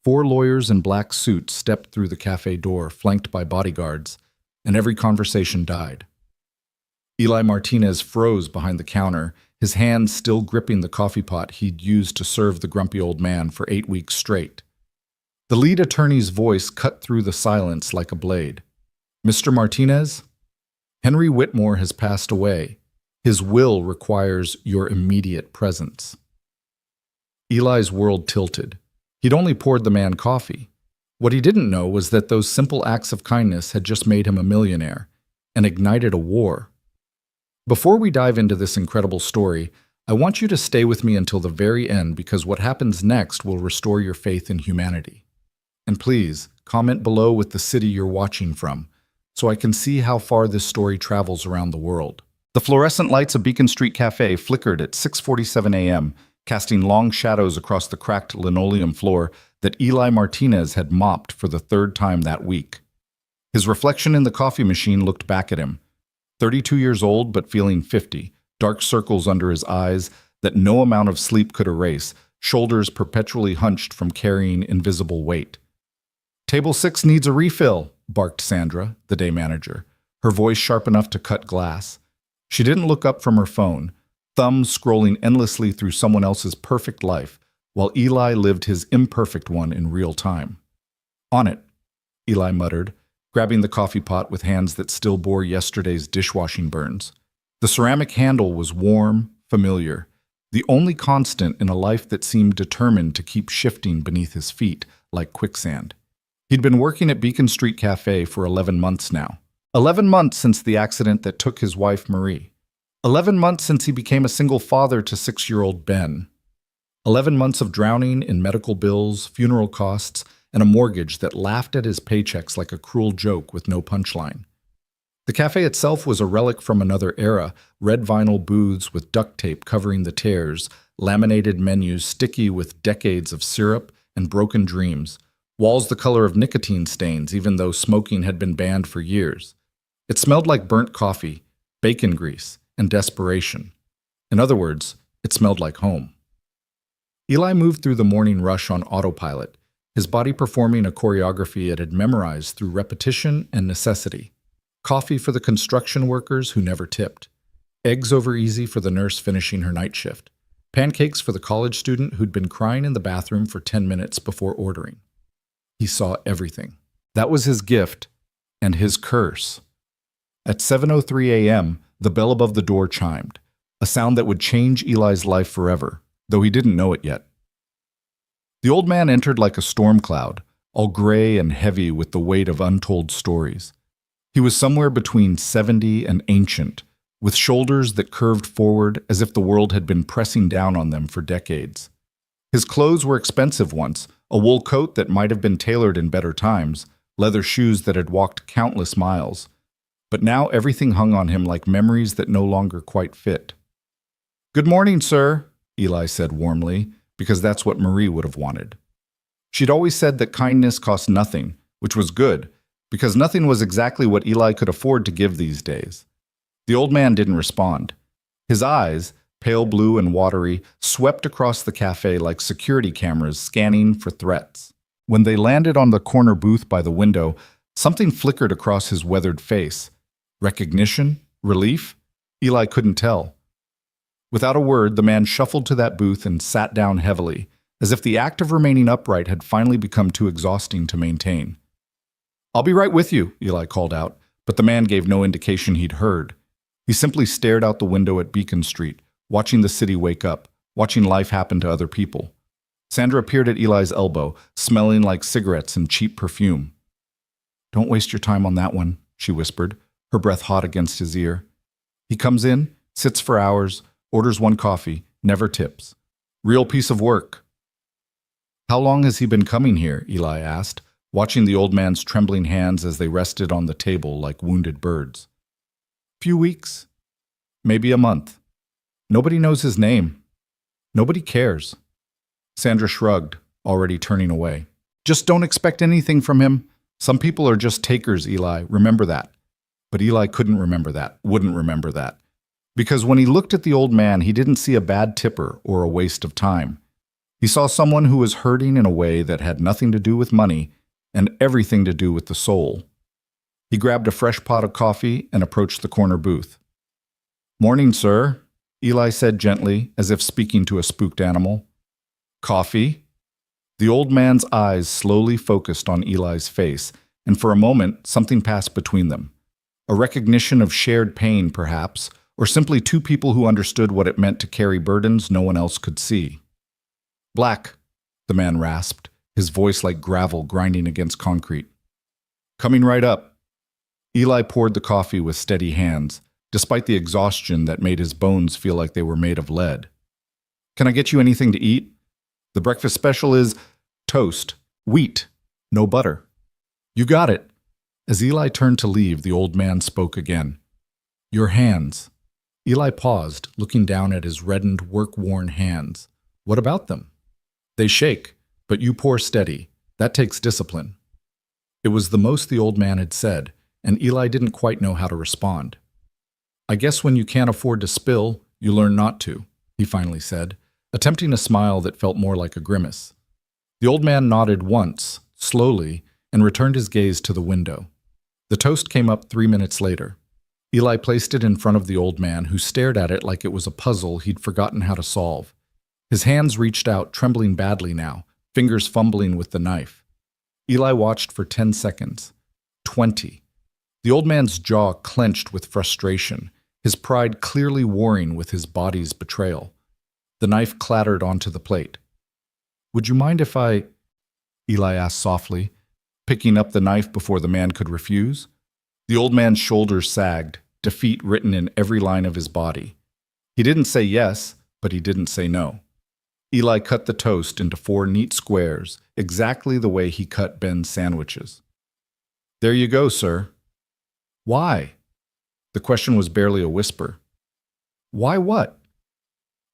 4 lawyers in black suits stepped through the cafe door, flanked by bodyguards, and every conversation died. Eli Martinez froze behind the counter, his hands still gripping the coffee pot he'd used to serve the grumpy old man for 8 weeks straight. The lead attorney's voice cut through the silence like a blade. "Mr. Martinez, Henry Whitmore has passed away. His will requires your immediate presence." Eli's world tilted. He'd only poured the man coffee. What he didn't know was that those simple acts of kindness had just made him a millionaire and ignited a war. Before we dive into this incredible story, I want you to stay with me until the very end because what happens next will restore your faith in humanity. And please, comment below with the city you're watching from, so I can see how far this story travels around the world. The fluorescent lights of Beacon Street Cafe flickered at 6:47 a.m., casting long shadows across the cracked linoleum floor that Eli Martinez had mopped for the 3rd time that week. His reflection in the coffee machine looked back at him. 32 years old but feeling 50, dark circles under his eyes that no amount of sleep could erase, shoulders perpetually hunched from carrying invisible weight. "Table 6 needs a refill," barked Sandra, the day manager, her voice sharp enough to cut glass. She didn't look up from her phone, thumbs scrolling endlessly through someone else's perfect life, while Eli lived his imperfect one in real time. "On it," Eli muttered, grabbing the coffee pot with hands that still bore yesterday's dishwashing burns. The ceramic handle was warm, familiar, the only constant in a life that seemed determined to keep shifting beneath his feet like quicksand. He'd been working at Beacon Street Cafe for 11 months now. 11 months since the accident that took his wife, Marie. 11 months since he became a single father to 6-year-old Ben. 11 months of drowning in medical bills, funeral costs, and a mortgage that laughed at his paychecks like a cruel joke with no punchline. The cafe itself was a relic from another era, red vinyl booths with duct tape covering the tears, laminated menus sticky with decades of syrup and broken dreams, walls the color of nicotine stains even though smoking had been banned for years. It smelled like burnt coffee, bacon grease, and desperation. In other words, it smelled like home. Eli moved through the morning rush on autopilot, his body performing a choreography it had memorized through repetition and necessity. Coffee for the construction workers who never tipped. Eggs over easy for the nurse finishing her night shift. Pancakes for the college student who'd been crying in the bathroom for 10 minutes before ordering. He saw everything. That was his gift and his curse. At 7:03 a.m., the bell above the door chimed, a sound that would change Eli's life forever, though he didn't know it yet. The old man entered like a storm cloud, all gray and heavy with the weight of untold stories. He was somewhere between 70 and ancient, with shoulders that curved forward as if the world had been pressing down on them for decades. His clothes were expensive once, a wool coat that might have been tailored in better times, leather shoes that had walked countless miles. But now everything hung on him like memories that no longer quite fit. "Good morning, sir," Eli said warmly, because that's what Marie would have wanted. She'd always said that kindness cost nothing, which was good, because nothing was exactly what Eli could afford to give these days. The old man didn't respond. His eyes, pale blue and watery, swept across the cafe like security cameras scanning for threats. When they landed on the corner booth by the window, something flickered across his weathered face. Recognition? Relief? Eli couldn't tell. Without a word, the man shuffled to that booth and sat down heavily, as if the act of remaining upright had finally become too exhausting to maintain. "I'll be right with you," Eli called out, but the man gave no indication he'd heard. He simply stared out the window at Beacon Street, watching the city wake up, watching life happen to other people. Sandra appeared at Eli's elbow, smelling like cigarettes and cheap perfume. "Don't waste your time on that one," she whispered, her breath hot against his ear. "He comes in, sits for hours, orders one coffee, never tips. Real piece of work." "How long has he been coming here?" Eli asked, watching the old man's trembling hands as they rested on the table like wounded birds. "Few weeks. Maybe a month. Nobody knows his name. Nobody cares." Sandra shrugged, already turning away. "Just don't expect anything from him. Some people are just takers, Eli. Remember that." But Eli couldn't remember that, wouldn't remember that. Because when he looked at the old man, he didn't see a bad tipper or a waste of time. He saw someone who was hurting in a way that had nothing to do with money and everything to do with the soul. He grabbed a fresh pot of coffee and approached the corner booth. "Morning, sir," Eli said gently, as if speaking to a spooked animal. "Coffee?" The old man's eyes slowly focused on Eli's face, and for a moment something passed between them. A recognition of shared pain, perhaps, or simply two people who understood what it meant to carry burdens no one else could see. "Black," the man rasped, his voice like gravel grinding against concrete. "Coming right up." Eli poured the coffee with steady hands, despite the exhaustion that made his bones feel like they were made of lead. "Can I get you anything to eat? The breakfast special is toast, wheat, no butter." "You got it." As Eli turned to leave, the old man spoke again. "Your hands." Eli paused, looking down at his reddened, work-worn hands. "What about them?" "They shake, but you pour steady. That takes discipline." It was the most the old man had said, and Eli didn't quite know how to respond. "I guess when you can't afford to spill, you learn not to," he finally said, attempting a smile that felt more like a grimace. The old man nodded once, slowly, and returned his gaze to the window. The toast came up 3 minutes later. Eli placed it in front of the old man, who stared at it like it was a puzzle he'd forgotten how to solve. His hands reached out, trembling badly now, fingers fumbling with the knife. Eli watched for 10 seconds. 20. The old man's jaw clenched with frustration, his pride clearly warring with his body's betrayal. The knife clattered onto the plate. "Would you mind if I—" Eli asked softly, picking up the knife before the man could refuse. The old man's shoulders sagged, defeat written in every line of his body. He didn't say yes, but he didn't say no. Eli cut the toast into 4 neat squares, exactly the way he cut Ben's sandwiches. "There you go, sir." "Why?" The question was barely a whisper. "Why what?"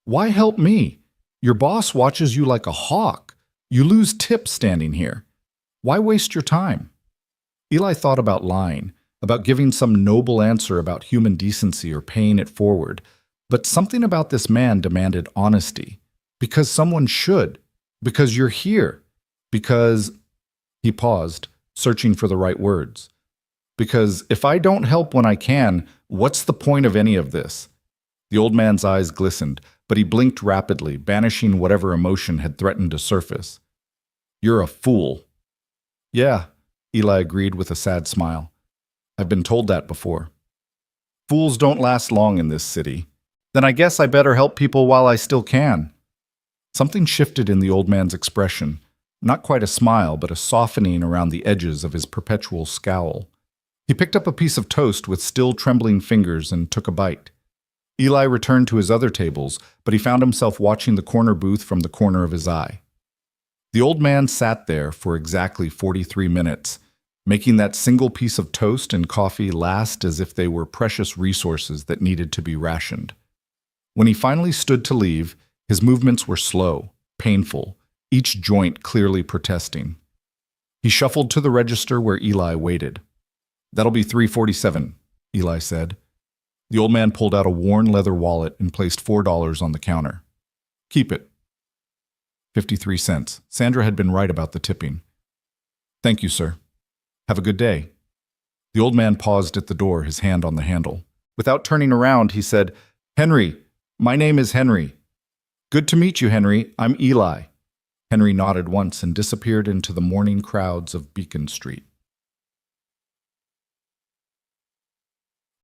"Why help me? Your boss watches you like a hawk. You lose tips standing here. Why waste your time?" Eli thought about lying, about giving some noble answer about human decency or paying it forward, but something about this man demanded honesty. Because someone should. Because you're here. Because— He paused, searching for the right words. "Because if I don't help when I can, what's the point of any of this?" The old man's eyes glistened, but he blinked rapidly, banishing whatever emotion had threatened to surface. "You're a fool." "Yeah," Eli agreed with a sad smile. "I've been told that before." "Fools don't last long in this city. Then I guess I better help people while I still can." Something shifted in the old man's expression, not quite a smile, but a softening around the edges of his perpetual scowl. He picked up a piece of toast with still trembling fingers and took a bite. Eli returned to his other tables, but he found himself watching the corner booth from the corner of his eye. The old man sat there for exactly 43 minutes, making that single piece of toast and coffee last as if they were precious resources that needed to be rationed. When he finally stood to leave, his movements were slow, painful, each joint clearly protesting. He shuffled to the register where Eli waited. "That'll be $3.47, Eli said. The old man pulled out a worn leather wallet and placed $4 on the counter. "Keep it." 53 cents. Sandra had been right about the tipping. "Thank you, sir. Have a good day." The old man paused at the door, his hand on the handle. Without turning around, he said, "Henry, my name is Henry." "Good to meet you, Henry. I'm Eli." Henry nodded once and disappeared into the morning crowds of Beacon Street.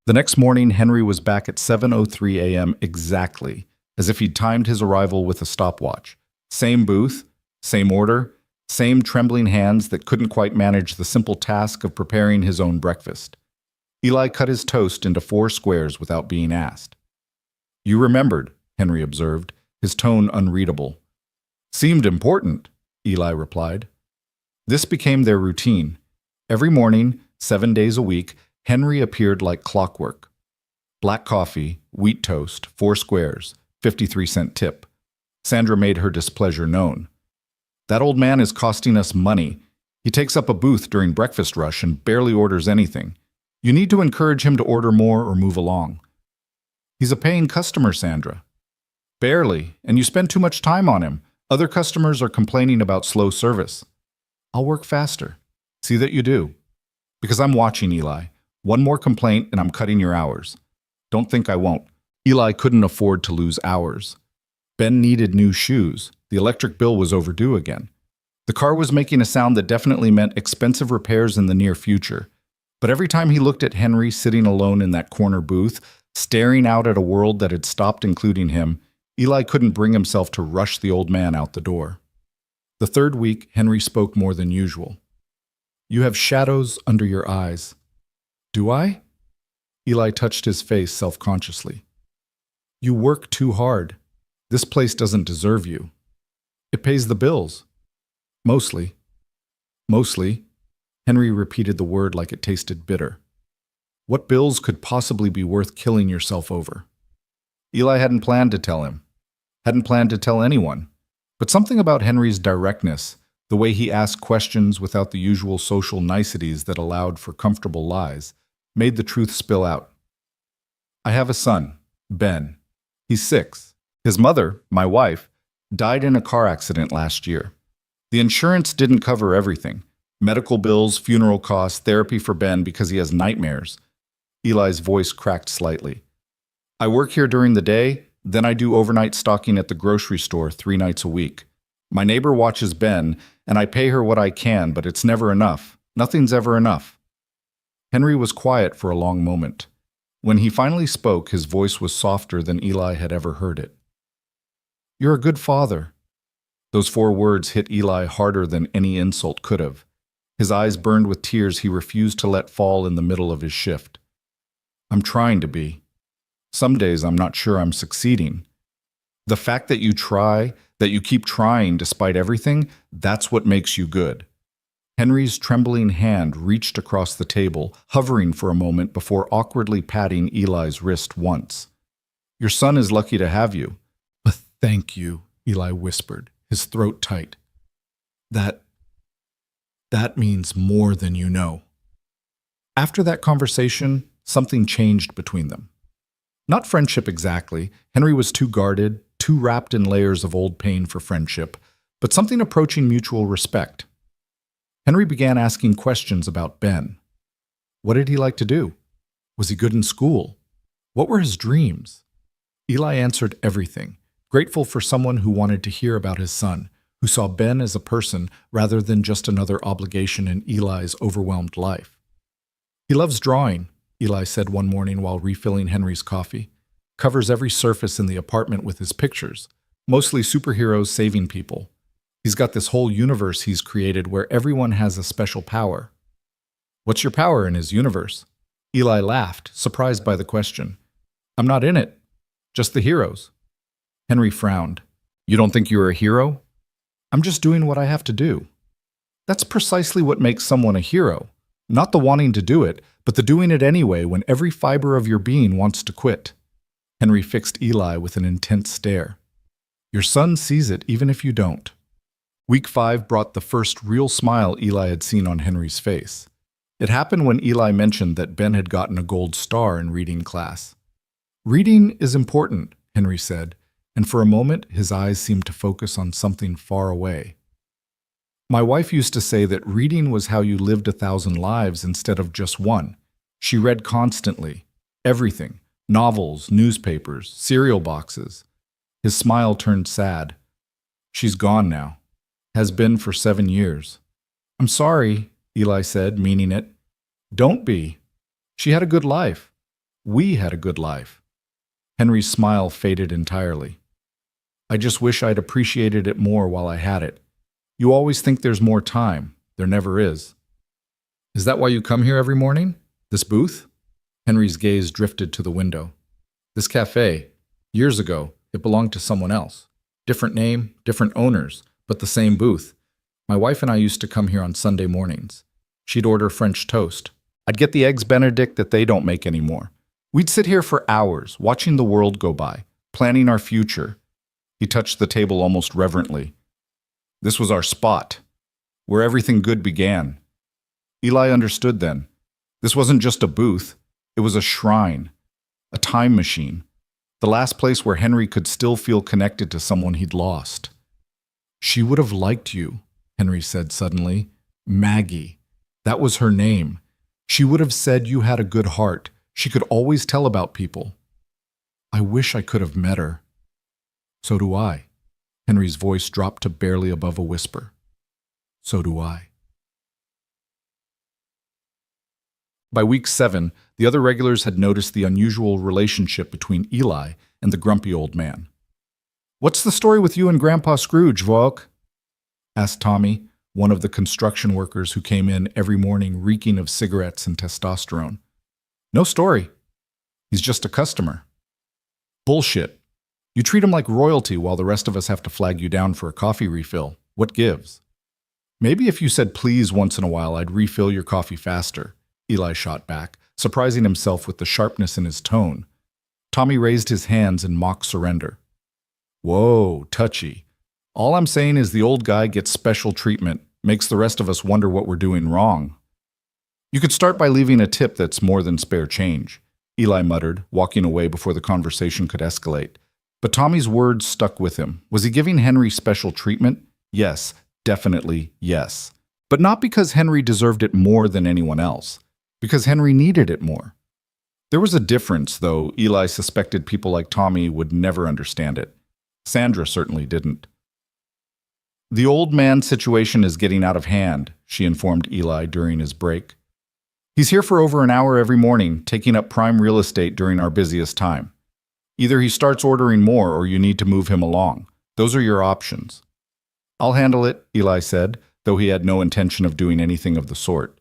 The next morning, Henry was back at 7:03 a.m. exactly, as if he'd timed his arrival with a stopwatch. Same booth, same order, same trembling hands that couldn't quite manage the simple task of preparing his own breakfast. Eli cut his toast into 4 squares without being asked. "You remembered," Henry observed, his tone unreadable. "Seemed important," Eli replied. This became their routine. Every morning, 7 days a week, Henry appeared like clockwork. Black coffee, wheat toast, 4 squares, 53-cent tip. Sandra made her displeasure known. "That old man is costing us money. He takes up a booth during breakfast rush and barely orders anything. You need to encourage him to order more or move along." "He's a paying customer, Sandra." "Barely, and you spend too much time on him. Other customers are complaining about slow service. I'll work faster. See that you do. Because I'm watching, Eli. One more complaint and I'm cutting your hours. Don't think I won't. Eli couldn't afford to lose hours. Ben needed new shoes. The electric bill was overdue again. The car was making a sound that definitely meant expensive repairs in the near future. But every time he looked at Henry sitting alone in that corner booth, staring out at a world that had stopped including him, Eli couldn't bring himself to rush the old man out the door. The third week, Henry spoke more than usual. You have shadows under your eyes. Do I? Eli touched his face self-consciously. You work too hard. This place doesn't deserve you. It pays the bills. Mostly. Mostly. Henry repeated the word like it tasted bitter. What bills could possibly be worth killing yourself over? Eli hadn't planned to tell him. Hadn't planned to tell anyone. But something about Henry's directness, the way he asked questions without the usual social niceties that allowed for comfortable lies, made the truth spill out. I have a son, Ben. He's 6. His mother, my wife, died in a car accident last year. The insurance didn't cover everything. Medical bills, funeral costs, therapy for Ben because he has nightmares. Eli's voice cracked slightly. I work here during the day, then I do overnight stocking at the grocery store 3 nights a week. My neighbor watches Ben, and I pay her what I can, but it's never enough. Nothing's ever enough. Henry was quiet for a long moment. When he finally spoke, his voice was softer than Eli had ever heard it. You're a good father. Those 4 words hit Eli harder than any insult could have. His eyes burned with tears he refused to let fall in the middle of his shift. I'm trying to be. Some days I'm not sure I'm succeeding. The fact that you try, that you keep trying despite everything, that's what makes you good. Henry's trembling hand reached across the table, hovering for a moment before awkwardly patting Eli's wrist once. Your son is lucky to have you. But thank you, Eli whispered, his throat tight. That means more than you know. After that conversation, something changed between them. Not friendship exactly. Henry was too guarded, too wrapped in layers of old pain for friendship, but something approaching mutual respect. Henry began asking questions about Ben. What did he like to do? Was he good in school? What were his dreams? Eli answered everything, grateful for someone who wanted to hear about his son, who saw Ben as a person rather than just another obligation in Eli's overwhelmed life. He loves drawing, Eli said one morning while refilling Henry's coffee. Covers every surface in the apartment with his pictures, mostly superheroes saving people. He's got this whole universe he's created where everyone has a special power. What's your power in his universe? Eli laughed, surprised by the question. I'm not in it, just the heroes. Henry frowned. You don't think you're a hero? I'm just doing what I have to do. That's precisely what makes someone a hero. Not the wanting to do it, but the doing it anyway when every fiber of your being wants to quit. Henry fixed Eli with an intense stare. Your son sees it even if you don't. Week 5 brought the first real smile Eli had seen on Henry's face. It happened when Eli mentioned that Ben had gotten a gold star in reading class. Reading is important, Henry said, and for a moment his eyes seemed to focus on something far away. My wife used to say that reading was how you lived 1,000 lives instead of just one. She read constantly, everything, novels, newspapers, cereal boxes. His smile turned sad. She's gone now. Has been for 7 years. I'm sorry, Eli said, meaning it. Don't be. She had a good life. We had a good life. Henry's smile faded entirely. I just wish I'd appreciated it more while I had it. You always think there's more time. There never is. Is that why you come here every morning? This booth? Henry's gaze drifted to the window. This cafe. Years ago, it belonged to someone else. Different name, different owners, but the same booth. My wife and I used to come here on Sunday mornings. She'd order French toast. I'd get the eggs Benedict that they don't make anymore. We'd sit here for hours, watching the world go by, planning our future. He touched the table almost reverently. This was our spot, where everything good began. Eli understood then. This wasn't just a booth. It was a shrine, a time machine, the last place where Henry could still feel connected to someone he'd lost. She would have liked you, Henry said suddenly. Maggie. That was her name. She would have said you had a good heart. She could always tell about people. I wish I could have met her. So do I. Henry's voice dropped to barely above a whisper. So do I. By week 7, the other regulars had noticed the unusual relationship between Eli and the grumpy old man. What's the story with you and Grandpa Scrooge, Volk? Asked Tommy, one of the construction workers who came in every morning reeking of cigarettes and testosterone. No story. He's just a customer. Bullshit. You treat him like royalty while the rest of us have to flag you down for a coffee refill. What gives? Maybe if you said please once in a while, I'd refill your coffee faster, Eli shot back, surprising himself with the sharpness in his tone. Tommy raised his hands in mock surrender. Whoa, touchy. All I'm saying is the old guy gets special treatment, makes the rest of us wonder what we're doing wrong. You could start by leaving a tip that's more than spare change, Eli muttered, walking away before the conversation could escalate. But Tommy's words stuck with him. Was he giving Henry special treatment? Yes, definitely yes. But not because Henry deserved it more than anyone else, because Henry needed it more. There was a difference, though Eli suspected people like Tommy would never understand it. Sandra certainly didn't. The old man situation is getting out of hand, she informed Eli during his break. He's here for over an hour every morning, taking up prime real estate during our busiest time. Either he starts ordering more or you need to move him along. Those are your options. I'll handle it, Eli said, though he had no intention of doing anything of the sort.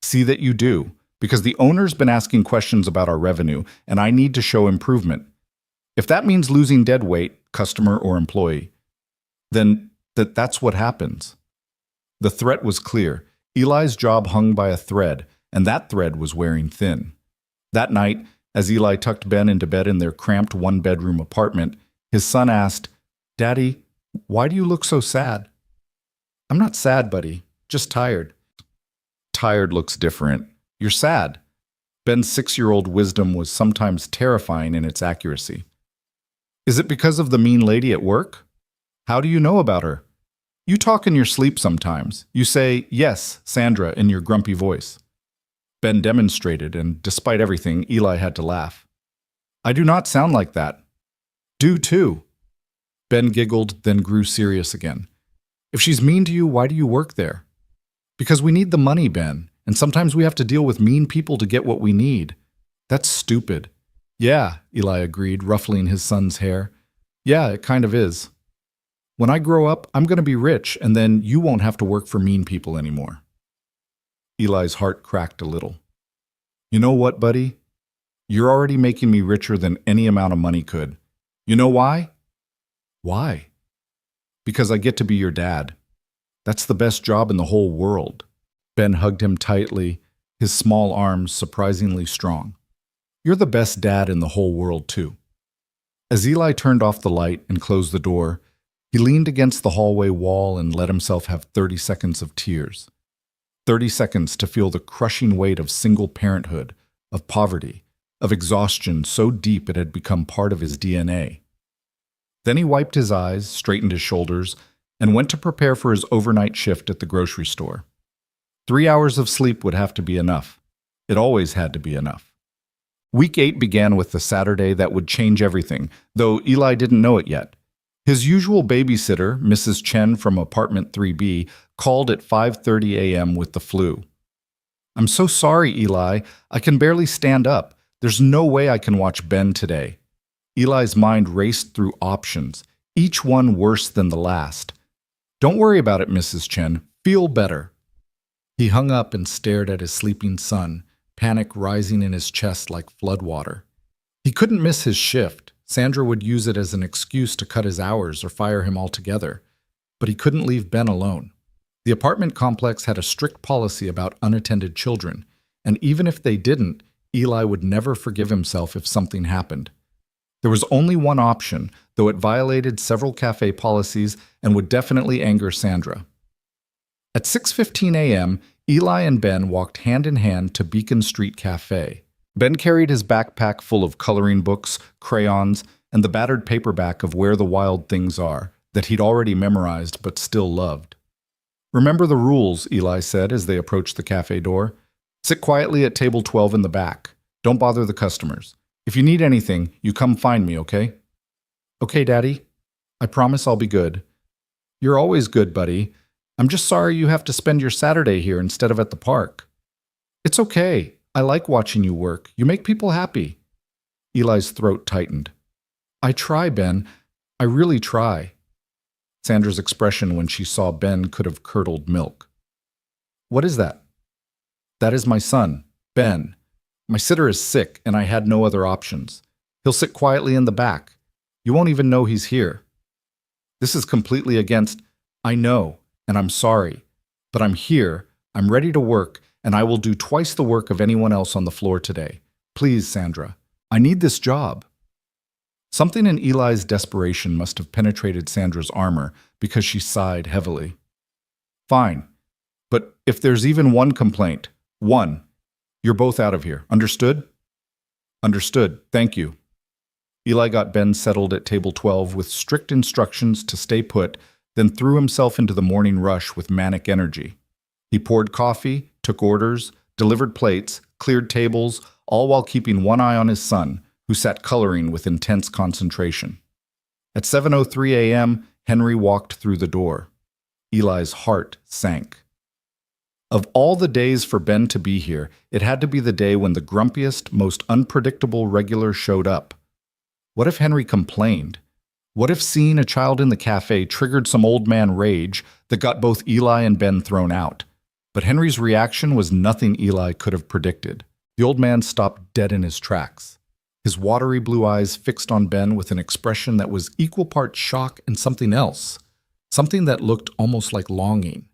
See that you do, because the owner's been asking questions about our revenue, and I need to show improvement. If that means losing dead weight, customer or employee, then that's what happens. The threat was clear. Eli's job hung by a thread, and that thread was wearing thin. That night, as Eli tucked Ben into bed in their cramped one-bedroom apartment, his son asked, Daddy, why do you look so sad? I'm not sad, buddy. Just tired. Tired looks different. You're sad. Ben's 6-year-old wisdom was sometimes terrifying in its accuracy. Is it because of the mean lady at work? How do you know about her? You talk in your sleep sometimes. You say, yes, Sandra, in your grumpy voice. Ben demonstrated, and despite everything, Eli had to laugh. I do not sound like that. Do too. Ben giggled, then grew serious again. If she's mean to you, why do you work there? Because we need the money, Ben, and sometimes we have to deal with mean people to get what we need. That's stupid. Yeah, Eli agreed, ruffling his son's hair. Yeah, it kind of is. When I grow up, I'm going to be rich, and then you won't have to work for mean people anymore. Eli's heart cracked a little. You know what, buddy? You're already making me richer than any amount of money could. You know why? Why? Because I get to be your dad. That's the best job in the whole world. Ben hugged him tightly, his small arms surprisingly strong. You're the best dad in the whole world, too. As Eli turned off the light and closed the door, he leaned against the hallway wall and let himself have 30 seconds of tears. 30 seconds to feel the crushing weight of single parenthood, of poverty, of exhaustion so deep it had become part of his DNA. Then he wiped his eyes, straightened his shoulders, and went to prepare for his overnight shift at the grocery store. 3 hours of sleep would have to be enough. It always had to be enough. Week 8 began with the Saturday that would change everything, though Eli didn't know it yet. His usual babysitter, Mrs. Chen from apartment 3B, called at 5:30 a.m. with the flu. I'm so sorry, Eli. I can barely stand up. There's no way I can watch Ben today. Eli's mind raced through options, each one worse than the last. Don't worry about it, Mrs. Chen. Feel better. He hung up and stared at his sleeping son, panic rising in his chest like floodwater. He couldn't miss his shift. Sandra would use it as an excuse to cut his hours or fire him altogether. But he couldn't leave Ben alone. The apartment complex had a strict policy about unattended children, and even if they didn't, Eli would never forgive himself if something happened. There was only one option, though it violated several cafe policies and would definitely anger Sandra. At 6:15 a.m., Eli and Ben walked hand in hand to Beacon Street Cafe. Ben carried his backpack full of coloring books, crayons, and the battered paperback of Where the Wild Things Are, that he'd already memorized but still loved. "Remember the rules," Eli said as they approached the cafe door. "Sit quietly at table 12 in the back. Don't bother the customers. If you need anything, you come find me, okay?" "Okay, Daddy. I promise I'll be good." "You're always good, buddy. I'm just sorry you have to spend your Saturday here instead of at the park." "It's okay. I like watching you work. You make people happy." Eli's throat tightened. "I try, Ben. I really try." Sandra's expression when she saw Ben could have curdled milk. "What is that?" "That is my son, Ben. My sitter is sick, and I had no other options. He'll sit quietly in the back. You won't even know he's here." "This is completely against—" "I know, and I'm sorry. But I'm here, I'm ready to work, and I will do twice the work of anyone else on the floor today. Please, Sandra. I need this job." Something in Eli's desperation must have penetrated Sandra's armor because she sighed heavily. "Fine. But if there's even one complaint, one, you're both out of here. Understood?" "Understood. Thank you." Eli got Ben settled at table 12 with strict instructions to stay put, then threw himself into the morning rush with manic energy. He poured coffee, took orders, delivered plates, cleared tables, all while keeping one eye on his son, who sat coloring with intense concentration. At 7:03 a.m., Henry walked through the door. Eli's heart sank. Of all the days for Ben to be here, it had to be the day when the grumpiest, most unpredictable regular showed up. What if Henry complained? What if seeing a child in the cafe triggered some old man rage that got both Eli and Ben thrown out? But Henry's reaction was nothing Eli could have predicted. The old man stopped dead in his tracks, his watery blue eyes fixed on Ben with an expression that was equal parts shock and something else, something that looked almost like longing.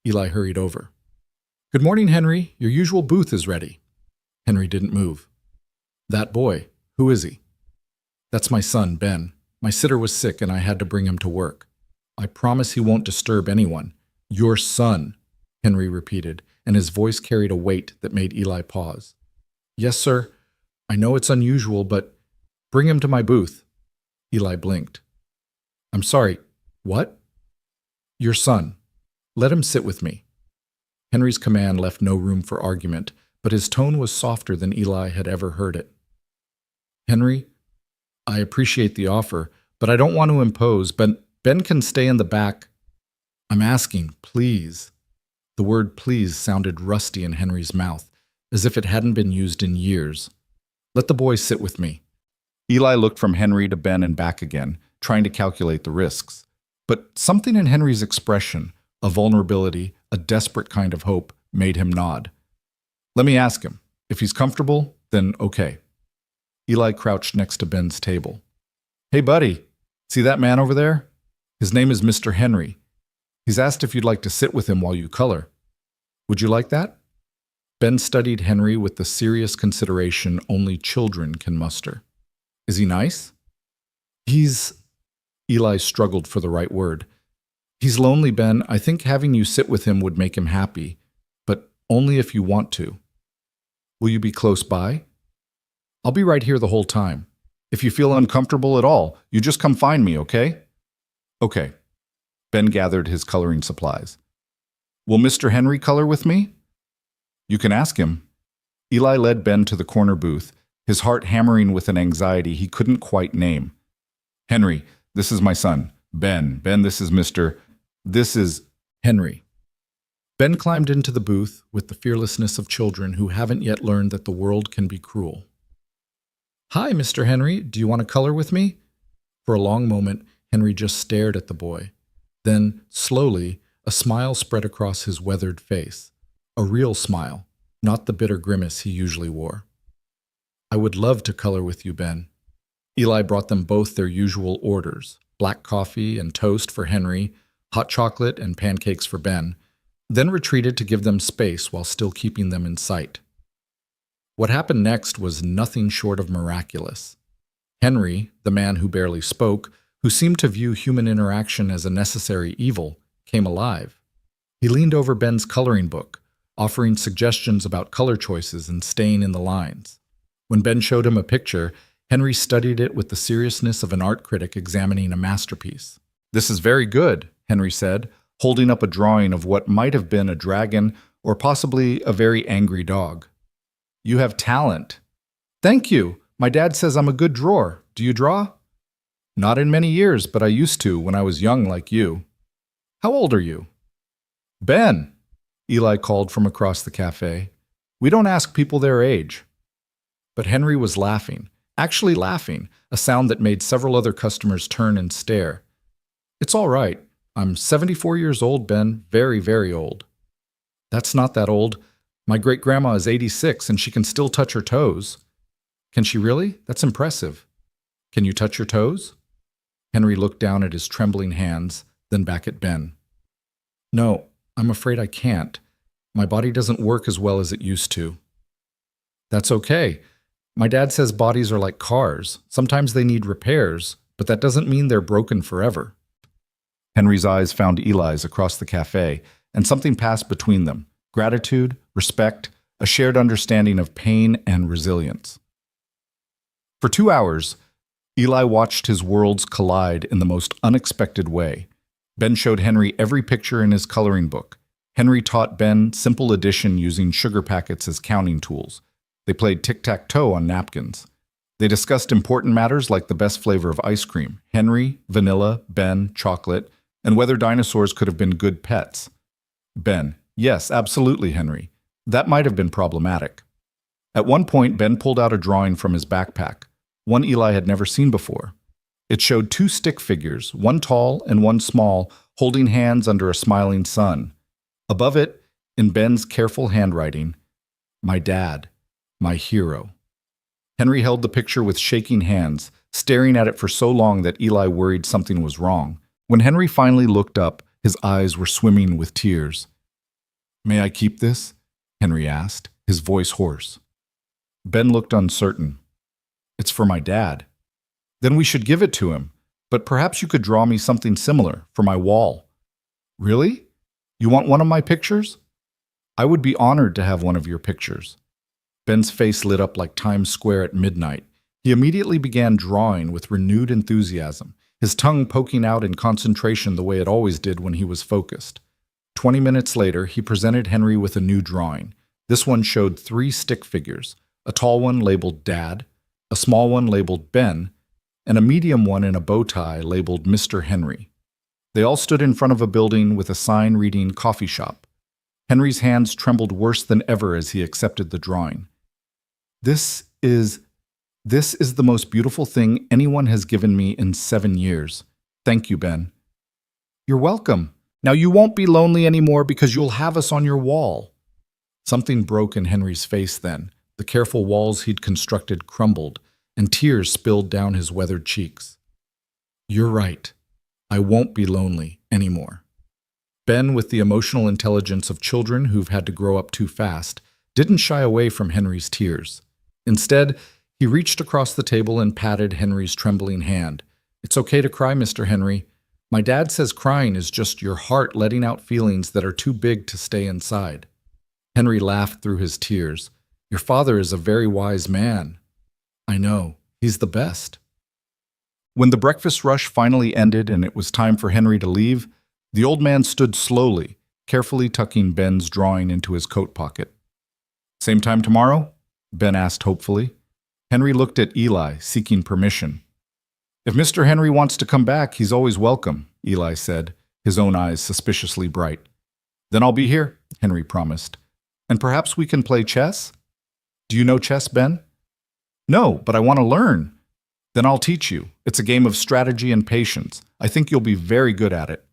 Eli hurried over. "Good morning, Henry. Your usual booth is ready." Henry didn't move. "That boy, who is he?" "That's my son, Ben. My sitter was sick and I had to bring him to work." "I promise he won't disturb anyone." "Your son," Henry repeated, and his voice carried a weight that made Eli pause. "Yes, sir. I know it's unusual, but bring him to my booth." Eli blinked. "I'm sorry. What?" "Your son. Let him sit with me." Henry's command left no room for argument, but his tone was softer than Eli had ever heard it. "Henry, I appreciate the offer, but I don't want to impose. Ben can stay in the back." "I'm asking, please." The word please sounded rusty in Henry's mouth, as if it hadn't been used in years. "Let the boy sit with me." Eli looked from Henry to Ben and back again, trying to calculate the risks. But something in Henry's expression, a vulnerability, a desperate kind of hope, made him nod. "Let me ask him. If he's comfortable, then okay." Eli crouched next to Ben's table. "Hey, buddy, see that man over there? His name is Mr. Henry. He's asked if you'd like to sit with him while you color. Would you like that?" Ben studied Henry with the serious consideration only children can muster. "Is he nice?" "He's—" Eli struggled for the right word. "He's lonely, Ben. I think having you sit with him would make him happy, but only if you want to. Will you be close by?" "I'll be right here the whole time. If you feel uncomfortable at all, you just come find me, okay?" "Okay." Ben gathered his coloring supplies. "Will Mr. Henry color with me?" "You can ask him." Eli led Ben to the corner booth, his heart hammering with an anxiety he couldn't quite name. "Henry, this is my son. Ben, this is Mr. This is Henry." Ben climbed into the booth with the fearlessness of children who haven't yet learned that the world can be cruel. "Hi, Mr. Henry. Do you want to color with me?" For a long moment, Henry just stared at the boy. Then, slowly, a smile spread across his weathered face. A real smile, not the bitter grimace he usually wore. "I would love to color with you, Ben." Eli brought them both their usual orders, black coffee and toast for Henry, hot chocolate and pancakes for Ben, then retreated to give them space while still keeping them in sight. What happened next was nothing short of miraculous. Henry, the man who barely spoke, who seemed to view human interaction as a necessary evil, came alive. He leaned over Ben's coloring book, offering suggestions about color choices and staying in the lines. When Ben showed him a picture, Henry studied it with the seriousness of an art critic examining a masterpiece. This is very good, Henry said, holding up a drawing of what might have been a dragon or possibly a very angry dog. You have talent. Thank you. My dad says I'm a good drawer. Do you draw? Not in many years, but I used to when I was young like you. How old are you? Ben, Eli called from across the cafe. We don't ask people their age. But Henry was laughing, actually laughing, a sound that made several other customers turn and stare. It's all right. I'm 74 years old, Ben, very, very old. That's not that old. My great-grandma is 86 and she can still touch her toes. Can she really? That's impressive. Can you touch your toes? Henry looked down at his trembling hands, then back at Ben. No, I'm afraid I can't. My body doesn't work as well as it used to. That's okay. My dad says bodies are like cars. Sometimes they need repairs, but that doesn't mean they're broken forever. Henry's eyes found Eli's across the cafe, and something passed between them. Gratitude, respect, a shared understanding of pain and resilience. For 2 hours, Eli watched his worlds collide in the most unexpected way. Ben showed Henry every picture in his coloring book. Henry taught Ben simple addition using sugar packets as counting tools. They played tic-tac-toe on napkins. They discussed important matters like the best flavor of ice cream, Henry, vanilla, Ben, chocolate, and whether dinosaurs could have been good pets. Ben, yes, absolutely, Henry. That might have been problematic. At one point, Ben pulled out a drawing from his backpack, one Eli had never seen before. It showed 2 stick figures, one tall and one small, holding hands under a smiling sun. Above it, in Ben's careful handwriting, my dad, my hero. Henry held the picture with shaking hands, staring at it for so long that Eli worried something was wrong. When Henry finally looked up, his eyes were swimming with tears. May I keep this? Henry asked, his voice hoarse. Ben looked uncertain. It's for my dad. Then we should give it to him, but perhaps you could draw me something similar for my wall. Really? You want one of my pictures? I would be honored to have one of your pictures. Ben's face lit up like Times Square at midnight. He immediately began drawing with renewed enthusiasm, his tongue poking out in concentration the way it always did when he was focused. 20 minutes later, he presented Henry with a new drawing. This one showed 3 stick figures, a tall one labeled Dad, a small one labeled Ben, and a medium one in a bow tie labeled Mr. Henry. They all stood in front of a building with a sign reading coffee shop. Henry's hands trembled worse than ever as he accepted the drawing. This is the most beautiful thing anyone has given me in 7 years. Thank you, Ben. You're welcome. Now you won't be lonely anymore because you'll have us on your wall. Something broke in Henry's face then. The careful walls he'd constructed crumbled, and tears spilled down his weathered cheeks. You're right. I won't be lonely anymore. Ben, with the emotional intelligence of children who've had to grow up too fast, didn't shy away from Henry's tears. Instead, he reached across the table and patted Henry's trembling hand. It's okay to cry, Mr. Henry. My dad says crying is just your heart letting out feelings that are too big to stay inside. Henry laughed through his tears. Your father is a very wise man. I know. He's the best. When the breakfast rush finally ended and it was time for Henry to leave, the old man stood slowly, carefully tucking Ben's drawing into his coat pocket. Same time tomorrow? Ben asked hopefully. Henry looked at Eli, seeking permission. If Mr. Henry wants to come back, he's always welcome, Eli said, his own eyes suspiciously bright. Then I'll be here, Henry promised. And perhaps we can play chess? Do you know chess, Ben? No, but I want to learn. Then I'll teach you. It's a game of strategy and patience. I think you'll be very good at it.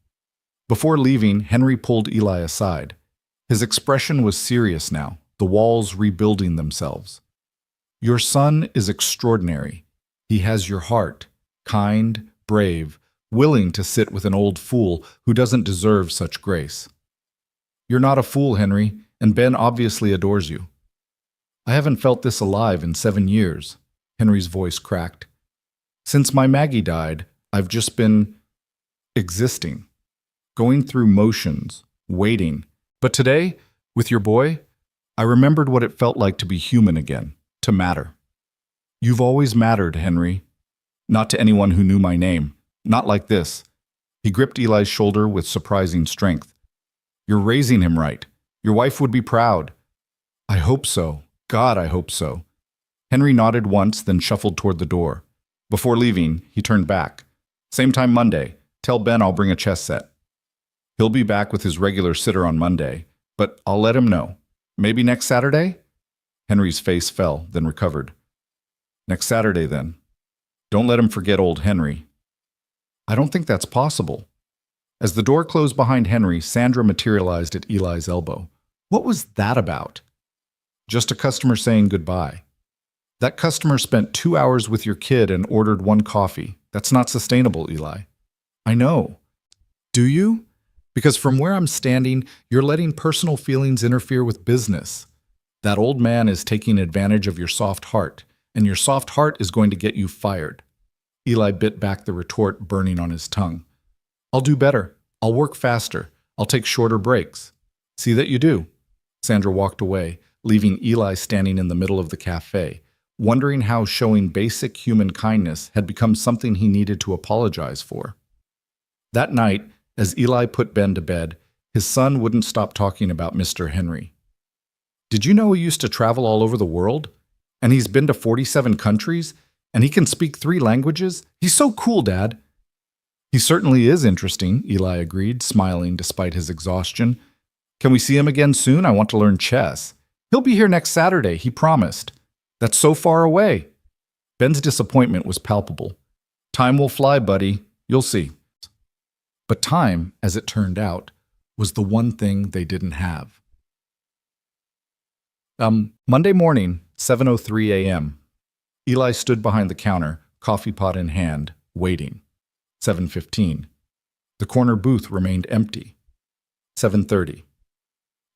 Before leaving, Henry pulled Eli aside. His expression was serious now, the walls rebuilding themselves. Your son is extraordinary. He has your heart, kind, brave, willing to sit with an old fool who doesn't deserve such grace. You're not a fool, Henry, and Ben obviously adores you. I haven't felt this alive in 7 years, Henry's voice cracked. Since my Maggie died, I've just been existing, going through motions, waiting. But today, with your boy, I remembered what it felt like to be human again, to matter. You've always mattered, Henry. Not to anyone who knew my name, not like this. He gripped Eli's shoulder with surprising strength. You're raising him right. Your wife would be proud. I hope so. God, I hope so. Henry nodded once, then shuffled toward the door. Before leaving, he turned back. Same time Monday. Tell Ben I'll bring a chess set. He'll be back with his regular sitter on Monday, but I'll let him know. Maybe next Saturday? Henry's face fell, then recovered. Next Saturday, then. Don't let him forget old Henry. I don't think that's possible. As the door closed behind Henry, Sandra materialized at Eli's elbow. What was that about? Just a customer saying goodbye. That customer spent 2 hours with your kid and ordered 1 coffee. That's not sustainable, Eli. I know. Do you? Because from where I'm standing, you're letting personal feelings interfere with business. That old man is taking advantage of your soft heart, and your soft heart is going to get you fired. Eli bit back the retort burning on his tongue. I'll do better. I'll work faster. I'll take shorter breaks. See that you do. Sandra walked away, leaving Eli standing in the middle of the cafe, wondering how showing basic human kindness had become something he needed to apologize for. That night, as Eli put Ben to bed, his son wouldn't stop talking about Mr. Henry. Did you know he used to travel all over the world? And he's been to 47 countries? And he can speak 3 languages? He's so cool, Dad. He certainly is interesting, Eli agreed, smiling despite his exhaustion. Can we see him again soon? I want to learn chess. He'll be here next Saturday, he promised. That's so far away. Ben's disappointment was palpable. Time will fly, buddy. You'll see. But time, as it turned out, was the one thing they didn't have. Monday morning, 7:03 a.m. Eli stood behind the counter, coffee pot in hand, waiting. 7:15. The corner booth remained empty. 7:30.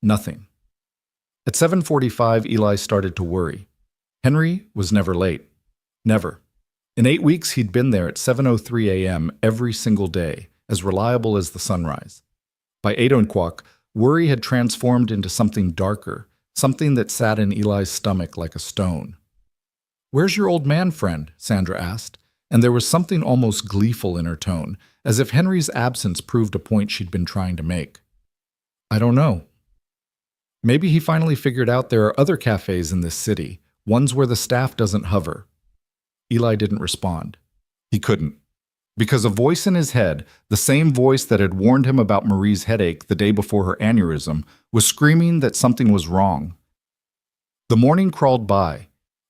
Nothing. At 7:45, Eli started to worry. Henry was never late. Never. In 8 weeks, he'd been there at 7:03 a.m. every single day, as reliable as the sunrise. By 8 o'clock, worry had transformed into something darker, something that sat in Eli's stomach like a stone. Where's your old man friend? Sandra asked, and there was something almost gleeful in her tone, as if Henry's absence proved a point she'd been trying to make. I don't know. Maybe he finally figured out there are other cafes in this city, ones where the staff doesn't hover. Eli didn't respond. He couldn't. Because a voice in his head, the same voice that had warned him about Marie's headache the day before her aneurysm, was screaming that something was wrong. The morning crawled by.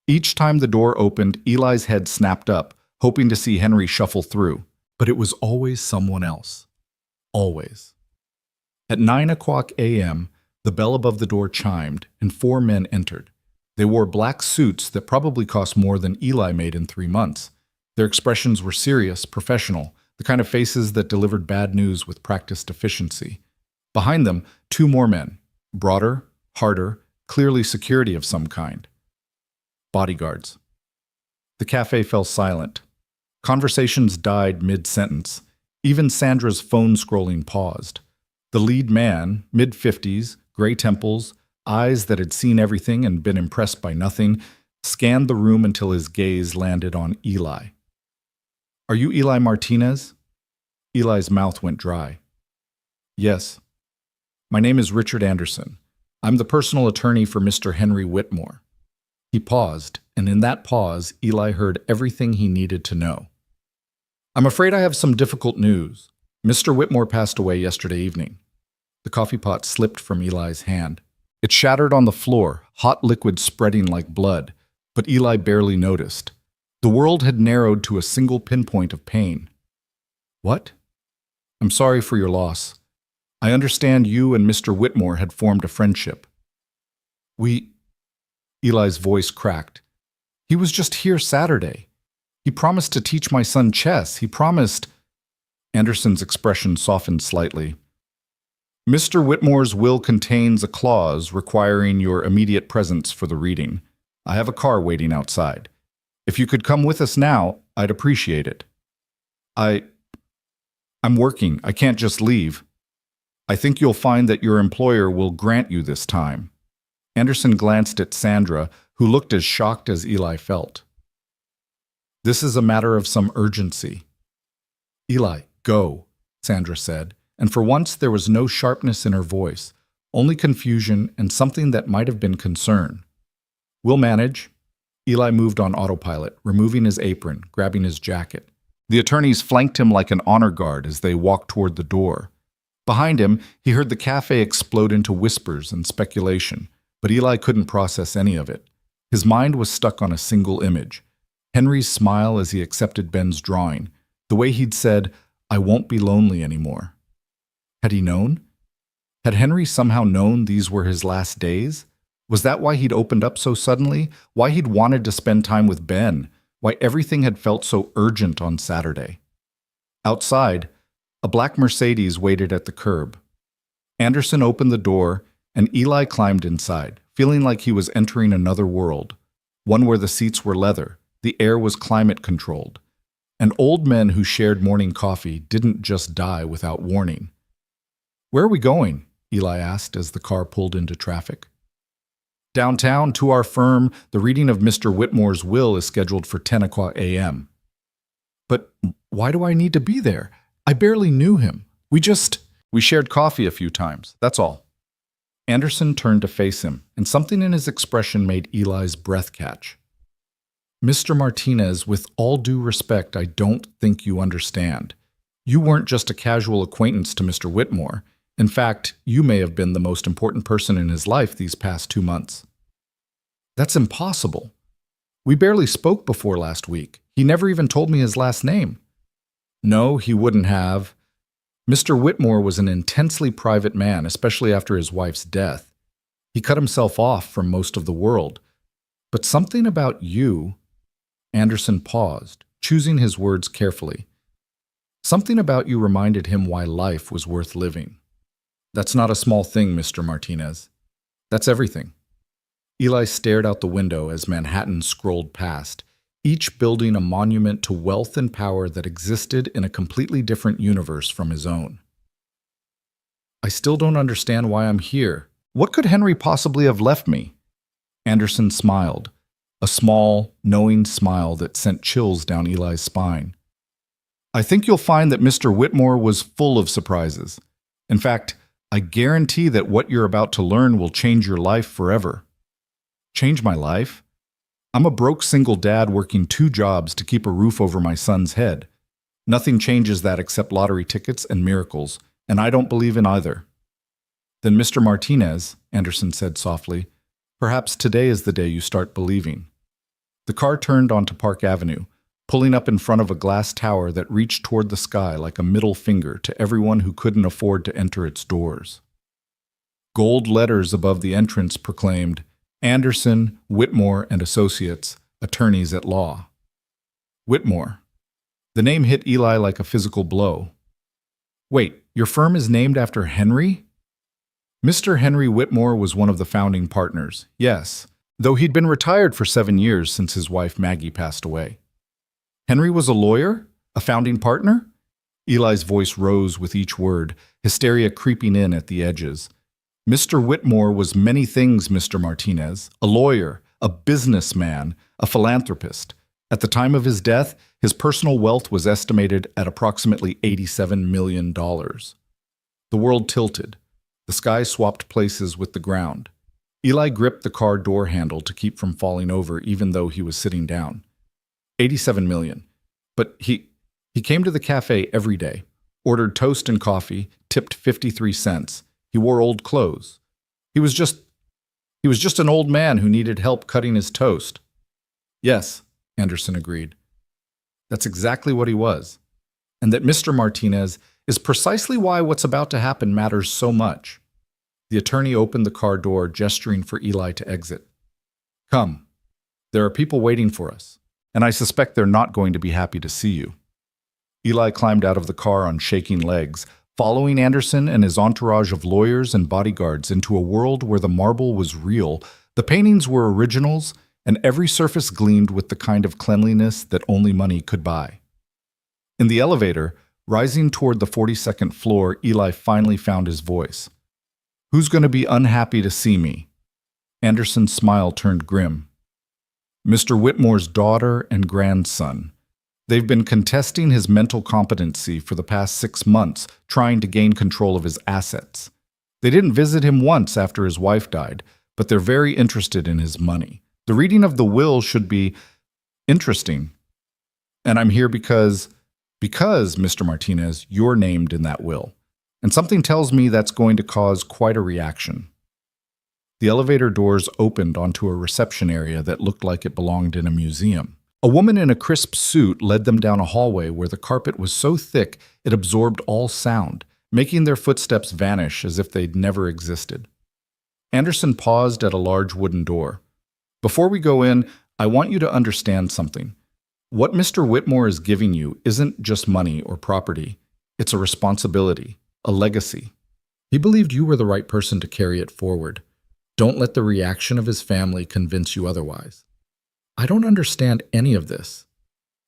Each time the door opened, Eli's head snapped up, hoping to see Henry shuffle through. But it was always someone else. Always. At 9 o'clock a.m., the bell above the door chimed, and 4 men entered. They wore black suits that probably cost more than Eli made in 3 months. Their expressions were serious, professional, the kind of faces that delivered bad news with practiced efficiency. Behind them, 2 more men, broader, harder, clearly security of some kind. Bodyguards. The cafe fell silent. Conversations died mid-sentence. Even Sandra's phone scrolling paused. The lead man, mid-50s, gray temples, eyes that had seen everything and been impressed by nothing, scanned the room until his gaze landed on Eli. Are you Eli Martinez? Eli's mouth went dry. Yes. My name is Richard Anderson. I'm the personal attorney for Mr. Henry Whitmore. He paused, and in that pause, Eli heard everything he needed to know. I'm afraid I have some difficult news. Mr. Whitmore passed away yesterday evening. The coffee pot slipped from Eli's hand. It shattered on the floor, hot liquid spreading like blood, but Eli barely noticed. The world had narrowed to a single pinpoint of pain. What? I'm sorry for your loss. I understand you and Mr. Whitmore had formed a friendship. Eli's voice cracked. He was just here Saturday. He promised to teach my son chess. He promised... Anderson's expression softened slightly. Mr. Whitmore's will contains a clause requiring your immediate presence for the reading. I have a car waiting outside. If you could come with us now, I'd appreciate it. I'm working. I can't just leave. I think you'll find that your employer will grant you this time. Anderson glanced at Sandra, who looked as shocked as Eli felt. This is a matter of some urgency. Eli, go. Sandra said, and for once there was no sharpness in her voice, only confusion and something that might have been concern. "We'll manage." Eli moved on autopilot, removing his apron, grabbing his jacket. The attorneys flanked him like an honor guard as they walked toward the door. Behind him, he heard the cafe explode into whispers and speculation, but Eli couldn't process any of it. His mind was stuck on a single image: Henry's smile as he accepted Ben's drawing, the way he'd said, "I won't be lonely anymore." Had he known? Had Henry somehow known these were his last days? Was that why he'd opened up so suddenly? Why he'd wanted to spend time with Ben? Why everything had felt so urgent on Saturday? Outside, a black Mercedes waited at the curb. Anderson opened the door, and Eli climbed inside, feeling like he was entering another world, one where the seats were leather, the air was climate-controlled, and old men who shared morning coffee didn't just die without warning. "Where are we going?" Eli asked as the car pulled into traffic. "Downtown, to our firm. The reading of Mr. Whitmore's will is scheduled for 10 o'clock a.m. "But why do I need to be there? I barely knew him. We shared coffee a few times, that's all." Anderson turned to face him, and something in his expression made Eli's breath catch. "Mr. Martinez, with all due respect, I don't think you understand. You weren't just a casual acquaintance to Mr. Whitmore. In fact, you may have been the most important person in his life these past 2 months." "That's impossible. We barely spoke before last week. He never even told me his last name." "No, he wouldn't have. Mr. Whitmore was an intensely private man, especially after his wife's death. He cut himself off from most of the world. But something about you—" Anderson paused, choosing his words carefully. "Something about you reminded him why life was worth living. That's not a small thing, Mr. Martinez. That's everything." Eli stared out the window as Manhattan scrolled past, each building a monument to wealth and power that existed in a completely different universe from his own. "I still don't understand why I'm here. What could Henry possibly have left me?" Anderson smiled, a small, knowing smile that sent chills down Eli's spine. "I think you'll find that Mr. Whitmore was full of surprises. In fact, I guarantee that what you're about to learn will change your life forever." "Change my life? I'm a broke single dad working 2 jobs to keep a roof over my son's head. Nothing changes that except lottery tickets and miracles, and I don't believe in either." "Then, Mr. Martinez," Anderson said softly, "perhaps today is the day you start believing." The car turned onto Park Avenue, pulling up in front of a glass tower that reached toward the sky like a middle finger to everyone who couldn't afford to enter its doors. Gold letters above the entrance proclaimed, "Anderson, Whitmore and Associates, Attorneys at Law." Whitmore. The name hit Eli like a physical blow. "Wait, your firm is named after Henry?" Mr. Henry Whitmore was one of the founding partners, yes, though he'd been retired for 7 years since his wife Maggie passed away. Henry was a lawyer? A founding partner? Eli's voice rose with each word, hysteria creeping in at the edges. "Mr. Whitmore was many things, Mr. Martinez. A lawyer, a businessman, a philanthropist. At the time of his death, his personal wealth was estimated at approximately $87 million. The world tilted. The sky swapped places with the ground. Eli gripped the car door handle to keep from falling over even though he was sitting down. 87 million. But he came to the cafe every day, ordered toast and coffee, tipped 53 cents. He wore old clothes. He was just an old man who needed help cutting his toast." "Yes," Anderson agreed. "That's exactly what he was. And that Mr. Martinez is precisely why what's about to happen matters so much." The attorney opened the car door, gesturing for Eli to exit. "Come. There are people waiting for us, and I suspect they're not going to be happy to see you." Eli climbed out of the car on shaking legs, following Anderson and his entourage of lawyers and bodyguards into a world where the marble was real, the paintings were originals, and every surface gleamed with the kind of cleanliness that only money could buy. In the elevator, rising toward the 42nd floor, Eli finally found his voice. "Who's going to be unhappy to see me?" Anderson's smile turned grim. "Mr. Whitmore's daughter and grandson. They've been contesting his mental competency for the past 6 months, trying to gain control of his assets. They didn't visit him once after his wife died, but they're very interested in his money. The reading of the will should be interesting. And I'm here because, Mr. Martinez, you're named in that will. And something tells me that's going to cause quite a reaction. The elevator doors opened onto a reception area that looked like it belonged in a museum. A woman in a crisp suit led them down a hallway where the carpet was so thick it absorbed all sound, making their footsteps vanish as if they'd never existed. Anderson paused at a large wooden door. Before we go in, I want you to understand something. What Mr. Whitmore is giving you isn't just money or property. It's a responsibility, a legacy. He believed you were the right person to carry it forward. Don't let the reaction of his family convince you otherwise. I don't understand any of this.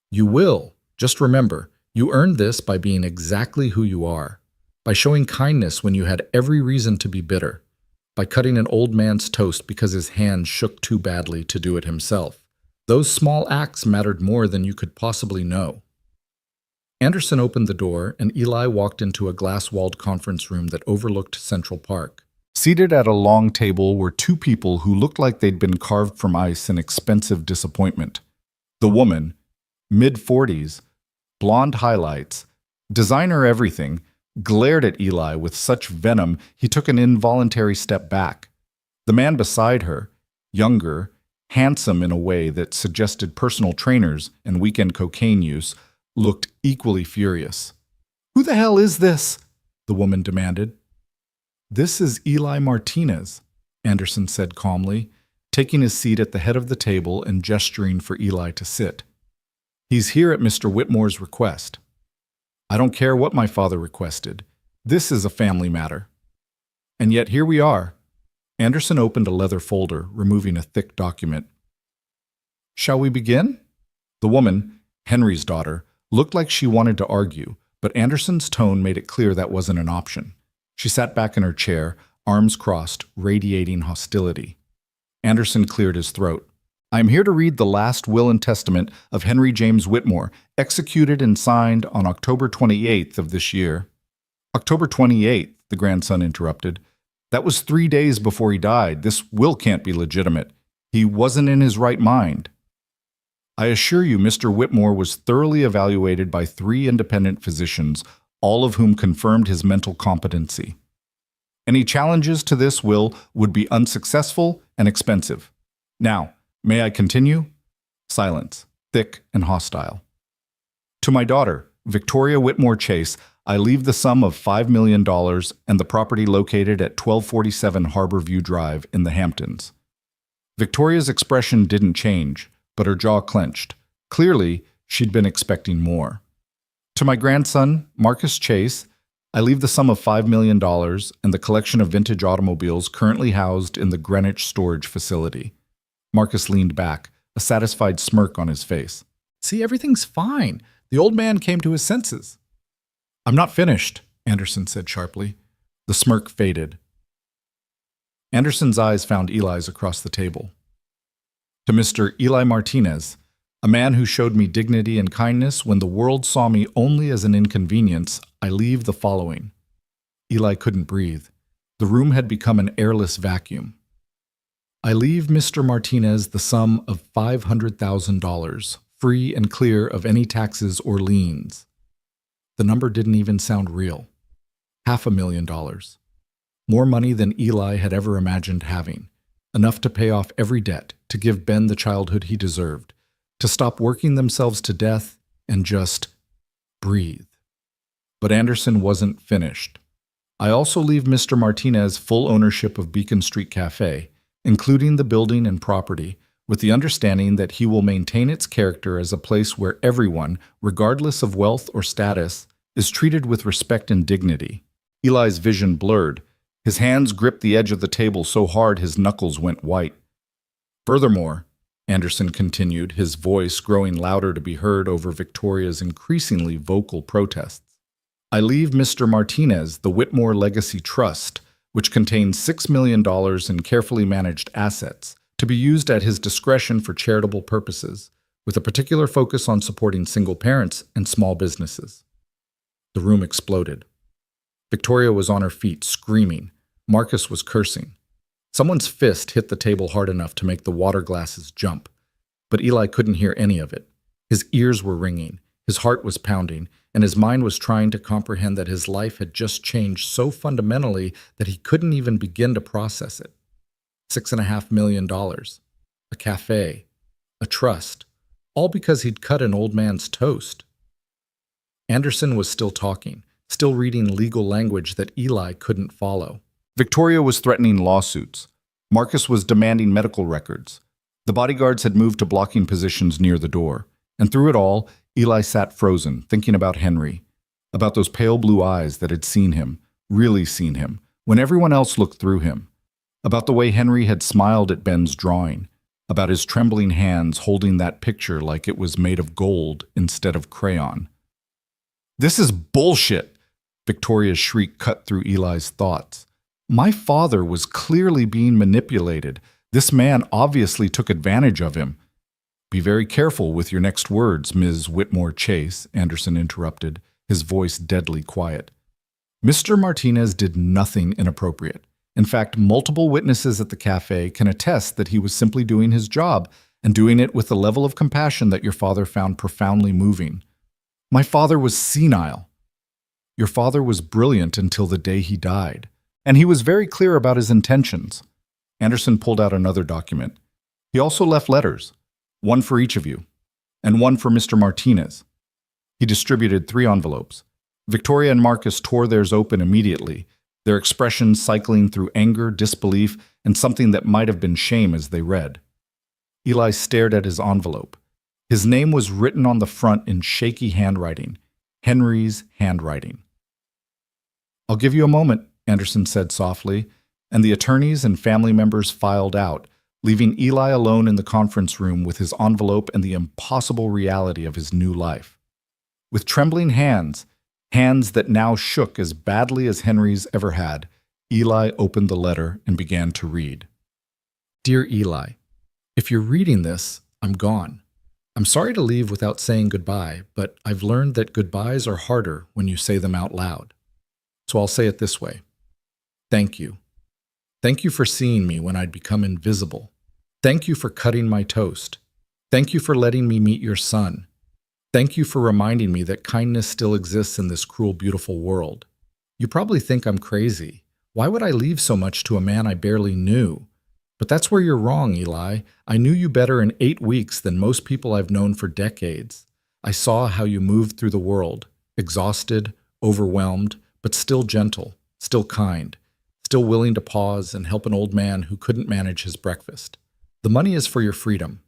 You will. Just remember, you earned this by being exactly who you are, by showing kindness when you had every reason to be bitter, by cutting an old man's toast because his hand shook too badly to do it himself. Those small acts mattered more than you could possibly know. Anderson opened the door, and Eli walked into a glass-walled conference room that overlooked Central Park. Seated at a long table were two people who looked like they'd been carved from ice in expensive disappointment. The woman, mid-40s, blonde highlights, designer everything, glared at Eli with such venom he took an involuntary step back. The man beside her, younger, handsome in a way that suggested personal trainers and weekend cocaine use, looked equally furious. "Who the hell is this?" the woman demanded. "This is Eli Martinez," Anderson said calmly, taking his seat at the head of the table and gesturing for Eli to sit. "He's here at Mr. Whitmore's request." "I don't care what my father requested. This is a family matter." And yet here we are. Anderson opened a leather folder, removing a thick document. "Shall we begin?" The woman, Henry's daughter, looked like she wanted to argue, but Anderson's tone made it clear that wasn't an option. She sat back in her chair, arms crossed, radiating hostility. Anderson cleared his throat. "I am here to read the last will and testament of Henry James Whitmore, executed and signed on October 28th of this year." "October 28th," the grandson interrupted. "That was 3 days before he died. This will can't be legitimate. He wasn't in his right mind." "I assure you, Mr. Whitmore was thoroughly evaluated by 3 independent physicians, all of whom confirmed his mental competency. Any challenges to this will would be unsuccessful and expensive. Now, may I continue?" Silence, thick and hostile. "To my daughter, Victoria Whitmore Chase, I leave the sum of $5 million and the property located at 1247 Harbor View Drive in the Hamptons." Victoria's expression didn't change, but her jaw clenched. Clearly, she'd been expecting more. "To my grandson, Marcus Chase, I leave the sum of $5 million and the collection of vintage automobiles currently housed in the Greenwich storage facility." Marcus leaned back, a satisfied smirk on his face. "See, everything's fine. The old man came to his senses." "I'm not finished," Anderson said sharply. The smirk faded. Anderson's eyes found Eli's across the table. "To Mr. Eli Martinez, a man who showed me dignity and kindness when the world saw me only as an inconvenience, I leave the following." Eli couldn't breathe. The room had become an airless vacuum. "I leave Mr. Martinez the sum of $500,000, free and clear of any taxes or liens." The number didn't even sound real. $500,000. More money than Eli had ever imagined having. Enough to pay off every debt, to give Ben the childhood he deserved, to stop working themselves to death and just breathe. But Anderson wasn't finished. "I also leave Mr. Martinez full ownership of Beacon Street Cafe, including the building and property, with the understanding that he will maintain its character as a place where everyone, regardless of wealth or status, is treated with respect and dignity." Eli's vision blurred. His hands gripped the edge of the table so hard his knuckles went white. "Furthermore," Anderson continued, his voice growing louder to be heard over Victoria's increasingly vocal protests, "I leave Mr. Martinez the Whitmore Legacy Trust, which contains $6 million in carefully managed assets, to be used at his discretion for charitable purposes, with a particular focus on supporting single parents and small businesses. The room exploded. Victoria was on her feet, screaming. Marcus was cursing. Someone's fist hit the table hard enough to make the water glasses jump, but Eli couldn't hear any of it. His ears were ringing, his heart was pounding, and his mind was trying to comprehend that his life had just changed so fundamentally that he couldn't even begin to process it. $6.5 million, a cafe, a trust, all because he'd cut an old man's toast. Anderson was still talking, still reading legal language that Eli couldn't follow. Victoria was threatening lawsuits. Marcus was demanding medical records. The bodyguards had moved to blocking positions near the door. And through it all, Eli sat frozen, thinking about Henry, about those pale blue eyes that had seen him, really seen him, when everyone else looked through him, about the way Henry had smiled at Ben's drawing, about his trembling hands holding that picture like it was made of gold instead of crayon. "This is bullshit!" Victoria's shriek cut through Eli's thoughts. My father was clearly being manipulated. This man obviously took advantage of him. "Be very careful with your next words, Ms. Whitmore Chase," Anderson interrupted, his voice deadly quiet. Mr. Martinez did nothing inappropriate. In fact, multiple witnesses at the cafe can attest that he was simply doing his job and doing it with a level of compassion that your father found profoundly moving. My father was senile. Your father was brilliant until the day he died. And he was very clear about his intentions. Anderson pulled out another document. He also left letters, one for each of you, and one for Mr. Martinez. He distributed 3 envelopes. Victoria and Marcus tore theirs open immediately, their expressions cycling through anger, disbelief, and something that might have been shame as they read. Eli stared at his envelope. His name was written on the front in shaky handwriting, Henry's handwriting. "I'll give you a moment," Anderson said softly, and the attorneys and family members filed out, leaving Eli alone in the conference room with his envelope and the impossible reality of his new life. With trembling hands, hands that now shook as badly as Henry's ever had, Eli opened the letter and began to read. "Dear Eli, if you're reading this, I'm gone. I'm sorry to leave without saying goodbye, but I've learned that goodbyes are harder when you say them out loud. So I'll say it this way. Thank you. Thank you for seeing me when I'd become invisible. Thank you for cutting my toast. Thank you for letting me meet your son. Thank you for reminding me that kindness still exists in this cruel, beautiful world. You probably think I'm crazy. Why would I leave so much to a man I barely knew? But that's where you're wrong, Eli. I knew you better in 8 weeks than most people I've known for decades. I saw how you moved through the world, exhausted, overwhelmed, but still gentle, still kind, still willing to pause and help an old man who couldn't manage his breakfast. The money is for your freedom.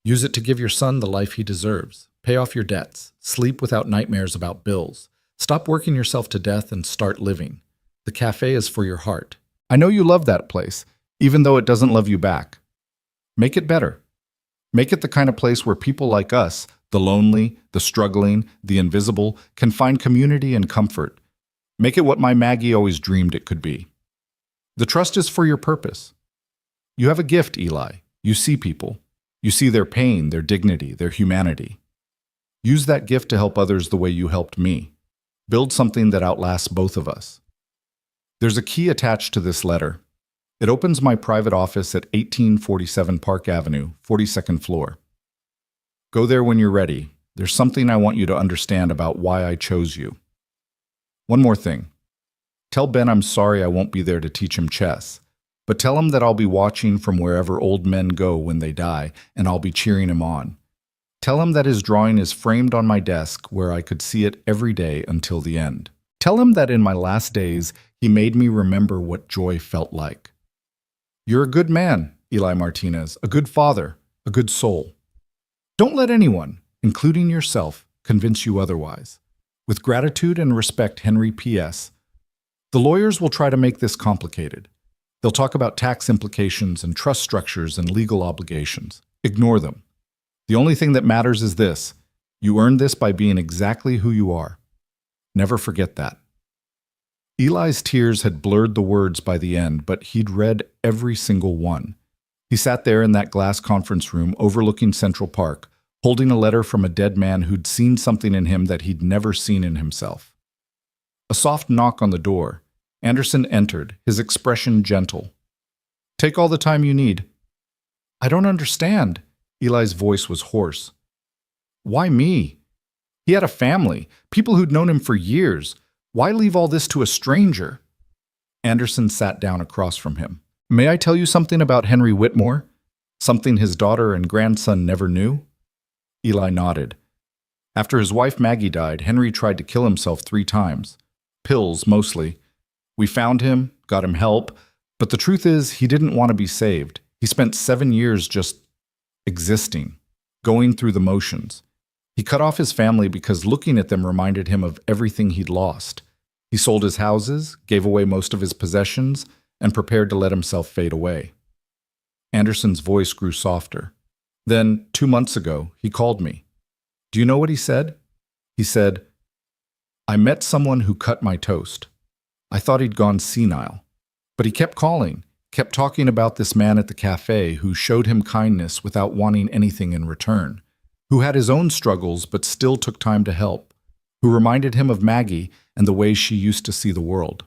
Use it to give your son the life he deserves. Pay off your debts. Sleep without nightmares about bills. Stop working yourself to death and start living. The cafe is for your heart. I know you love that place, even though it doesn't love you back. Make it better. Make it the kind of place where people like us, the lonely, the struggling, the invisible, can find community and comfort. Make it what my Maggie always dreamed it could be. The trust is for your purpose. You have a gift, Eli. You see people. You see their pain, their dignity, their humanity. Use that gift to help others the way you helped me. Build something that outlasts both of us. There's a key attached to this letter. It opens my private office at 1847 Park Avenue, 42nd floor. Go there when you're ready. There's something I want you to understand about why I chose you. One more thing. Tell Ben I'm sorry I won't be there to teach him chess, but tell him that I'll be watching from wherever old men go when they die, and I'll be cheering him on. Tell him that his drawing is framed on my desk where I could see it every day until the end. Tell him that in my last days, he made me remember what joy felt like. You're a good man, Eli Martinez, a good father, a good soul. Don't let anyone, including yourself, convince you otherwise. With gratitude and respect, Henry P.S. The lawyers will try to make this complicated. They'll talk about tax implications and trust structures and legal obligations. Ignore them. The only thing that matters is this. You earned this by being exactly who you are. Never forget that. Eli's tears had blurred the words by the end, but he'd read every single one. He sat there in that glass conference room overlooking Central Park, holding a letter from a dead man who'd seen something in him that he'd never seen in himself. A soft knock on the door. Anderson entered, his expression gentle. "Take all the time you need." "I don't understand." Eli's voice was hoarse. "Why me? He had a family, people who'd known him for years. Why leave all this to a stranger?" Anderson sat down across from him. "May I tell you something about Henry Whitmore? Something his daughter and grandson never knew?" Eli nodded. After his wife Maggie died, Henry tried to kill himself 3 times. Pills, mostly. We found him, got him help, but the truth is he didn't want to be saved. He spent 7 years just existing, going through the motions. He cut off his family because looking at them reminded him of everything he'd lost. He sold his houses, gave away most of his possessions, and prepared to let himself fade away. Anderson's voice grew softer. Then, 2 months ago, he called me. Do you know what he said? He said, "I met someone who cut my toast. I thought he'd gone senile. But he kept calling, kept talking about this man at the cafe who showed him kindness without wanting anything in return, who had his own struggles but still took time to help, who reminded him of Maggie and the way she used to see the world."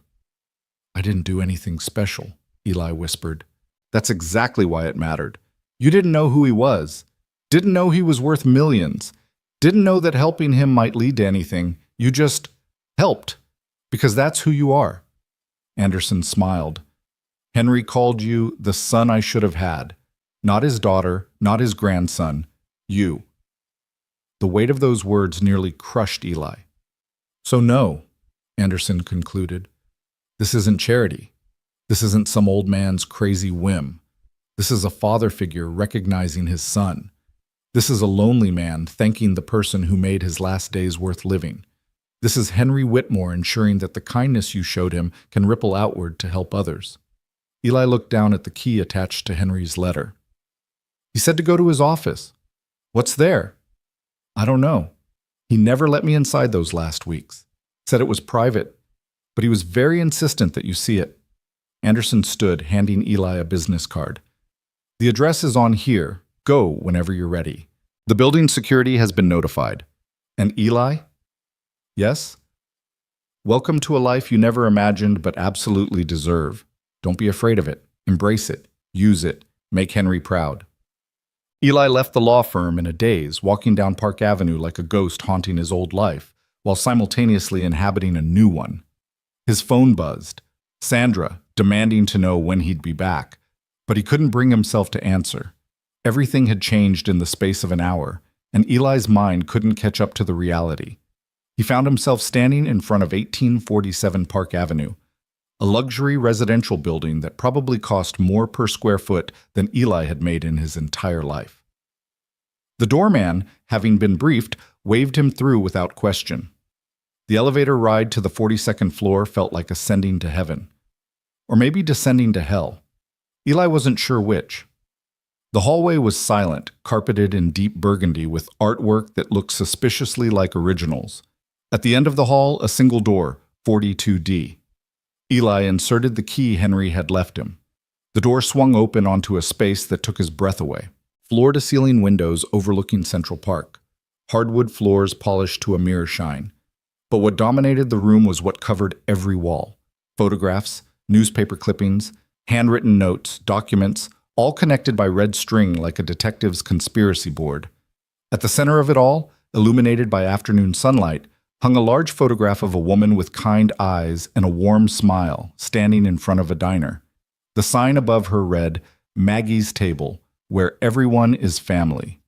"I didn't do anything special," Eli whispered. "That's exactly why it mattered. You didn't know who he was, didn't know he was worth millions, didn't know that helping him might lead to anything. You just helped, because that's who you are." Anderson smiled. "Henry called you the son I should have had. Not his daughter, not his grandson, you." The weight of those words nearly crushed Eli. "So no," Anderson concluded. "This isn't charity. This isn't some old man's crazy whim. This is a father figure recognizing his son. This is a lonely man thanking the person who made his last days worth living. This is Henry Whitmore ensuring that the kindness you showed him can ripple outward to help others." Eli looked down at the key attached to Henry's letter. "He said to go to his office." "What's there?" "I don't know. He never let me inside those last weeks. Said it was private, but he was very insistent that you see it." Anderson stood, handing Eli a business card. "The address is on here. Go whenever you're ready. The building security has been notified." "And Eli?" "Yes?" "Welcome to a life you never imagined but absolutely deserve. Don't be afraid of it. Embrace it. Use it. Make Henry proud." Eli left the law firm in a daze, walking down Park Avenue like a ghost haunting his old life, while simultaneously inhabiting a new one. His phone buzzed. Sandra, demanding to know when he'd be back, but he couldn't bring himself to answer. Everything had changed in the space of an hour, and Eli's mind couldn't catch up to the reality. He found himself standing in front of 1847 Park Avenue, a luxury residential building that probably cost more per square foot than Eli had made in his entire life. The doorman, having been briefed, waved him through without question. The elevator ride to the 42nd floor felt like ascending to heaven. Or maybe descending to hell. Eli wasn't sure which. The hallway was silent, carpeted in deep burgundy with artwork that looked suspiciously like originals. At the end of the hall, a single door, 42D. Eli inserted the key Henry had left him. The door swung open onto a space that took his breath away. Floor-to-ceiling windows overlooking Central Park. Hardwood floors polished to a mirror shine. But what dominated the room was what covered every wall. Photographs, newspaper clippings, handwritten notes, documents, all connected by red string like a detective's conspiracy board. At the center of it all, illuminated by afternoon sunlight, hung a large photograph of a woman with kind eyes and a warm smile, standing in front of a diner. The sign above her read, "Maggie's Table, where everyone is family."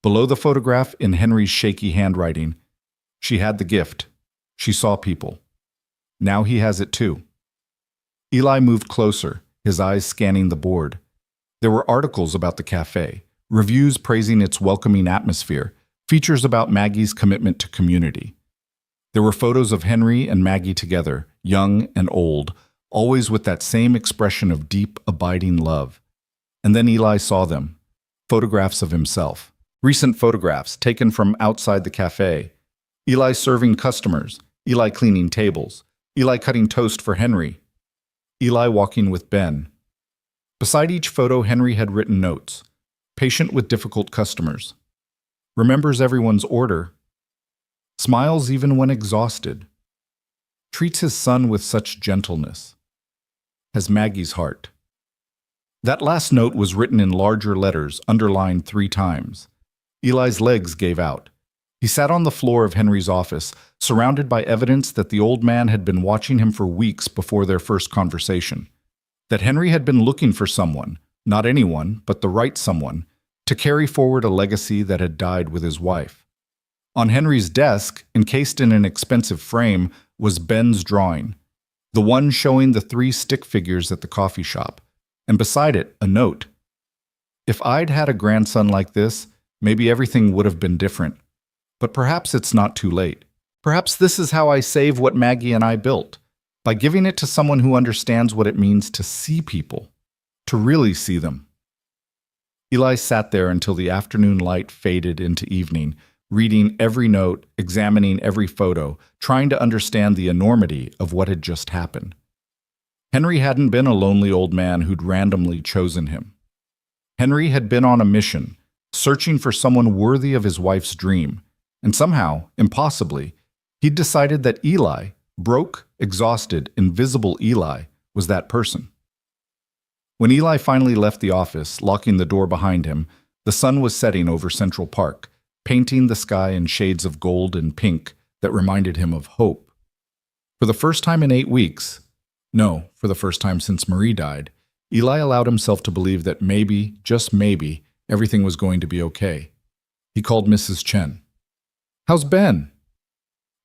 Below the photograph, in Henry's shaky handwriting, "She had the gift. She saw people. Now he has it too." Eli moved closer, his eyes scanning the board. There were articles about the cafe, reviews praising its welcoming atmosphere, features about Maggie's commitment to community. There were photos of Henry and Maggie together, young and old, always with that same expression of deep, abiding love. And then Eli saw them, photographs of himself. Recent photographs taken from outside the cafe. Eli serving customers, Eli cleaning tables, Eli cutting toast for Henry, Eli walking with Ben. Beside each photo, Henry had written notes. Patient with difficult customers. remembers everyone's order, smiles even when exhausted, treats his son with such gentleness, has Maggie's heart. That last note was written in larger letters, underlined 3 times. Eli's legs gave out. He sat on the floor of Henry's office, surrounded by evidence that the old man had been watching him for weeks before their first conversation. That Henry had been looking for someone, not anyone, but the right someone, to carry forward a legacy that had died with his wife. On Henry's desk, encased in an expensive frame, was Ben's drawing, the one showing the 3 stick figures at the coffee shop, and beside it, a note. If I'd had a grandson like this, maybe everything would have been different. But perhaps it's not too late. Perhaps this is how I save what Maggie and I built, by giving it to someone who understands what it means to see people, to really see them. Eli sat there until the afternoon light faded into evening, reading every note, examining every photo, trying to understand the enormity of what had just happened. Henry hadn't been a lonely old man who'd randomly chosen him. Henry had been on a mission, searching for someone worthy of his wife's dream, and somehow, impossibly, he'd decided that Eli, broke, exhausted, invisible Eli, was that person. When Eli finally left the office, locking the door behind him, the sun was setting over Central Park, painting the sky in shades of gold and pink that reminded him of hope. For the first time in 8 weeks, no, for the first time since Marie died, Eli allowed himself to believe that maybe, just maybe, everything was going to be okay. He called Mrs. Chen. "How's Ben?"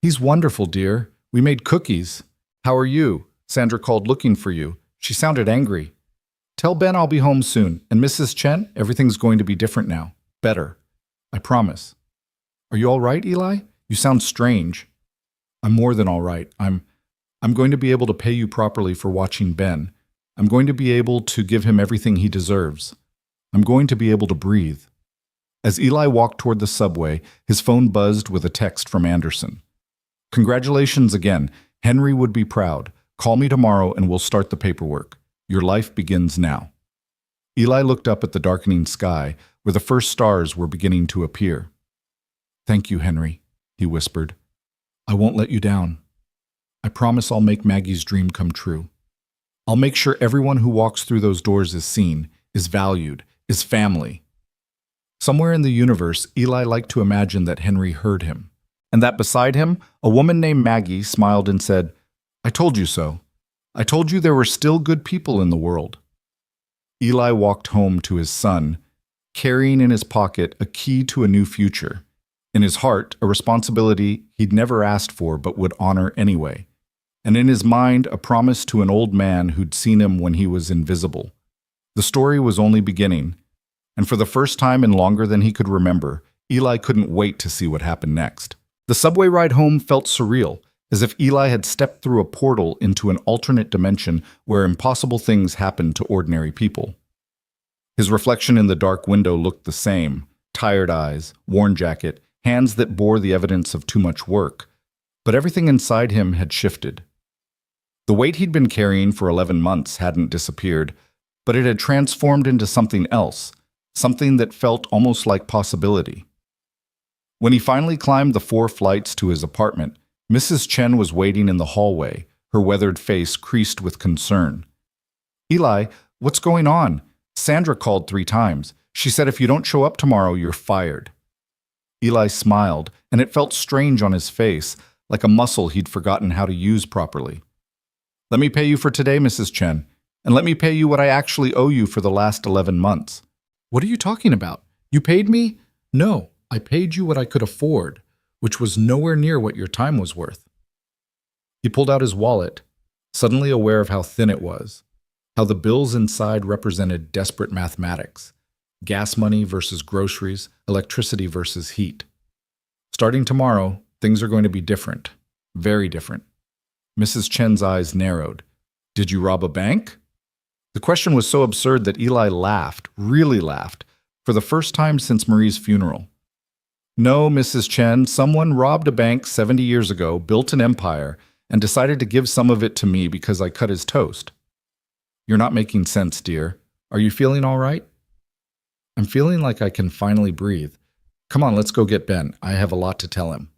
"He's wonderful, dear. We made cookies." "How are you?" Sandra called looking for you. She sounded angry. "Tell Ben I'll be home soon. And Mrs. Chen, everything's going to be different now. Better. I promise." "Are you all right, Eli? You sound strange." "I'm more than all right. I'm going to be able to pay you properly for watching Ben. I'm going to be able to give him everything he deserves. I'm going to be able to breathe." As Eli walked toward the subway, his phone buzzed with a text from Anderson. "Congratulations again. Henry would be proud. Call me tomorrow and we'll start the paperwork. Your life begins now." Eli looked up at the darkening sky, where the first stars were beginning to appear. "Thank you, Henry," he whispered. "I won't let you down. I promise I'll make Maggie's dream come true. I'll make sure everyone who walks through those doors is seen, is valued, is family." Somewhere in the universe, Eli liked to imagine that Henry heard him, and that beside him, a woman named Maggie smiled and said, "I told you so. I told you there were still good people in the world." Eli walked home to his son, carrying in his pocket a key to a new future. In his heart, a responsibility he'd never asked for but would honor anyway. And in his mind, a promise to an old man who'd seen him when he was invisible. The story was only beginning, and for the first time in longer than he could remember, Eli couldn't wait to see what happened next. The subway ride home felt surreal, as if Eli had stepped through a portal into an alternate dimension where impossible things happened to ordinary people. His reflection in the dark window looked the same: tired eyes, worn jacket, hands that bore the evidence of too much work. But everything inside him had shifted. The weight he'd been carrying for 11 months hadn't disappeared, but it had transformed into something else, something that felt almost like possibility. When he finally climbed the 4 flights to his apartment, Mrs. Chen was waiting in the hallway, her weathered face creased with concern. "Eli, what's going on? Sandra called 3 times. She said if you don't show up tomorrow, you're fired." Eli smiled, and it felt strange on his face, like a muscle he'd forgotten how to use properly. "Let me pay you for today, Mrs. Chen, and let me pay you what I actually owe you for the last 11 months. "What are you talking about? You paid me?" "No, I paid you what I could afford, which was nowhere near what your time was worth." He pulled out his wallet, suddenly aware of how thin it was, how the bills inside represented desperate mathematics: gas money versus groceries, electricity versus heat. Starting tomorrow, things are going to be different, very different. Mrs. Chen's eyes narrowed. "Did you rob a bank?" The question was so absurd that Eli laughed, really laughed, for the first time since Marie's funeral. "No, Mrs. Chen, someone robbed a bank 70 years ago, built an empire, and decided to give some of it to me because I cut his toast." "You're not making sense, dear. Are you feeling all right?" "I'm feeling like I can finally breathe. Come on, let's go get Ben. I have a lot to tell him.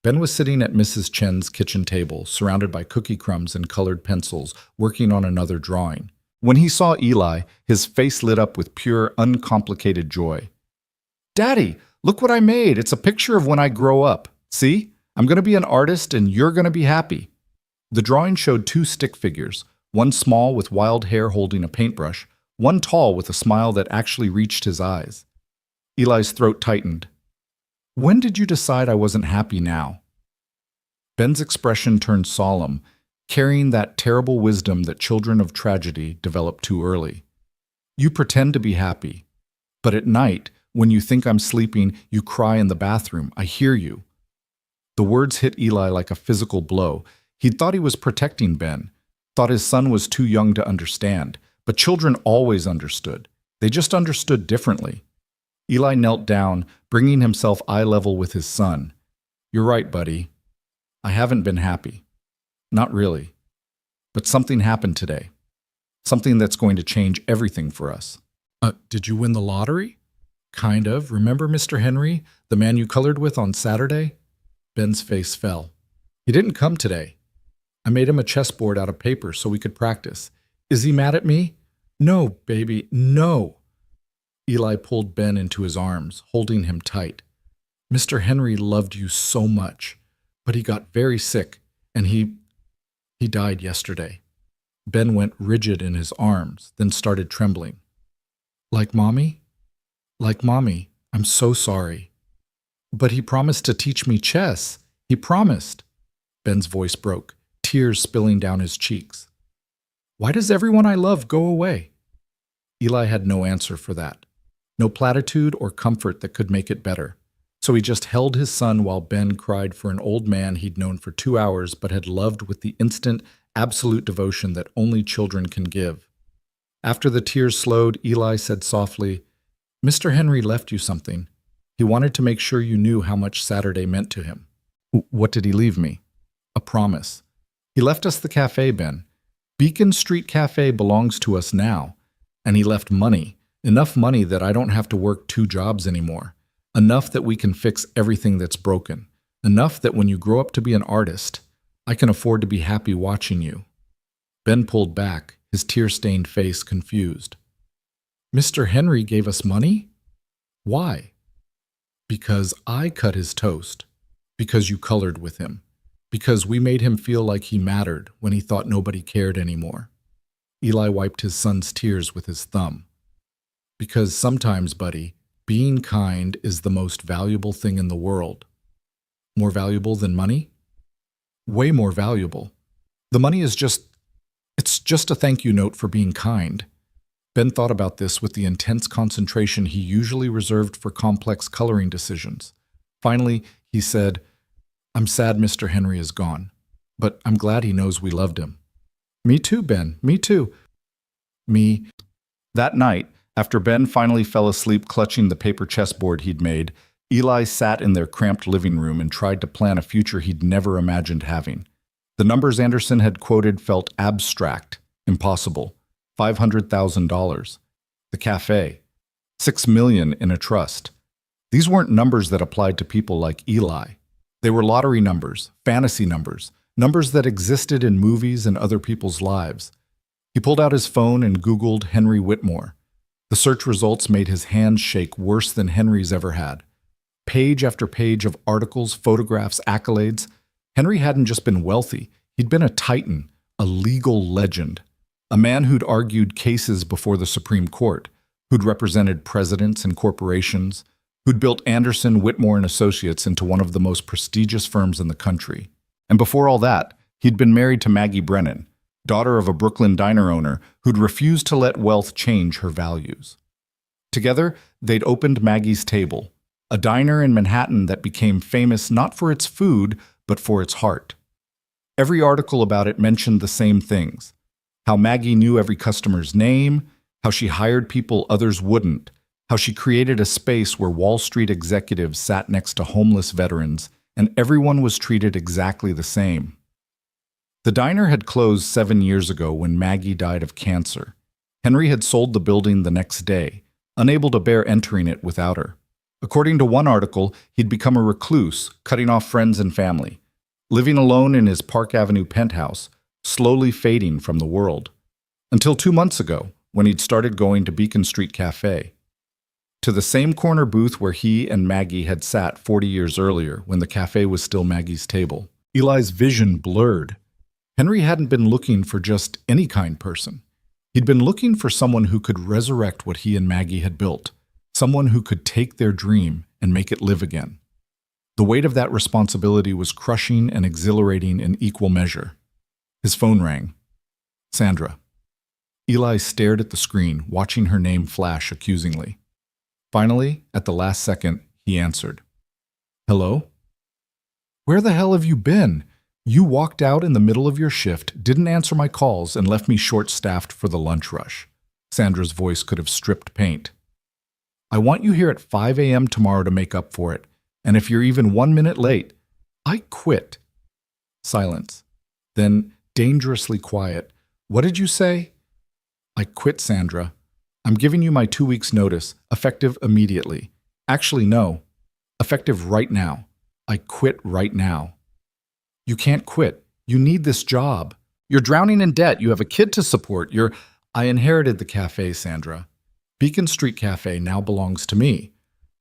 Ben was sitting at Mrs. Chen's kitchen table, surrounded by cookie crumbs and colored pencils, working on another drawing. When he saw Eli, his face lit up with pure, uncomplicated joy. Daddy, look what I made. It's a picture of when I grow up. See? I'm going to be an artist and you're going to be happy. The drawing showed two stick figures, one small with wild hair holding a paintbrush, one tall with a smile that actually reached his eyes. Eli's throat tightened. When did you decide I wasn't happy now? Ben's expression turned solemn, carrying that terrible wisdom that children of tragedy develop too early. You pretend to be happy, but at night, when you think I'm sleeping, you cry in the bathroom. I hear you. The words hit Eli like a physical blow. He'd thought he was protecting Ben, thought his son was too young to understand, but children always understood. They just understood differently. Eli knelt down, bringing himself eye level with his son. You're right, buddy. I haven't been happy. Not really. But something happened today. Something that's going to change everything for us. Did you win the lottery? Kind of. Remember Mr. Henry, the man you colored with on Saturday? Ben's face fell. He didn't come today. I made him a chessboard out of paper so we could practice. Is he mad at me? No, baby, no. Eli pulled Ben into his arms, holding him tight. Mr. Henry loved you so much, but he got very sick, and he died yesterday. Ben went rigid in his arms, then started trembling. Like Mommy? Like Mommy, I'm so sorry. But he promised to teach me chess. He promised. Ben's voice broke, tears spilling down his cheeks. Why does everyone I love go away? Eli had no answer for that. No platitude or comfort that could make it better. So he just held his son while Ben cried for an old man he'd known for 2 hours but had loved with the instant, absolute devotion that only children can give. After the tears slowed, Eli said softly, Mr. Henry left you something. He wanted to make sure you knew how much Saturday meant to him. What did he leave me? A promise. He left us the cafe, Ben. Beacon Street Cafe belongs to us now. And he left money. Enough money that I don't have to work 2 jobs anymore. Enough that we can fix everything that's broken. Enough that when you grow up to be an artist, I can afford to be happy watching you. Ben pulled back, his tear-stained face confused. Mr. Henry gave us money? Why? Because I cut his toast. Because you colored with him. Because we made him feel like he mattered when he thought nobody cared anymore. Eli wiped his son's tears with his thumb. Because sometimes, buddy, being kind is the most valuable thing in the world. More valuable than money? Way more valuable. The money is it's just a thank you note for being kind. Ben thought about this with the intense concentration he usually reserved for complex coloring decisions. Finally, he said, I'm sad Mr. Henry is gone, but I'm glad he knows we loved him. Me too, Ben, me too. Me. That night, after Ben finally fell asleep clutching the paper chessboard he'd made, Eli sat in their cramped living room and tried to plan a future he'd never imagined having. The numbers Anderson had quoted felt abstract, impossible. $500,000. The cafe. $6 million in a trust. These weren't numbers that applied to people like Eli. They were lottery numbers, fantasy numbers, numbers that existed in movies and other people's lives. He pulled out his phone and Googled Henry Whitmore. The search results made his hands shake worse than Henry's ever had. Page after page of articles, photographs, accolades. Henry hadn't just been wealthy, he'd been a titan, a legal legend. A man who'd argued cases before the Supreme Court, who'd represented presidents and corporations, who'd built Anderson, Whitmore and Associates into one of the most prestigious firms in the country. And before all that, he'd been married to Maggie Brennan, daughter of a Brooklyn diner owner who'd refused to let wealth change her values. Together, they'd opened Maggie's Table, a diner in Manhattan that became famous not for its food, but for its heart. Every article about it mentioned the same things. How Maggie knew every customer's name, how she hired people others wouldn't, how she created a space where Wall Street executives sat next to homeless veterans, and everyone was treated exactly the same. The diner had closed 7 years ago when Maggie died of cancer. Henry had sold the building the next day, unable to bear entering it without her. According to one article, he'd become a recluse, cutting off friends and family, living alone in his Park Avenue penthouse, slowly fading from the world. Until 2 months ago, when he'd started going to Beacon Street Cafe, to the same corner booth where he and Maggie had sat 40 years earlier when the cafe was still Maggie's table. Eli's vision blurred. Henry hadn't been looking for just any kind person. He'd been looking for someone who could resurrect what he and Maggie had built, someone who could take their dream and make it live again. The weight of that responsibility was crushing and exhilarating in equal measure. His phone rang. Sandra. Eli stared at the screen, watching her name flash accusingly. Finally, at the last second, he answered. Hello? Where the hell have you been? You walked out in the middle of your shift, didn't answer my calls, and left me short-staffed for the lunch rush. Sandra's voice could have stripped paint. I want you here at 5 a.m. tomorrow to make up for it, and if you're even 1 minute late, I quit. Silence. Then, dangerously quiet. What did you say? I quit, Sandra. I'm giving you my 2 weeks' notice, effective immediately. Actually, no. Effective right now. I quit right now. You can't quit. You need this job. You're drowning in debt. You have a kid to support. I inherited the cafe, Sandra. Beacon Street Cafe now belongs to me,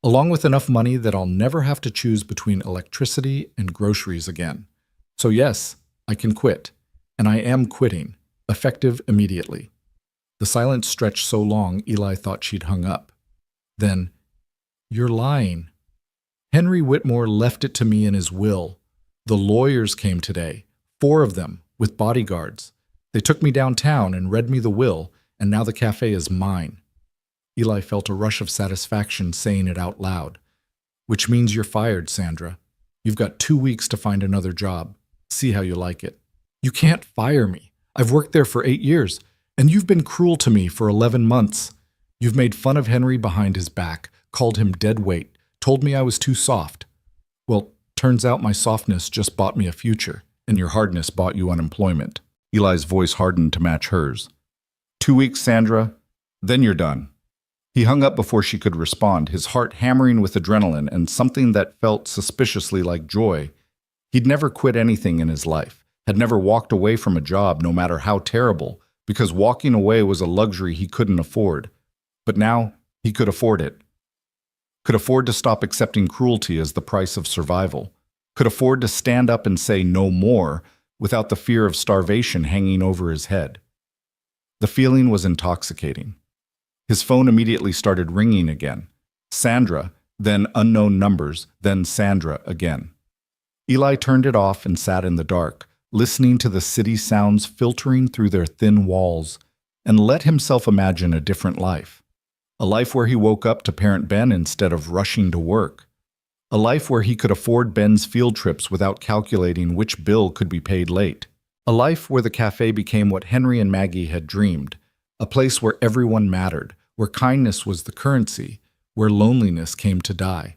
along with enough money that I'll never have to choose between electricity and groceries again. So yes, I can quit. And I am quitting, effective immediately. The silence stretched so long, Eli thought she'd hung up. Then, you're lying. Henry Whitmore left it to me in his will. The lawyers came today, 4 of them, with bodyguards. They took me downtown and read me the will, and now the cafe is mine. Eli felt a rush of satisfaction saying it out loud. Which means you're fired, Sandra. You've got 2 weeks to find another job. See how you like it. You can't fire me. I've worked there for 8 years. And you've been cruel to me for 11 months. You've made fun of Henry behind his back, called him dead weight, told me I was too soft. Well, turns out my softness just bought me a future, and your hardness bought you unemployment. Eli's voice hardened to match hers. 2 weeks, Sandra, then you're done. He hung up before she could respond, his heart hammering with adrenaline and something that felt suspiciously like joy. He'd never quit anything in his life, had never walked away from a job no matter how terrible, because walking away was a luxury he couldn't afford. But now, he could afford it. Could afford to stop accepting cruelty as the price of survival. Could afford to stand up and say no more without the fear of starvation hanging over his head. The feeling was intoxicating. His phone immediately started ringing again. Sandra, then unknown numbers, then Sandra again. Eli turned it off and sat in the dark, listening to the city sounds filtering through their thin walls, and let himself imagine a different life. A life where he woke up to parent Ben instead of rushing to work. A life where he could afford Ben's field trips without calculating which bill could be paid late. A life where the cafe became what Henry and Maggie had dreamed. A place where everyone mattered, where kindness was the currency, where loneliness came to die.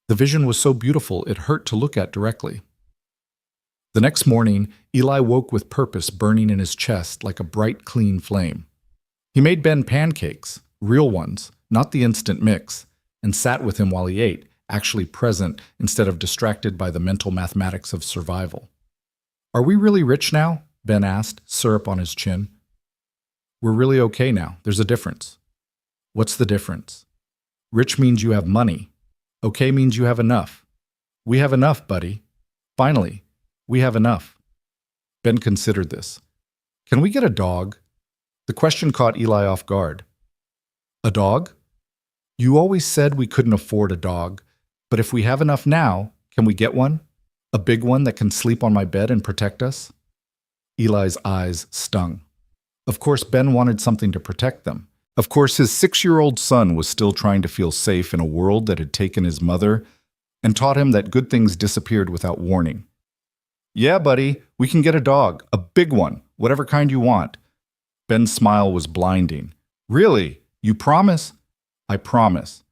The vision was so beautiful it hurt to look at directly. The next morning, Eli woke with purpose burning in his chest like a bright, clean flame. He made Ben pancakes, real ones, not the instant mix, and sat with him while he ate, actually present instead of distracted by the mental mathematics of survival. Are we really rich now? Ben asked, syrup on his chin. We're really okay now. There's a difference. What's the difference? Rich means you have money. Okay means you have enough. We have enough, buddy. Finally. We have enough. Ben considered this. Can we get a dog? The question caught Eli off guard. A dog? You always said we couldn't afford a dog, but if we have enough now, can we get one? A big one that can sleep on my bed and protect us? Eli's eyes stung. Of course, Ben wanted something to protect them. Of course, his 6-year-old son was still trying to feel safe in a world that had taken his mother and taught him that good things disappeared without warning. Yeah, buddy, we can get a dog, a big one, whatever kind you want. Ben's smile was blinding. Really? You promise? I promise.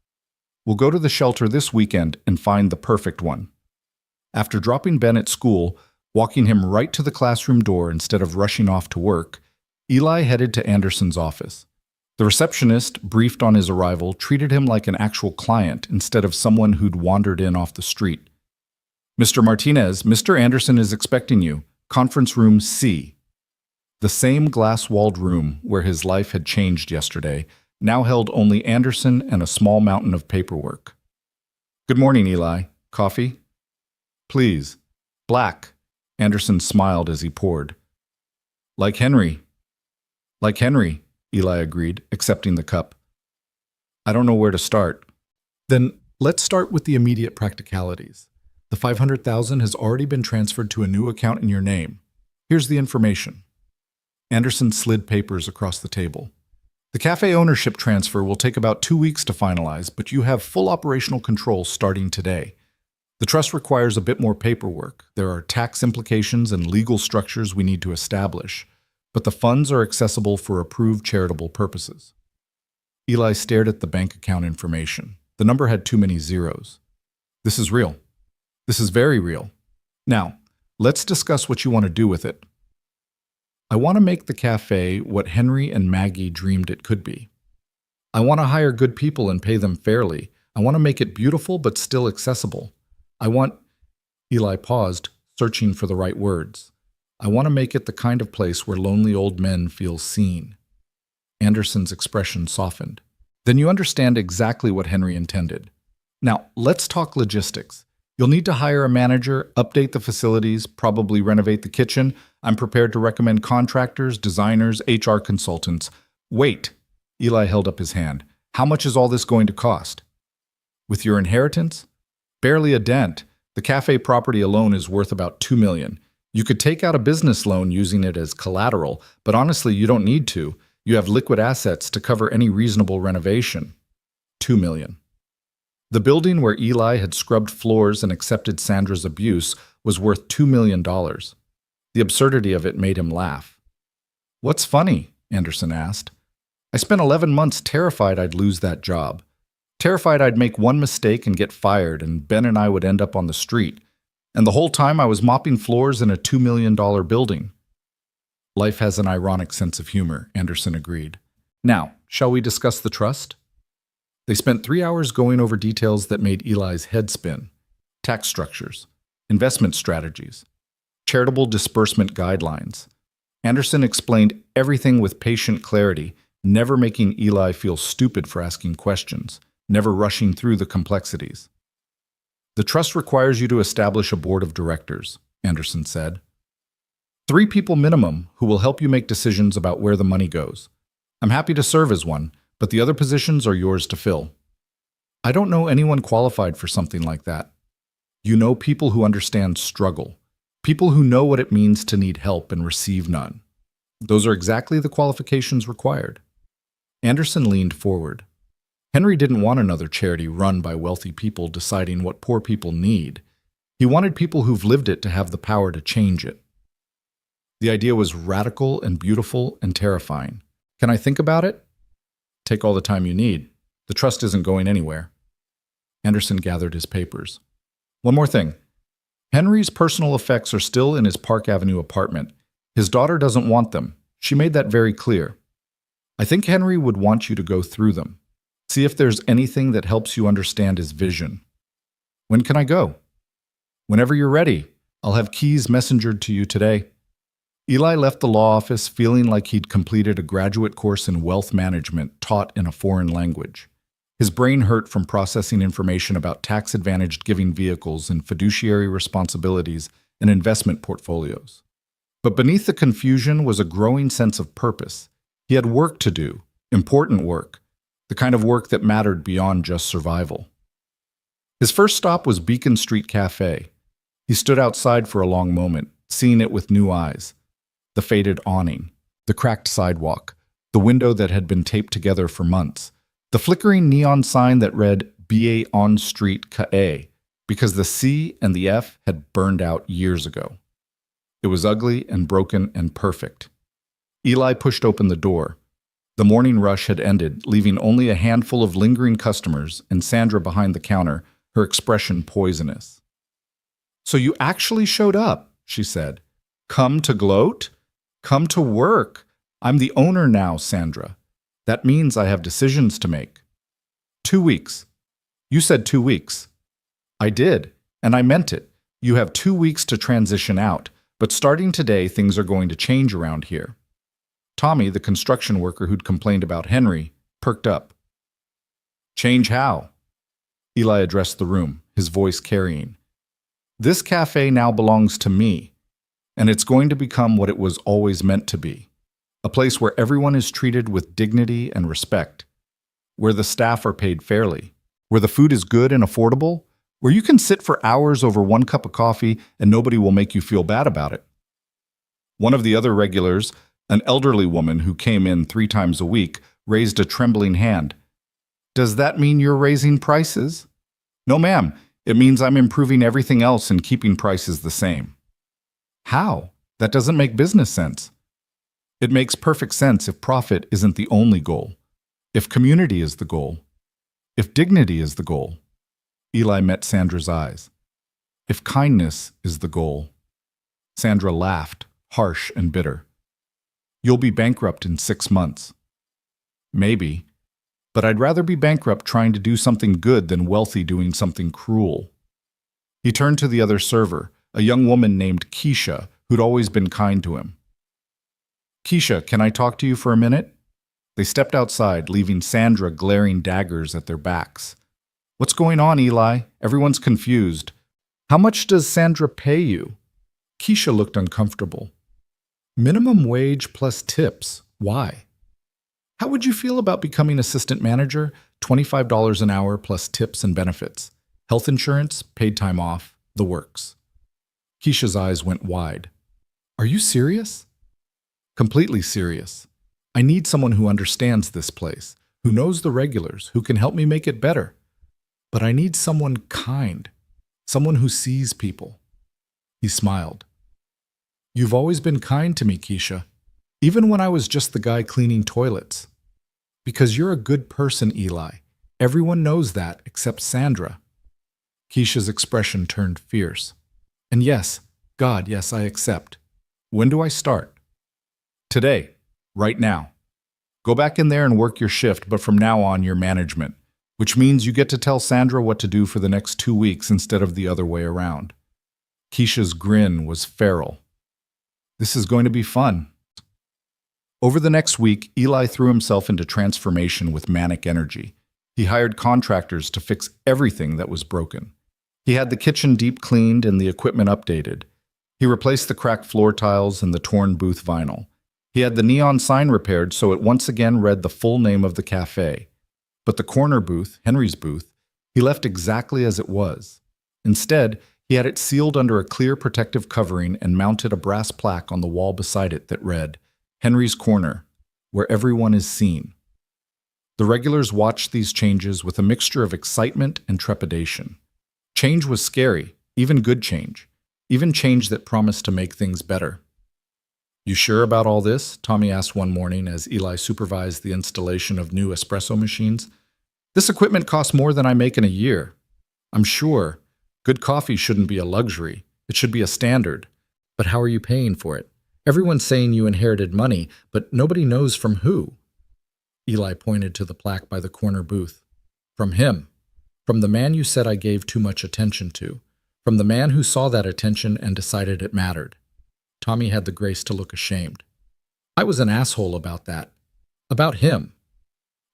We'll go to the shelter this weekend and find the perfect one. After dropping Ben at school, walking him right to the classroom door instead of rushing off to work, Eli headed to Anderson's office. The receptionist, briefed on his arrival, treated him like an actual client instead of someone who'd wandered in off the street. "Mr. Martinez, Mr. Anderson is expecting you. Conference room C." The same glass-walled room where his life had changed yesterday now held only Anderson and a small mountain of paperwork. "Good morning, Eli. Coffee?" "Please." "Black." Anderson smiled as he poured. "Like Henry." "Like Henry," Eli agreed, accepting the cup. "I don't know where to start." "Then let's start with the immediate practicalities. The $500,000 has already been transferred to a new account in your name. Here's the information." Anderson slid papers across the table. "The cafe ownership transfer will take about 2 weeks to finalize, but you have full operational control starting today. The trust requires a bit more paperwork. There are tax implications and legal structures we need to establish, but the funds are accessible for approved charitable purposes." Eli stared at the bank account information. The number had too many zeros. "This is real. This is very real. Now, let's discuss what you want to do with it." "I want to make the cafe what Henry and Maggie dreamed it could be. I want to hire good people and pay them fairly. I want to make it beautiful but still accessible. I want—" Eli paused, searching for the right words. "I want to make it the kind of place where lonely old men feel seen." Anderson's expression softened. "Then you understand exactly what Henry intended. Now, let's talk logistics. You'll need to hire a manager, update the facilities, probably renovate the kitchen. I'm prepared to recommend contractors, designers, HR consultants." "Wait," Eli held up his hand. "How much is all this going to cost?" "With your inheritance? Barely a dent. The cafe property alone is worth about $2 million. You could take out a business loan using it as collateral, but honestly, you don't need to. You have liquid assets to cover any reasonable renovation." $2 million. The building where Eli had scrubbed floors and accepted Sandra's abuse was worth $2 million. The absurdity of it made him laugh. "What's funny?" Anderson asked. "I spent 11 months terrified I'd lose that job. Terrified I'd make one mistake and get fired, and Ben and I would end up on the street. And the whole time I was mopping floors in a $2 million building." "Life has an ironic sense of humor," Anderson agreed. "Now, shall we discuss the trust?" They spent 3 hours going over details that made Eli's head spin. Tax structures, investment strategies, charitable disbursement guidelines. Anderson explained everything with patient clarity, never making Eli feel stupid for asking questions, never rushing through the complexities. "The trust requires you to establish a board of directors," Anderson said. 3 people minimum who will help you make decisions about where the money goes. I'm happy to serve as one, but the other positions are yours to fill. I don't know anyone qualified for something like that. You know people who understand struggle, people who know what it means to need help and receive none. Those are exactly the qualifications required." Anderson leaned forward. Henry didn't want another charity run by wealthy people deciding what poor people need. He wanted people who've lived it to have the power to change it. The idea was radical and beautiful and terrifying. "Can I think about it?" "Take all the time you need. The trust isn't going anywhere." Anderson gathered his papers. "One more thing. Henry's personal effects are still in his Park Avenue apartment. His daughter doesn't want them. She made that very clear. I think Henry would want you to go through them. See if there's anything that helps you understand his vision." "When can I go?" "Whenever you're ready. I'll have keys messengered to you today." Eli left the law office feeling like he'd completed a graduate course in wealth management taught in a foreign language. His brain hurt from processing information about tax-advantaged giving vehicles and fiduciary responsibilities and investment portfolios. But beneath the confusion was a growing sense of purpose. He had work to do, important work, the kind of work that mattered beyond just survival. His first stop was Beacon Street Cafe. He stood outside for a long moment, seeing it with new eyes. The faded awning, the cracked sidewalk, the window that had been taped together for months, the flickering neon sign that read BA on Street Ka, because the C and the F had burned out years ago. It was ugly and broken and perfect. Eli pushed open the door. The morning rush had ended, leaving only a handful of lingering customers and Sandra behind the counter, her expression poisonous. "So you actually showed up," she said. "Come to gloat? Come to work. I'm the owner now, Sandra. That means I have decisions to make. 2 weeks. You said 2 weeks. I did, and I meant it. You have 2 weeks to transition out, but starting today, things are going to change around here. Tommy, the construction worker who'd complained about Henry, perked up. Change how? Eli addressed the room, his voice carrying. This cafe now belongs to me, and it's going to become what it was always meant to be. A place where everyone is treated with dignity and respect, where the staff are paid fairly, where the food is good and affordable, where you can sit for hours over one cup of coffee and nobody will make you feel bad about it. One of the other regulars, an elderly woman who came in 3 times a week, raised a trembling hand. Does that mean you're raising prices? No, ma'am. It means I'm improving everything else and keeping prices the same. How? That doesn't make business sense. It makes perfect sense if profit isn't the only goal, if community is the goal, if dignity is the goal. Eli met Sandra's eyes. If kindness is the goal. Sandra laughed, harsh and bitter. You'll be bankrupt in 6 months. Maybe. But I'd rather be bankrupt trying to do something good than wealthy doing something cruel. He turned to the other server, a young woman named Keisha, who'd always been kind to him. Keisha, can I talk to you for a minute? They stepped outside, leaving Sandra glaring daggers at their backs. What's going on, Eli? Everyone's confused. How much does Sandra pay you? Keisha looked uncomfortable. Minimum wage plus tips. Why? How would you feel about becoming assistant manager? $25 an hour plus tips and benefits. Health insurance, paid time off, the works. Keisha's eyes went wide. Are you serious? Completely serious. I need someone who understands this place, who knows the regulars, who can help me make it better. But I need someone kind, someone who sees people. He smiled. You've always been kind to me, Keisha, even when I was just the guy cleaning toilets. Because you're a good person, Eli. Everyone knows that except Sandra. Keisha's expression turned fierce. And yes, God, yes, I accept. When do I start? Today, right now. Go back in there and work your shift, but from now on, you're management, which means you get to tell Sandra what to do for the next 2 weeks instead of the other way around. Keisha's grin was feral. This is going to be fun. Over the next week, Eli threw himself into transformation with manic energy. He hired contractors to fix everything that was broken. He had the kitchen deep cleaned and the equipment updated. He replaced the cracked floor tiles and the torn booth vinyl. He had the neon sign repaired so it once again read the full name of the cafe. But the corner booth, Henry's booth, he left exactly as it was. Instead, he had it sealed under a clear protective covering and mounted a brass plaque on the wall beside it that read, Henry's Corner, where everyone is seen. The regulars watched these changes with a mixture of excitement and trepidation. Change was scary, even good change, even change that promised to make things better. You sure about all this? Tommy asked one morning as Eli supervised the installation of new espresso machines. This equipment costs more than I make in a year. I'm sure. Good coffee shouldn't be a luxury. It should be a standard. But how are you paying for it? Everyone's saying you inherited money, but nobody knows from who. Eli pointed to the plaque by the corner booth. From him. From the man you said I gave too much attention to. From the man who saw that attention and decided it mattered. Tommy had the grace to look ashamed. I was an asshole about that. About him.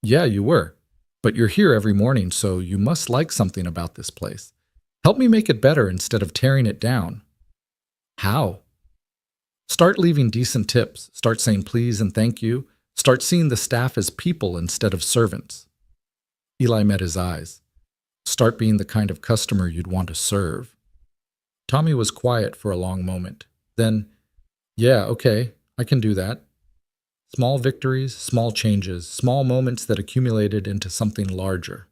Yeah, you were. But you're here every morning, so you must like something about this place. Help me make it better instead of tearing it down. How? Start leaving decent tips. Start saying please and thank you. Start seeing the staff as people instead of servants. Eli met his eyes. Start being the kind of customer you'd want to serve. Tommy was quiet for a long moment. Then, yeah, okay, I can do that. Small victories, small changes, small moments that accumulated into something larger.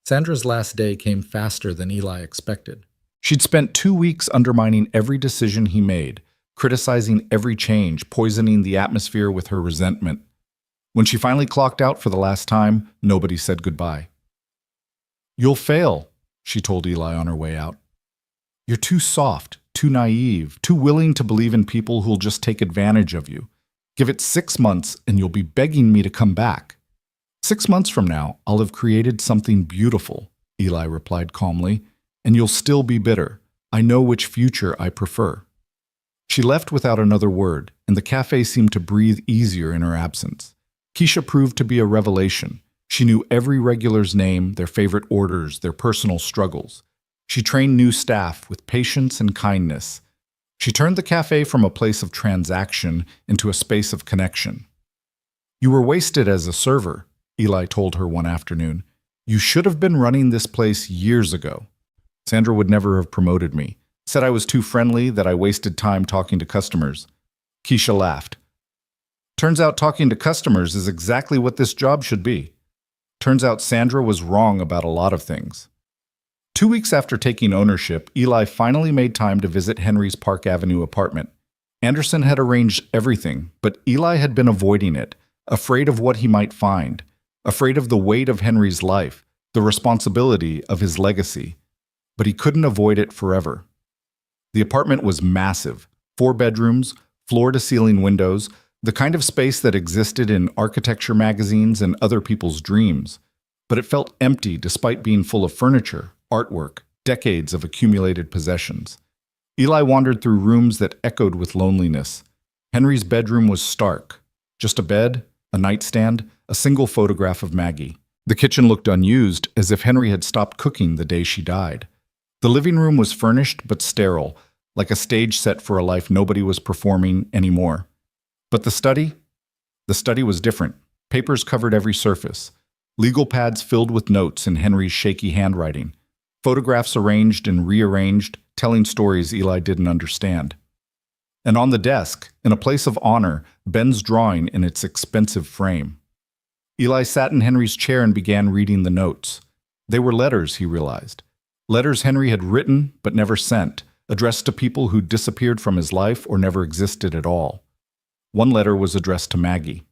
Sandra's last day came faster than Eli expected. She'd spent 2 weeks undermining every decision he made, criticizing every change, poisoning the atmosphere with her resentment. When she finally clocked out for the last time, nobody said goodbye. You'll fail, she told Eli on her way out. You're too soft, too naive, too willing to believe in people who'll just take advantage of you. Give it 6 months and you'll be begging me to come back. 6 months from now, I'll have created something beautiful, Eli replied calmly, and you'll still be bitter. I know which future I prefer. She left without another word, and the cafe seemed to breathe easier in her absence. Keisha proved to be a revelation. She knew every regular's name, their favorite orders, their personal struggles. She trained new staff with patience and kindness. She turned the cafe from a place of transaction into a space of connection. You were wasted as a server, Eli told her one afternoon. You should have been running this place years ago. Sandra would never have promoted me. Said I was too friendly, that I wasted time talking to customers. Keisha laughed. Turns out talking to customers is exactly what this job should be. Turns out Sandra was wrong about a lot of things. 2 weeks after taking ownership, Eli finally made time to visit Henry's Park Avenue apartment. Anderson had arranged everything, but Eli had been avoiding it, afraid of what he might find, afraid of the weight of Henry's life, the responsibility of his legacy. But he couldn't avoid it forever. The apartment was massive, 4 bedrooms, floor-to-ceiling windows, the kind of space that existed in architecture magazines and other people's dreams. But it felt empty despite being full of furniture, artwork, decades of accumulated possessions. Eli wandered through rooms that echoed with loneliness. Henry's bedroom was stark. Just a bed, a nightstand, a single photograph of Maggie. The kitchen looked unused, as if Henry had stopped cooking the day she died. The living room was furnished but sterile, like a stage set for a life nobody was performing anymore. But the study? The study was different. Papers covered every surface. Legal pads filled with notes in Henry's shaky handwriting. Photographs arranged and rearranged, telling stories Eli didn't understand. And on the desk, in a place of honor, Ben's drawing in its expensive frame. Eli sat in Henry's chair and began reading the notes. They were letters, he realized. Letters Henry had written but never sent, addressed to people who disappeared from his life or never existed at all. One letter was addressed to Maggie.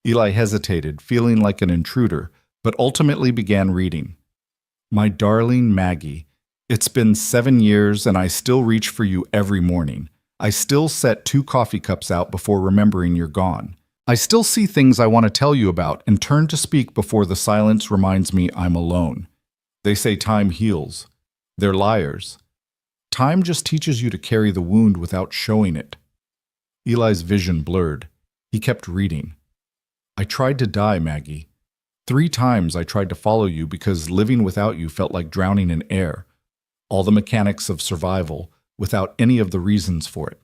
Eli hesitated, feeling like an intruder, but ultimately began reading. My darling Maggie, it's been 7 years and I still reach for you every morning. I still set 2 coffee cups out before remembering you're gone. I still see things I want to tell you about and turn to speak before the silence reminds me I'm alone. They say time heals. They're liars. Time just teaches you to carry the wound without showing it. Eli's vision blurred. He kept reading. I tried to die, Maggie. 3 times I tried to follow you because living without you felt like drowning in air. All the mechanics of survival, without any of the reasons for it.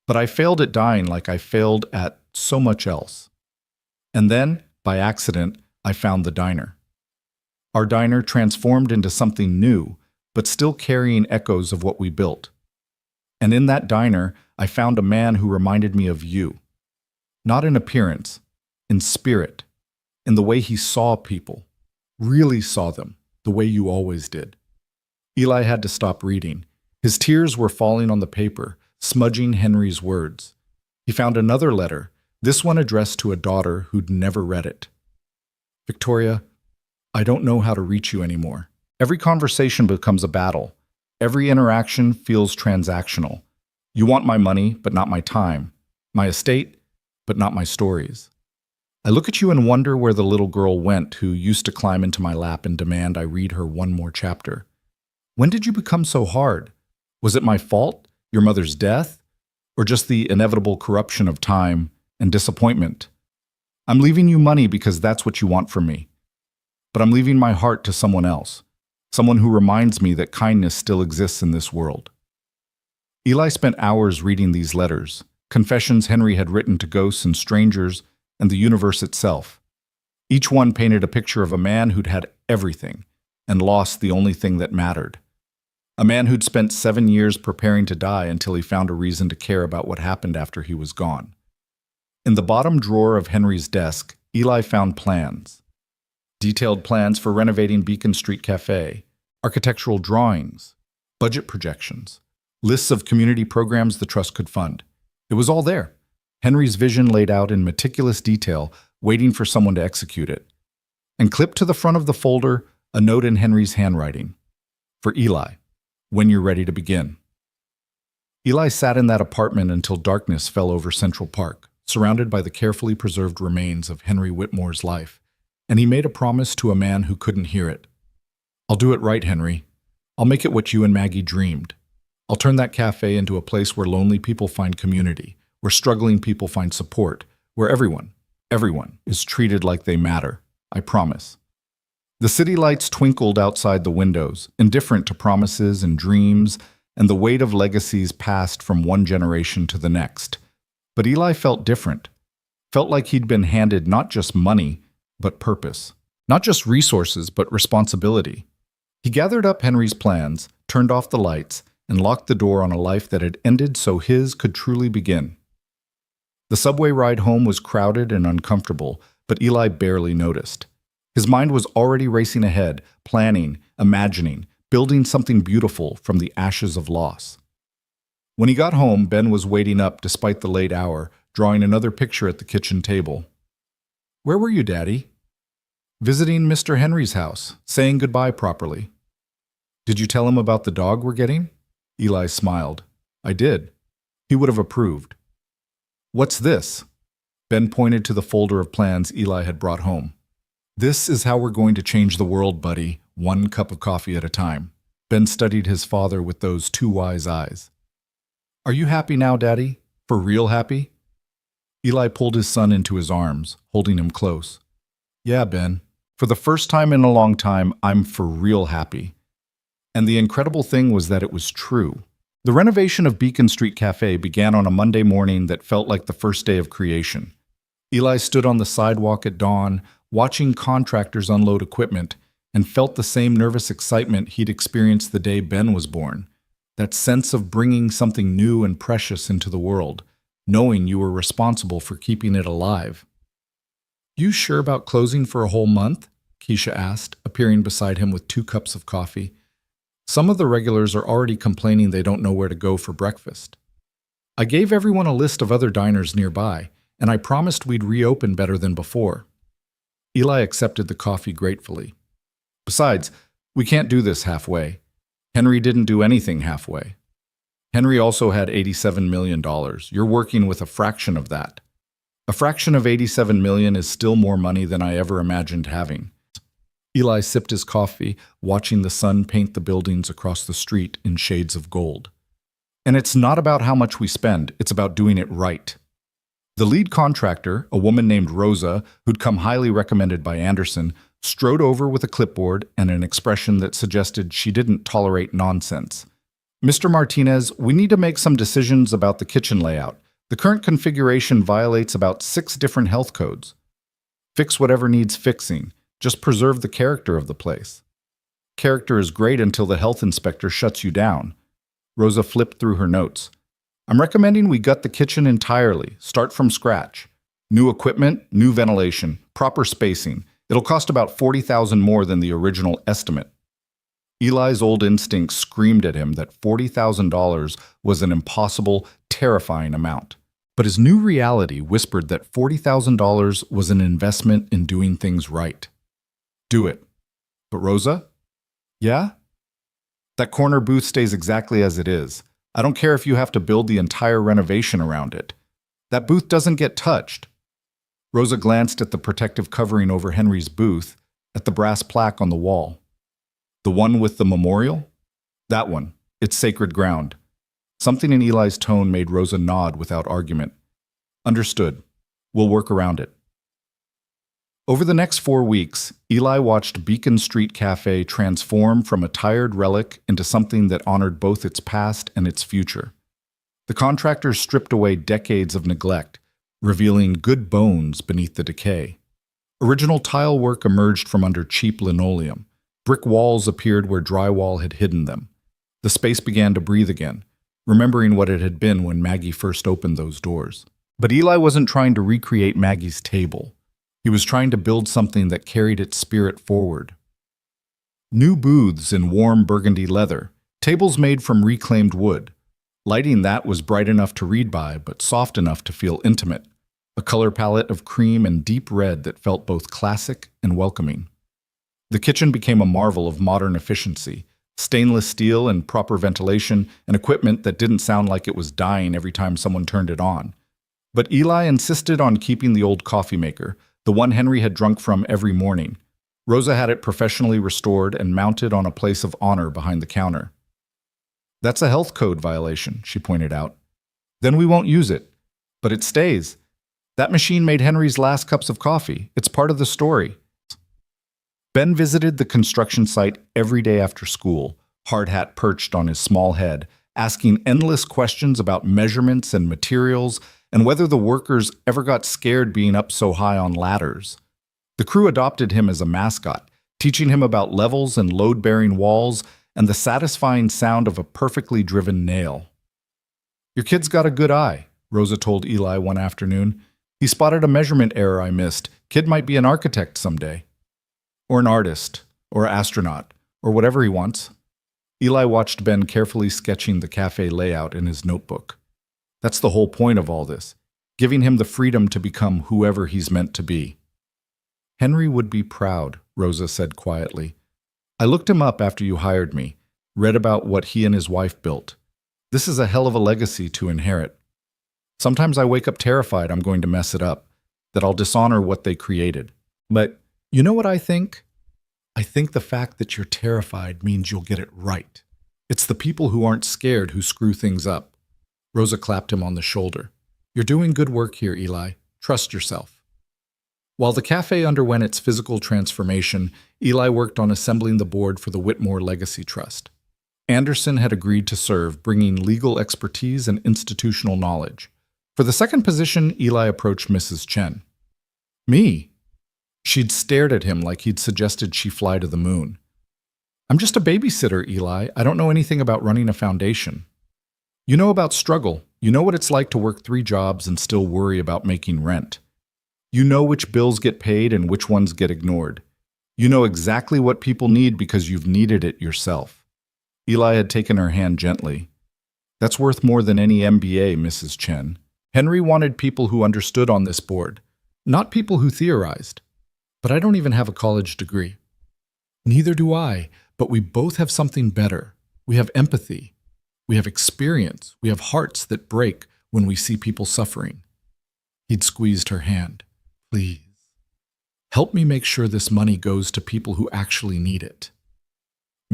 But I failed at dying like I failed at so much else. And then, by accident, I found the diner. Our diner transformed into something new, but still carrying echoes of what we built. And in that diner, I found a man who reminded me of you. Not in appearance, in spirit, in the way he saw people, really saw them, the way you always did. Eli had to stop reading. His tears were falling on the paper, smudging Henry's words. He found another letter, this one addressed to a daughter who'd never read it. Victoria, I don't know how to reach you anymore. Every conversation becomes a battle. Every interaction feels transactional. You want my money, but not my time. My estate, but not my stories. I look at you and wonder where the little girl went who used to climb into my lap and demand I read her one more chapter. When did you become so hard? Was it my fault, your mother's death, or just the inevitable corruption of time and disappointment? I'm leaving you money because that's what you want from me. But I'm leaving my heart to someone else, someone who reminds me that kindness still exists in this world. Eli spent hours reading these letters, confessions Henry had written to ghosts and strangers and the universe itself. Each one painted a picture of a man who'd had everything and lost the only thing that mattered. A man who'd spent 7 years preparing to die until he found a reason to care about what happened after he was gone. In the bottom drawer of Henry's desk, Eli found plans. Detailed plans for renovating Beacon Street Cafe, architectural drawings, budget projections, lists of community programs the trust could fund. It was all there. Henry's vision laid out in meticulous detail, waiting for someone to execute it. And clipped to the front of the folder, a note in Henry's handwriting. For Eli, when you're ready to begin. Eli sat in that apartment until darkness fell over Central Park, surrounded by the carefully preserved remains of Henry Whitmore's life, and he made a promise to a man who couldn't hear it. "I'll do it right, Henry. I'll make it what you and Maggie dreamed. I'll turn that cafe into a place where lonely people find community, where struggling people find support, where everyone is treated like they matter. I promise." The city lights twinkled outside the windows, indifferent to promises and dreams, and the weight of legacies passed from one generation to the next. But Eli felt different. Felt like he'd been handed not just money, but purpose. Not just resources, but responsibility. He gathered up Henry's plans, turned off the lights, and locked the door on a life that had ended so his could truly begin. The subway ride home was crowded and uncomfortable, but Eli barely noticed. His mind was already racing ahead, planning, imagining, building something beautiful from the ashes of loss. When he got home, Ben was waiting up despite the late hour, drawing another picture at the kitchen table. "Where were you, Daddy?" "Visiting Mr. Henry's house, saying goodbye properly." "Did you tell him about the dog we're getting?" Eli smiled. "I did. He would have approved." "What's this?" Ben pointed to the folder of plans Eli had brought home. "This is how we're going to change the world, buddy, one cup of coffee at a time." Ben studied his father with those two wise eyes. "Are you happy now, Daddy? For real happy?" Eli pulled his son into his arms, holding him close. "Yeah, Ben. For the first time in a long time, I'm for real happy." And the incredible thing was that it was true. The renovation of Beacon Street Cafe began on a Monday morning that felt like the first day of creation. Eli stood on the sidewalk at dawn, watching contractors unload equipment, and felt the same nervous excitement he'd experienced the day Ben was born. That sense of bringing something new and precious into the world, knowing you were responsible for keeping it alive. "You sure about closing for a whole month?" Keisha asked, appearing beside him with 2 cups of coffee. "Some of the regulars are already complaining they don't know where to go for breakfast." "I gave everyone a list of other diners nearby, and I promised we'd reopen better than before." Eli accepted the coffee gratefully. "Besides, we can't do this halfway. Henry didn't do anything halfway. Henry also had $87 million. You're working with a fraction of that. A fraction of $87 million is still more money than I ever imagined having." Eli sipped his coffee, watching the sun paint the buildings across the street in shades of gold. "And it's not about how much we spend, it's about doing it right." The lead contractor, a woman named Rosa, who'd come highly recommended by Anderson, strode over with a clipboard and an expression that suggested she didn't tolerate nonsense. "Mr. Martinez, we need to make some decisions about the kitchen layout. The current configuration violates about 6 different health codes. Fix whatever needs fixing. Just preserve the character of the place." "Character is great until the health inspector shuts you down." Rosa flipped through her notes. "I'm recommending we gut the kitchen entirely, start from scratch. New equipment, new ventilation, proper spacing. It'll cost about $40,000 more than the original estimate." Eli's old instinct screamed at him that $40,000 was an impossible, terrifying amount. But his new reality whispered that $40,000 was an investment in doing things right. "Do it." "But Rosa?" "Yeah?" "That corner booth stays exactly as it is. I don't care if you have to build the entire renovation around it. That booth doesn't get touched." Rosa glanced at the protective covering over Henry's booth, at the brass plaque on the wall. "The one with the memorial?" "That one. It's sacred ground." Something in Eli's tone made Rosa nod without argument. "Understood. We'll work around it." Over the next 4 weeks, Eli watched Beacon Street Cafe transform from a tired relic into something that honored both its past and its future. The contractors stripped away decades of neglect, revealing good bones beneath the decay. Original tile work emerged from under cheap linoleum. Brick walls appeared where drywall had hidden them. The space began to breathe again, remembering what it had been when Maggie first opened those doors. But Eli wasn't trying to recreate Maggie's table. He was trying to build something that carried its spirit forward. New booths in warm burgundy leather, tables made from reclaimed wood. Lighting that was bright enough to read by, but soft enough to feel intimate. A color palette of cream and deep red that felt both classic and welcoming. The kitchen became a marvel of modern efficiency. Stainless steel and proper ventilation, and equipment that didn't sound like it was dying every time someone turned it on. But Eli insisted on keeping the old coffee maker, the one Henry had drunk from every morning. Rosa had it professionally restored and mounted on a place of honor behind the counter. "That's a health code violation," she pointed out. "Then we won't use it. But it stays. That machine made Henry's last cups of coffee. It's part of the story." Ben visited the construction site every day after school, hard hat perched on his small head, asking endless questions about measurements and materials and whether the workers ever got scared being up so high on ladders. The crew adopted him as a mascot, teaching him about levels and load-bearing walls and the satisfying sound of a perfectly driven nail. "Your kid's got a good eye," Rosa told Eli one afternoon. "He spotted a measurement error I missed. Kid might be an architect someday. Or an artist, or an astronaut, or whatever he wants." Eli watched Ben carefully sketching the cafe layout in his notebook. That's the whole point of all this, giving him the freedom to become whoever he's meant to be. "Henry would be proud," Rosa said quietly. "I looked him up after you hired me, read about what he and his wife built. This is a hell of a legacy to inherit. Sometimes I wake up terrified I'm going to mess it up, that I'll dishonor what they created. But you know what I think? I think the fact that you're terrified means you'll get it right. It's the people who aren't scared who screw things up." Rosa clapped him on the shoulder. "You're doing good work here, Eli. Trust yourself." While the cafe underwent its physical transformation, Eli worked on assembling the board for the Whitmore Legacy Trust. Anderson had agreed to serve, bringing legal expertise and institutional knowledge. For the second position, Eli approached Mrs. Chen. "Me?" She'd stared at him like he'd suggested she fly to the moon. "I'm just a babysitter, Eli. I don't know anything about running a foundation." "You know about struggle. You know what it's like to work 3 jobs and still worry about making rent. You know which bills get paid and which ones get ignored. You know exactly what people need because you've needed it yourself." Eli had taken her hand gently. "That's worth more than any MBA, Mrs. Chen. Henry wanted people who understood on this board, not people who theorized. But I don't even have a college degree." "Neither do I, but we both have something better. We have empathy. We have experience. We have hearts that break when we see people suffering." He'd squeezed her hand. "Please, help me make sure this money goes to people who actually need it."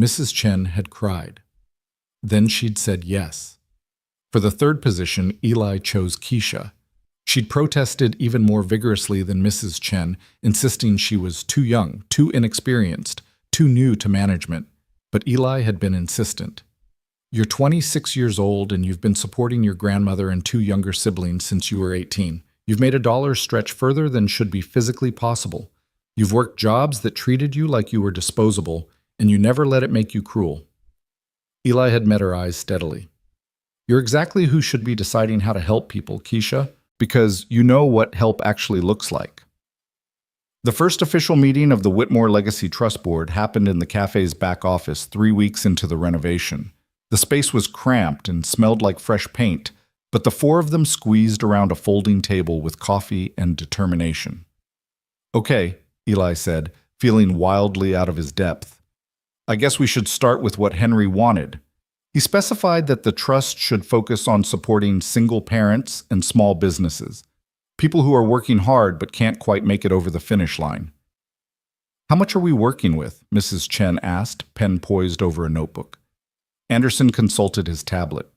Mrs. Chen had cried. Then she'd said yes. For the third position, Eli chose Keisha. She'd protested even more vigorously than Mrs. Chen, insisting she was too young, too inexperienced, too new to management. But Eli had been insistent. "You're 26 years old and you've been supporting your grandmother and 2 younger siblings since you were 18. You've made $1 stretch further than should be physically possible. You've worked jobs that treated you like you were disposable, and you never let it make you cruel." Eli had met her eyes steadily. "You're exactly who should be deciding how to help people, Keisha, because you know what help actually looks like." The first official meeting of the Whitmore Legacy Trust Board happened in the cafe's back office 3 weeks into the renovation. The space was cramped and smelled like fresh paint, but the 4 of them squeezed around a folding table with coffee and determination. "Okay," Eli said, feeling wildly out of his depth. "I guess we should start with what Henry wanted." He specified that the trust should focus on supporting single parents and small businesses, people who are working hard but can't quite make it over the finish line. "How much are we working with?" Mrs. Chen asked, pen poised over a notebook. Anderson consulted his tablet.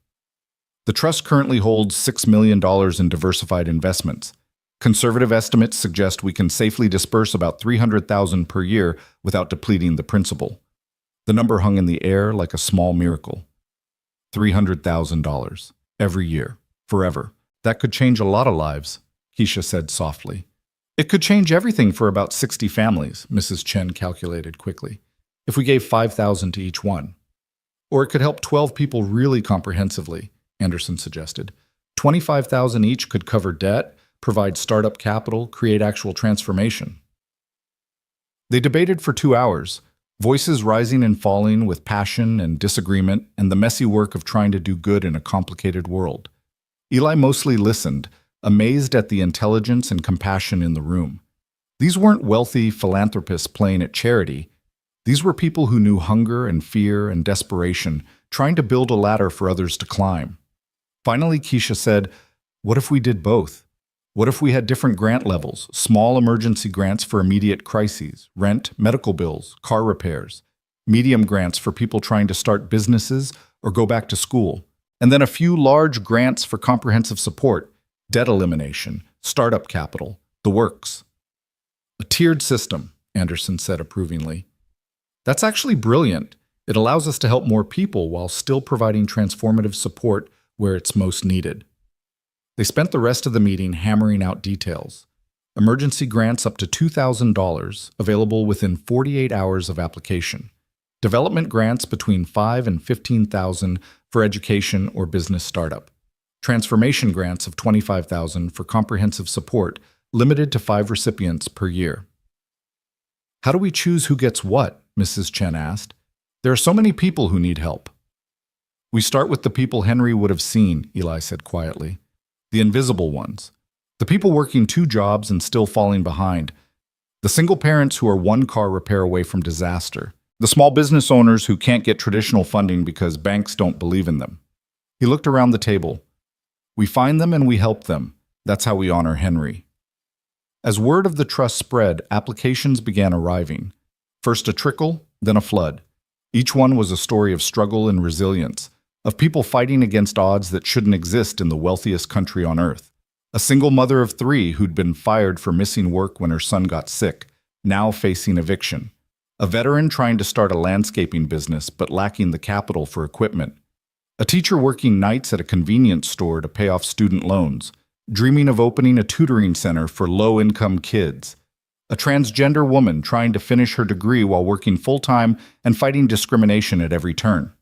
"The trust currently holds $6 million in diversified investments. Conservative estimates suggest we can safely disperse about $300,000 per year without depleting the principal." The number hung in the air like a small miracle. $300,000 every year, forever. That could change a lot of lives, Keisha said softly. "It could change everything for about 60 families," Mrs. Chen calculated quickly, "if we gave $5,000 to each one. Or it could help 12 people really comprehensively," Anderson suggested. $25,000 each could cover debt, provide startup capital, create actual transformation. They debated for 2 hours, voices rising and falling with passion and disagreement and the messy work of trying to do good in a complicated world. Eli mostly listened, amazed at the intelligence and compassion in the room. These weren't wealthy philanthropists playing at charity. These were people who knew hunger and fear and desperation, trying to build a ladder for others to climb. Finally, Keisha said, "What if we did both? What if we had different grant levels? Small emergency grants for immediate crises, rent, medical bills, car repairs. Medium grants for people trying to start businesses or go back to school. And then a few large grants for comprehensive support, debt elimination, startup capital, the works. A tiered system, Anderson said approvingly. That's actually brilliant. It allows us to help more people while still providing transformative support where it's most needed. They spent the rest of the meeting hammering out details. Emergency grants up to $2,000, available within 48 hours of application. Development grants between $5,000 and $15,000 for education or business startup. Transformation grants of $25,000 for comprehensive support, limited to 5 recipients per year. How do we choose who gets what? Mrs. Chen asked. There are so many people who need help. We start with the people Henry would have seen, Eli said quietly. The invisible ones. The people working 2 jobs and still falling behind. The single parents who are 1 car repair away from disaster. The small business owners who can't get traditional funding because banks don't believe in them. He looked around the table. We find them and we help them. That's how we honor Henry. As word of the trust spread, applications began arriving. First a trickle, then a flood. Each one was a story of struggle and resilience, of people fighting against odds that shouldn't exist in the wealthiest country on earth. A single mother of 3 who'd been fired for missing work when her son got sick, now facing eviction. A veteran trying to start a landscaping business but lacking the capital for equipment. A teacher working nights at a convenience store to pay off student loans, dreaming of opening a tutoring center for low-income kids. A transgender woman trying to finish her degree while working full-time and fighting discrimination at every turn.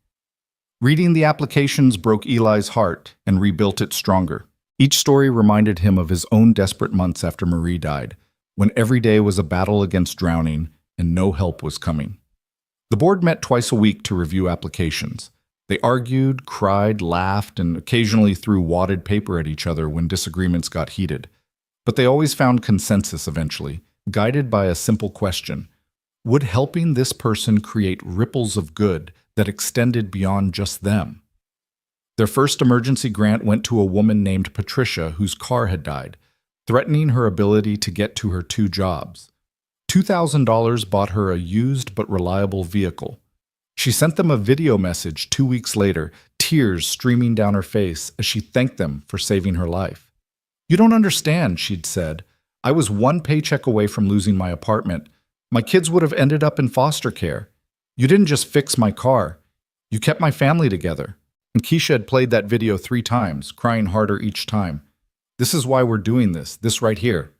Reading the applications broke Eli's heart and rebuilt it stronger. Each story reminded him of his own desperate months after Marie died, when every day was a battle against drowning and no help was coming. The board met twice a week to review applications. They argued, cried, laughed, and occasionally threw wadded paper at each other when disagreements got heated. But they always found consensus eventually, guided by a simple question. Would helping this person create ripples of good that extended beyond just them? Their first emergency grant went to a woman named Patricia whose car had died, threatening her ability to get to her 2 jobs. $2,000 bought her a used but reliable vehicle. She sent them a video message 2 weeks later, tears streaming down her face as she thanked them for saving her life. You don't understand, she'd said. I was 1 paycheck away from losing my apartment. My kids would have ended up in foster care. You didn't just fix my car. You kept my family together. And Keisha had played that video 3 times, crying harder each time. This is why we're doing this right here.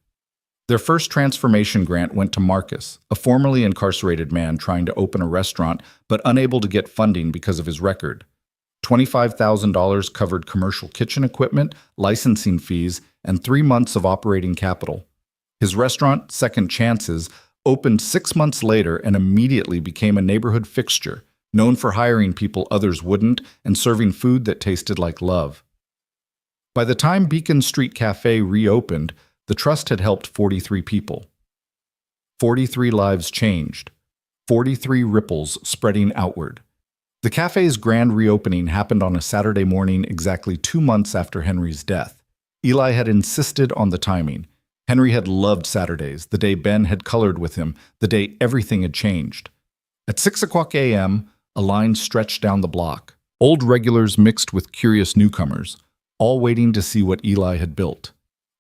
Their first transformation grant went to Marcus, a formerly incarcerated man trying to open a restaurant but unable to get funding because of his record. $25,000 covered commercial kitchen equipment, licensing fees, and 3 months of operating capital. His restaurant, Second Chances, opened 6 months later and immediately became a neighborhood fixture, known for hiring people others wouldn't and serving food that tasted like love. By the time Beacon Street Cafe reopened, the trust had helped 43 people. 43 lives changed. 43 ripples spreading outward. The cafe's grand reopening happened on a Saturday morning exactly 2 months after Henry's death. Eli had insisted on the timing. Henry had loved Saturdays, the day Ben had colored with him, the day everything had changed. At 6:00 a.m., a line stretched down the block. Old regulars mixed with curious newcomers, all waiting to see what Eli had built.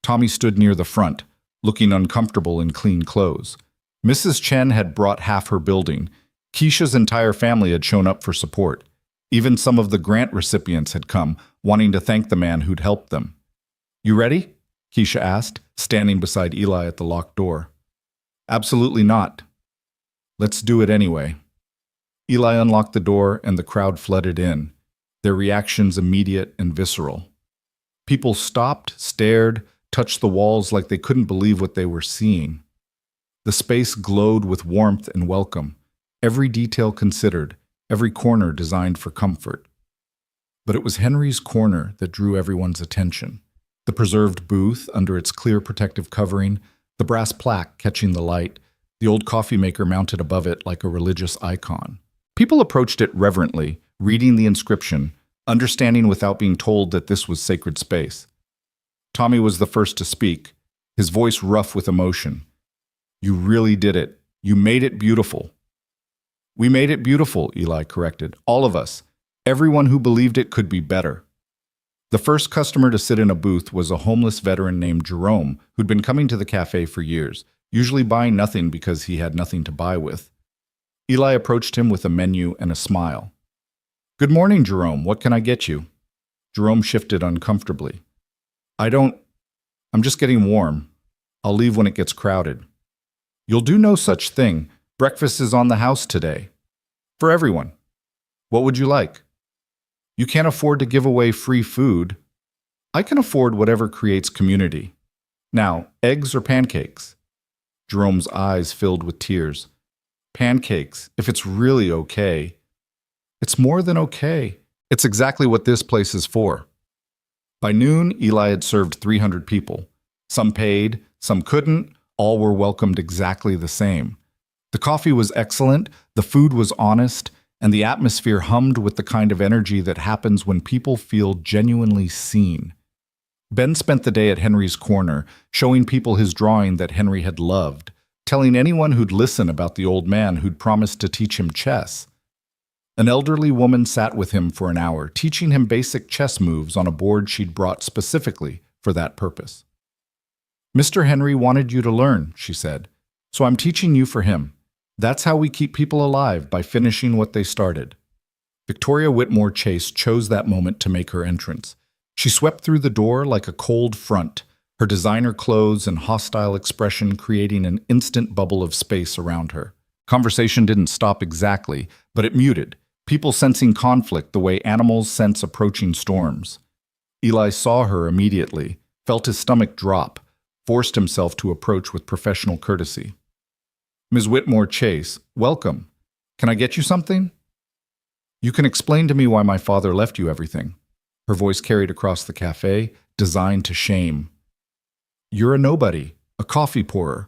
Tommy stood near the front, looking uncomfortable in clean clothes. Mrs. Chen had brought half her building. Keisha's entire family had shown up for support. Even some of the grant recipients had come, wanting to thank the man who'd helped them. You ready? Keisha asked, standing beside Eli at the locked door. Absolutely not. Let's do it anyway. Eli unlocked the door and the crowd flooded in, their reactions immediate and visceral. People stopped, stared, touched the walls like they couldn't believe what they were seeing. The space glowed with warmth and welcome, every detail considered, every corner designed for comfort. But it was Henry's corner that drew everyone's attention. The preserved booth under its clear protective covering, the brass plaque catching the light, the old coffee maker mounted above it like a religious icon. People approached it reverently, reading the inscription, understanding without being told that this was sacred space. Tommy was the first to speak, his voice rough with emotion. You really did it. You made it beautiful. We made it beautiful, Eli corrected. All of us. Everyone who believed it could be better. The first customer to sit in a booth was a homeless veteran named Jerome, who'd been coming to the cafe for years, usually buying nothing because he had nothing to buy with. Eli approached him with a menu and a smile. Good morning, Jerome. What can I get you? Jerome shifted uncomfortably. I'm just getting warm. I'll leave when it gets crowded. You'll do no such thing. Breakfast is on the house today. For everyone. What would you like? You can't afford to give away free food. I can afford whatever creates community. Now, eggs or pancakes? Jerome's eyes filled with tears. Pancakes, if it's really okay. It's more than okay. It's exactly what this place is for. By noon, Eli had served 300 people. Some paid, some couldn't, all were welcomed exactly the same. The coffee was excellent, the food was honest, and the atmosphere hummed with the kind of energy that happens when people feel genuinely seen. Ben spent the day at Henry's corner, showing people his drawing that Henry had loved, telling anyone who'd listen about the old man who'd promised to teach him chess. An elderly woman sat with him for an hour, teaching him basic chess moves on a board she'd brought specifically for that purpose. Mr. Henry wanted you to learn, she said, so I'm teaching you for him. That's how we keep people alive, by finishing what they started. Victoria Whitmore Chase chose that moment to make her entrance. She swept through the door like a cold front, her designer clothes and hostile expression creating an instant bubble of space around her. Conversation didn't stop exactly, but it muted, people sensing conflict the way animals sense approaching storms. Eli saw her immediately, felt his stomach drop, forced himself to approach with professional courtesy. Ms. Whitmore Chase, welcome. Can I get you something? You can explain to me why my father left you everything. Her voice carried across the cafe, designed to shame. You're a nobody, a coffee pourer.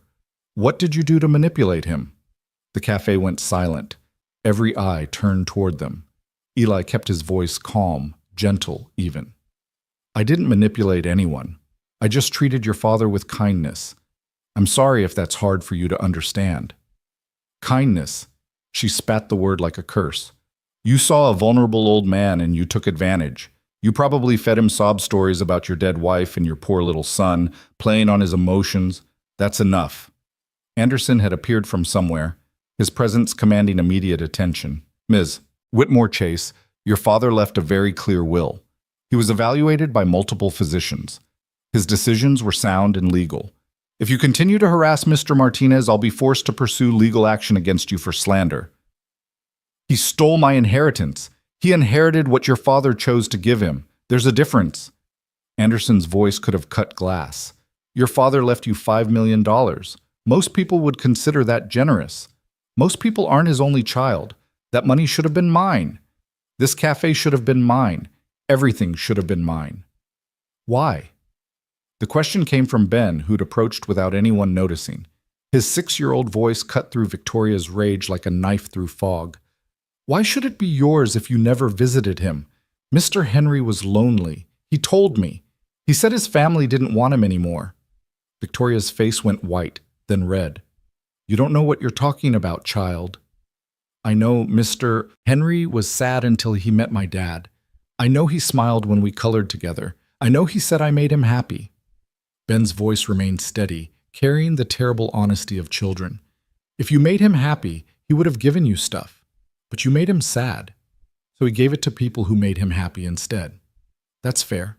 What did you do to manipulate him? The cafe went silent. Every eye turned toward them. Eli kept his voice calm, gentle even. I didn't manipulate anyone. I just treated your father with kindness. I'm sorry if that's hard for you to understand. Kindness. She spat the word like a curse. You saw a vulnerable old man and you took advantage. You probably fed him sob stories about your dead wife and your poor little son, playing on his emotions. That's enough. Anderson had appeared from somewhere, his presence commanding immediate attention. Ms. Whitmore Chase, your father left a very clear will. He was evaluated by multiple physicians. His decisions were sound and legal. If you continue to harass Mr. Martinez, I'll be forced to pursue legal action against you for slander. He stole my inheritance. He inherited what your father chose to give him. There's a difference. Anderson's voice could have cut glass. Your father left you $5 million. Most people would consider that generous. Most people aren't his only child. That money should have been mine. This cafe should have been mine. Everything should have been mine. Why? The question came from Ben, who'd approached without anyone noticing. His 6-year-old voice cut through Victoria's rage like a knife through fog. Why should it be yours if you never visited him? Mr. Henry was lonely. He told me. He said his family didn't want him anymore. Victoria's face went white, then red. You don't know what you're talking about, child. I know Mr. Henry was sad until he met my dad. I know he smiled when we colored together. I know he said I made him happy. Ben's voice remained steady, carrying the terrible honesty of children. If you made him happy, he would have given you stuff. But you made him sad. So he gave it to people who made him happy instead. That's fair.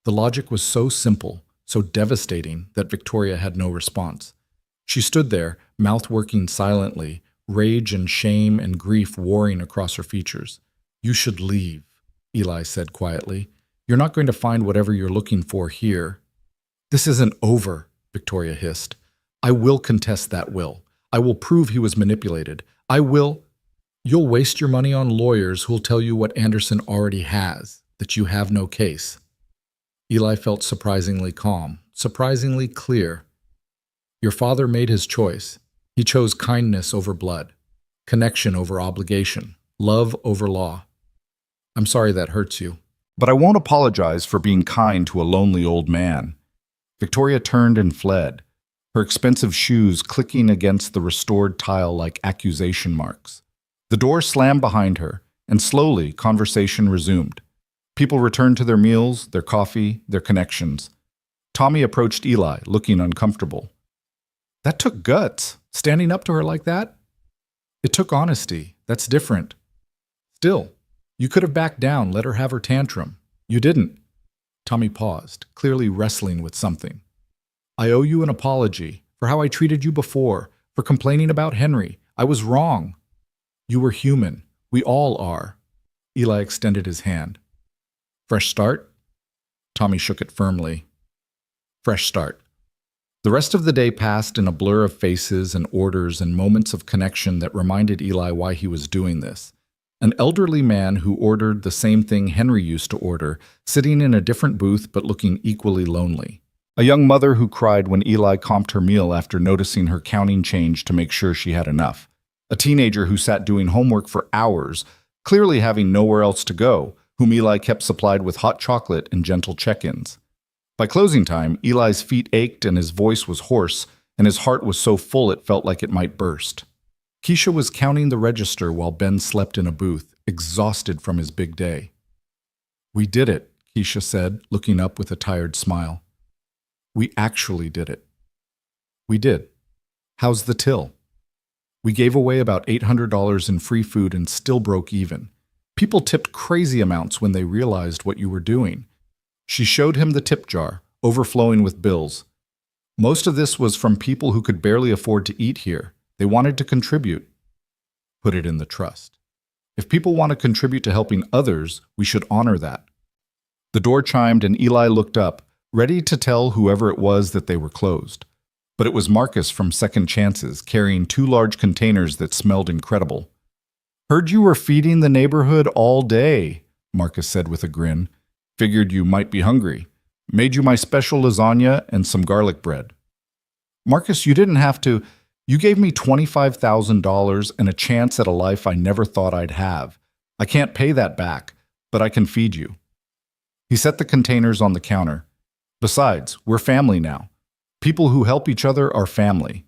The logic was so simple, so devastating, that Victoria had no response. She stood there, mouth working silently, rage and shame and grief warring across her features. You should leave, Eli said quietly. You're not going to find whatever you're looking for here. This isn't over, Victoria hissed. I will contest that will. I will prove he was manipulated. You'll waste your money on lawyers who'll tell you what Anderson already has, that you have no case. Eli felt surprisingly calm, surprisingly clear. Your father made his choice. He chose kindness over blood, connection over obligation, love over law. I'm sorry that hurts you. But I won't apologize for being kind to a lonely old man. Victoria turned and fled, her expensive shoes clicking against the restored tile like accusation marks. The door slammed behind her, and slowly conversation resumed. People returned to their meals, their coffee, their connections. Tommy approached Eli, looking uncomfortable. That took guts, standing up to her like that? It took honesty. That's different. Still, you could have backed down, let her have her tantrum. You didn't. Tommy paused, clearly wrestling with something. I owe you an apology for how I treated you before, for complaining about Henry. I was wrong. You were human. We all are. Eli extended his hand. Fresh start? Tommy shook it firmly. Fresh start. The rest of the day passed in a blur of faces and orders and moments of connection that reminded Eli why he was doing this. An elderly man who ordered the same thing Henry used to order, sitting in a different booth but looking equally lonely. A young mother who cried when Eli comped her meal after noticing her counting change to make sure she had enough. A teenager who sat doing homework for hours, clearly having nowhere else to go, whom Eli kept supplied with hot chocolate and gentle check-ins. By closing time, Eli's feet ached and his voice was hoarse, and his heart was so full it felt like it might burst. Keisha was counting the register while Ben slept in a booth, exhausted from his big day. We did it, Keisha said, looking up with a tired smile. We actually did it. We did. How's the till? We gave away about $800 in free food and still broke even. People tipped crazy amounts when they realized what you were doing. She showed him the tip jar, overflowing with bills. Most of this was from people who could barely afford to eat here. They wanted to contribute. Put it in the trust. If people want to contribute to helping others, we should honor that. The door chimed and Eli looked up, ready to tell whoever it was that they were closed. But it was Marcus from Second Chances, carrying 2 large containers that smelled incredible. Heard you were feeding the neighborhood all day, Marcus said with a grin. Figured you might be hungry. Made you my special lasagna and some garlic bread. Marcus, you didn't have to. You gave me $25,000 and a chance at a life I never thought I'd have. I can't pay that back, but I can feed you. He set the containers on the counter. Besides, we're family now. People who help each other are family.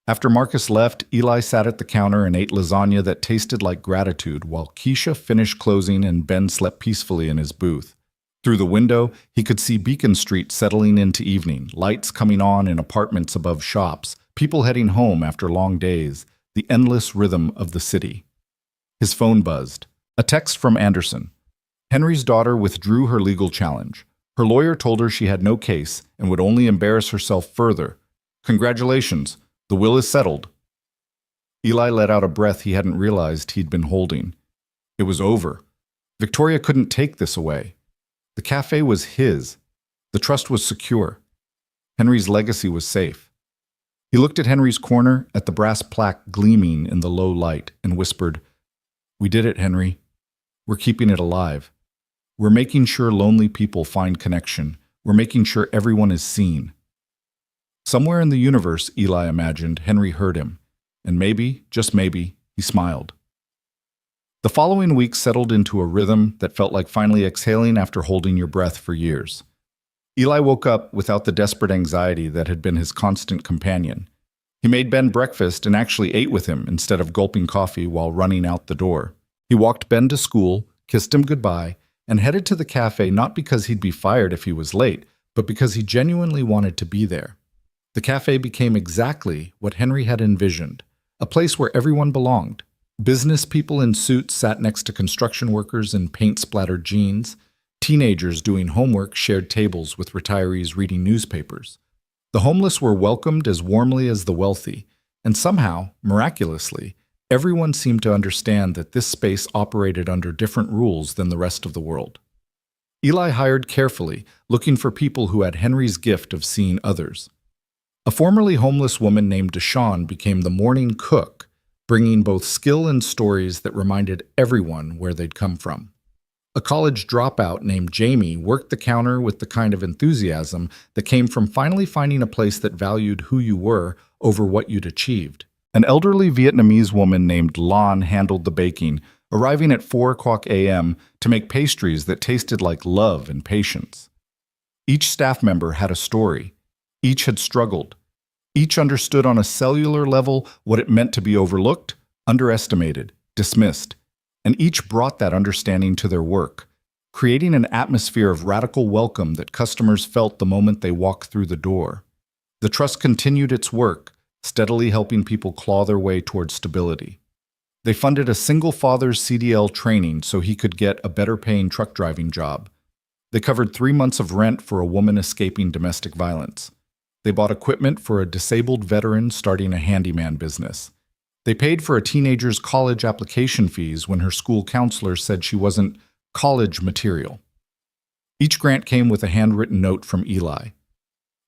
After Marcus left, Eli sat at the counter and ate lasagna that tasted like gratitude while Keisha finished closing and Ben slept peacefully in his booth. Through the window, he could see Beacon Street settling into evening, lights coming on in apartments above shops, people heading home after long days, the endless rhythm of the city. His phone buzzed. A text from Anderson. Henry's daughter withdrew her legal challenge. Her lawyer told her she had no case and would only embarrass herself further. Congratulations, the will is settled. Eli let out a breath he hadn't realized he'd been holding. It was over. Victoria couldn't take this away. The cafe was his. The trust was secure. Henry's legacy was safe. He looked at Henry's corner, at the brass plaque gleaming in the low light, and whispered, We did it, Henry. We're keeping it alive. We're making sure lonely people find connection. We're making sure everyone is seen. Somewhere in the universe, Eli imagined, Henry heard him. And maybe, just maybe, he smiled. The following week settled into a rhythm that felt like finally exhaling after holding your breath for years. Eli woke up without the desperate anxiety that had been his constant companion. He made Ben breakfast and actually ate with him instead of gulping coffee while running out the door. He walked Ben to school, kissed him goodbye, and headed to the cafe not because he'd be fired if he was late, but because he genuinely wanted to be there. The cafe became exactly what Henry had envisioned, a place where everyone belonged. Business people in suits sat next to construction workers in paint-splattered jeans. Teenagers doing homework shared tables with retirees reading newspapers. The homeless were welcomed as warmly as the wealthy, and somehow, miraculously, everyone seemed to understand that this space operated under different rules than the rest of the world. Eli hired carefully, looking for people who had Henry's gift of seeing others. A formerly homeless woman named Deshawn became the morning cook, bringing both skill and stories that reminded everyone where they'd come from. A college dropout named Jamie worked the counter with the kind of enthusiasm that came from finally finding a place that valued who you were over what you'd achieved. An elderly Vietnamese woman named Lan handled the baking, arriving at 4 o'clock a.m. to make pastries that tasted like love and patience. Each staff member had a story. Each had struggled. Each understood on a cellular level what it meant to be overlooked, underestimated, dismissed, and each brought that understanding to their work, creating an atmosphere of radical welcome that customers felt the moment they walked through the door. The trust continued its work, steadily helping people claw their way towards stability. They funded a single father's CDL training so he could get a better-paying truck driving job. They covered 3 months of rent for a woman escaping domestic violence. They bought equipment for a disabled veteran starting a handyman business. They paid for a teenager's college application fees when her school counselor said she wasn't college material. Each grant came with a handwritten note from Eli.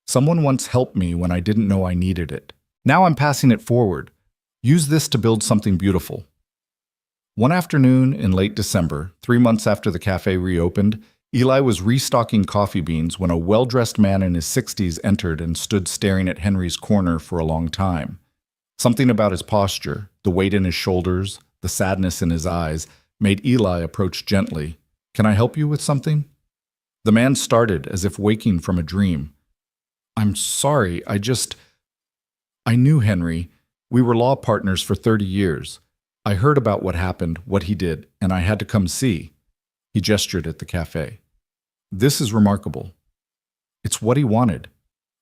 Someone once helped me when I didn't know I needed it. Now I'm passing it forward. Use this to build something beautiful. One afternoon in late December, 3 months after the cafe reopened, Eli was restocking coffee beans when a well-dressed man in his 60s entered and stood staring at Henry's corner for a long time. Something about his posture, the weight in his shoulders, the sadness in his eyes, made Eli approach gently. "Can I help you with something?" The man started as if waking from a dream. "I'm sorry, I knew Henry. We were law partners for 30 years. I heard about what happened, what he did, and I had to come see." He gestured at the cafe. "This is remarkable. It's what he wanted,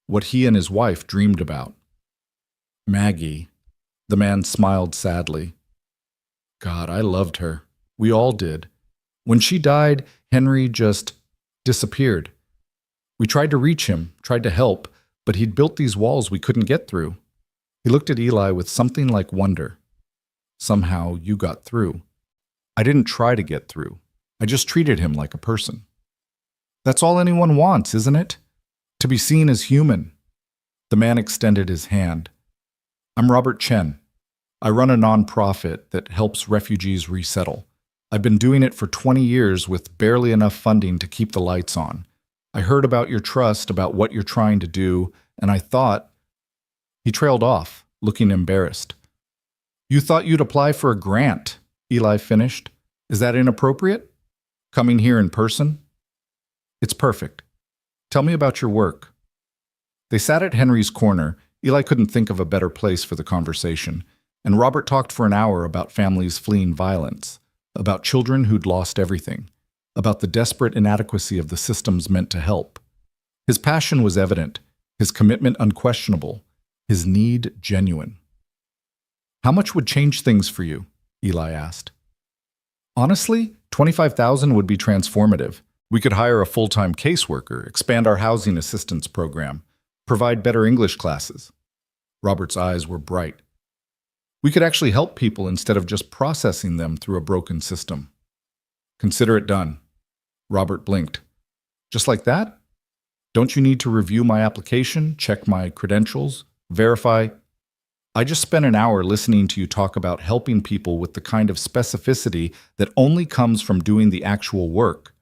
what he and his wife dreamed about." "Maggie," the man smiled sadly. "God, I loved her. We all did. When she died, Henry just disappeared. We tried to reach him, tried to help, but he'd built these walls we couldn't get through." He looked at Eli with something like wonder. "Somehow you got through. I didn't try to get through. I just treated him like a person." "That's all anyone wants, isn't it? To be seen as human." The man extended his hand. "I'm Robert Chen. I run a nonprofit that helps refugees resettle. I've been doing it for 20 years with barely enough funding to keep the lights on. I heard about your trust, about what you're trying to do, and I thought—" He trailed off, looking embarrassed. "You thought you'd apply for a grant," Eli finished. "Is that inappropriate? Coming here in person?" "It's perfect. Tell me about your work." They sat at Henry's corner. Eli couldn't think of a better place for the conversation, and Robert talked for an hour about families fleeing violence, about children who'd lost everything, about the desperate inadequacy of the systems meant to help. His passion was evident, his commitment unquestionable, his need genuine. "How much would change things for you?" Eli asked. "Honestly, $25,000 would be transformative. We could hire a full-time caseworker, expand our housing assistance program, provide better English classes." Robert's eyes were bright. "We could actually help people instead of just processing them through a broken system." "Consider it done." Robert blinked. "Just like that? Don't you need to review my application, check my credentials, verify—" "I just spent an hour listening to you talk about helping people with the kind of specificity that only comes from doing the actual work.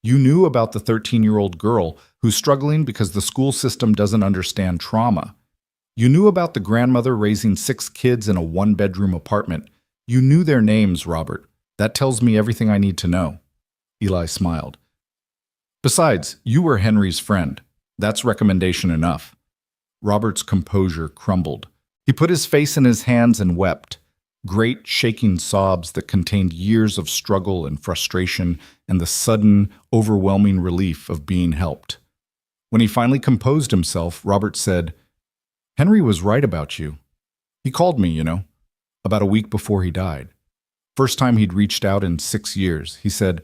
You knew about the 13-year-old girl who's struggling because the school system doesn't understand trauma. You knew about the grandmother raising 6 kids in a 1-bedroom apartment. You knew their names, Robert. That tells me everything I need to know." Eli smiled. "Besides, you were Henry's friend. That's recommendation enough." Robert's composure crumbled. He put his face in his hands and wept, great shaking sobs that contained years of struggle and frustration and the sudden, overwhelming relief of being helped. When he finally composed himself, Robert said, "Henry was right about you. He called me, about a week before he died. First time he'd reached out in 6 years. He said,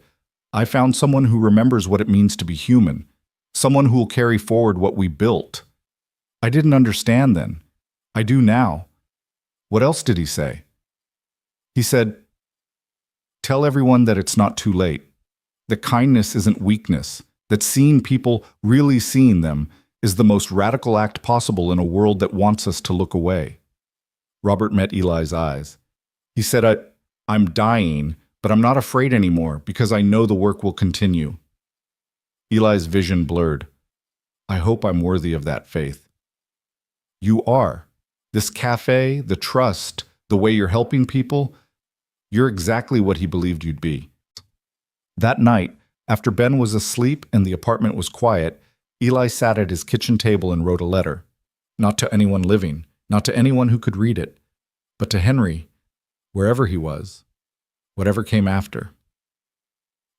'I found someone who remembers what it means to be human, someone who will carry forward what we built.' I didn't understand then. I do now." "What else did he say?" "He said, 'Tell everyone that it's not too late, that kindness isn't weakness, that seeing people, really seeing them, is the most radical act possible in a world that wants us to look away.'" Robert met Eli's eyes. He said, I'm dying, but I'm not afraid anymore because I know the work will continue." Eli's vision blurred. "I hope I'm worthy of that faith." "You are. This cafe, the trust, the way you're helping people, You're exactly what he believed you'd be. That night, after Ben was asleep and the apartment was quiet, Eli sat at his kitchen table and wrote a letter. Not to anyone living, not to anyone who could read it, but to Henry, wherever he was, whatever came after.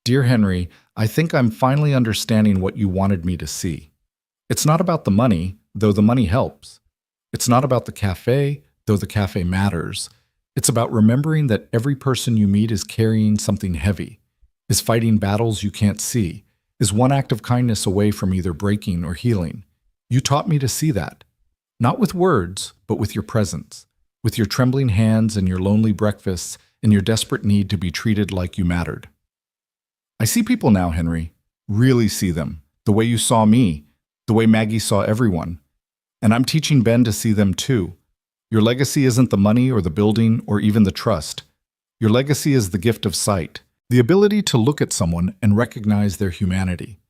Dear Henry, I think I'm finally understanding what you wanted me to see. It's not about the money, though the money helps. It's not about the cafe, though the cafe matters. It's about remembering that every person you meet is carrying something heavy, is fighting battles you can't see, is one act of kindness away from either breaking or healing. You taught me to see that. Not with words, but with your presence, with your trembling hands and your lonely breakfasts and your desperate need to be treated like you mattered. I see people now, Henry, really see them, the way you saw me, the way Maggie saw everyone. And I'm teaching Ben to see them too. Your legacy isn't the money or the building or even the trust. Your legacy is the gift of sight, the ability to look at someone and recognize their humanity.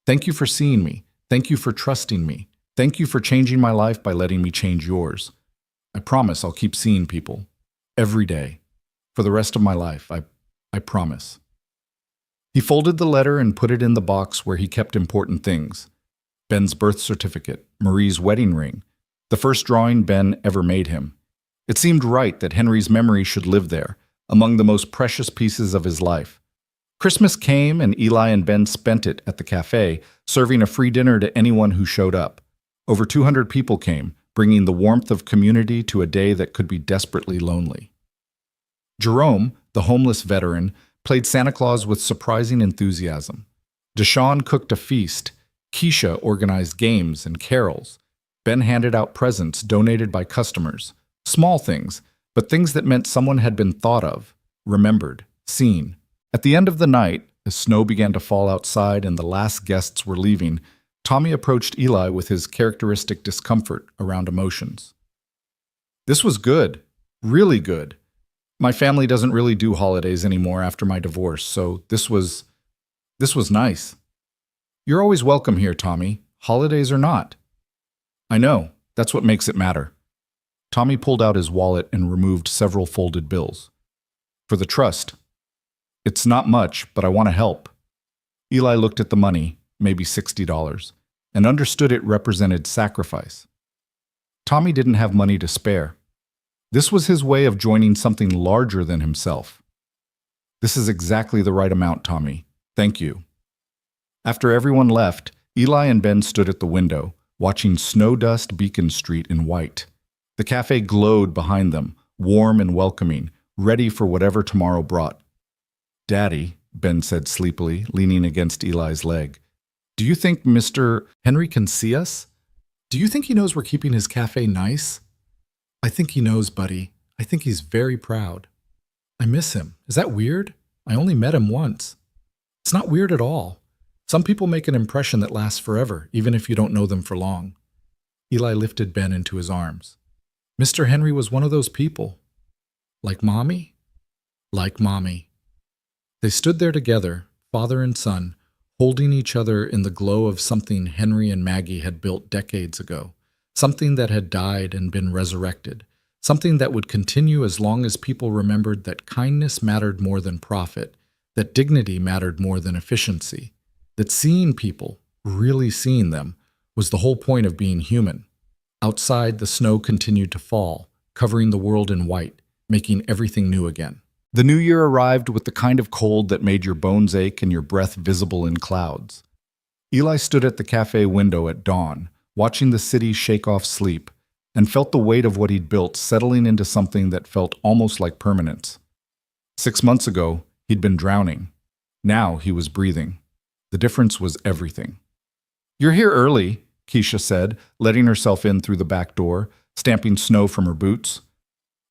Thank you for seeing me. Thank you for trusting me. Thank you for changing my life by letting me change yours. I promise I'll keep seeing people. Every day. For the rest of my life, I promise. He folded the letter and put it in the box where he kept important things. Ben's birth certificate, Marie's wedding ring, the first drawing Ben ever made him. It seemed right that Henry's memory should live there, among the most precious pieces of his life. Christmas came and Eli and Ben spent it at the cafe, serving a free dinner to anyone who showed up. Over 200 people came, bringing the warmth of community to a day that could be desperately lonely. Jerome, the homeless veteran, played Santa Claus with surprising enthusiasm. Deshawn cooked a feast. Keisha organized games and carols. Ben handed out presents donated by customers. Small things, but things that meant someone had been thought of, remembered, seen. At the end of the night, as snow began to fall outside and the last guests were leaving, Tommy approached Eli with his characteristic discomfort around emotions. This was good, really good. My family doesn't really do holidays anymore after my divorce, so this was nice. You're always welcome here, Tommy, holidays or not. I know, that's what makes it matter. Tommy pulled out his wallet and removed several folded bills. For the trust. It's not much, but I want to help. Eli looked at the money, maybe $60, and understood it represented sacrifice. Tommy didn't have money to spare. This was his way of joining something larger than himself. This is exactly the right amount, Tommy. Thank you. After everyone left, Eli and Ben stood at the window, watching snow dust Beacon Street in white. The cafe glowed behind them, warm and welcoming, ready for whatever tomorrow brought. Daddy, Ben said sleepily, leaning against Eli's leg, do you think Mr. Henry can see us? Do you think he knows we're keeping his cafe nice? I think he knows, buddy. I think he's very proud. I miss him. Is that weird? I only met him once. It's not weird at all. Some people make an impression that lasts forever, even if you don't know them for long. Eli lifted Ben into his arms. Mr. Henry was one of those people. Like Mommy? Like Mommy. They stood there together, father and son, holding each other in the glow of something Henry and Maggie had built decades ago, something that had died and been resurrected, something that would continue as long as people remembered that kindness mattered more than profit, that dignity mattered more than efficiency, that seeing people, really seeing them, was the whole point of being human. Outside, the snow continued to fall, covering the world in white, making everything new again. The new year arrived with the kind of cold that made your bones ache and your breath visible in clouds. Eli stood at the cafe window at dawn, watching the city shake off sleep, and felt the weight of what he'd built settling into something that felt almost like permanence. 6 months ago, he'd been drowning. Now he was breathing. The difference was everything. You're here early, Keisha said, letting herself in through the back door, stamping snow from her boots.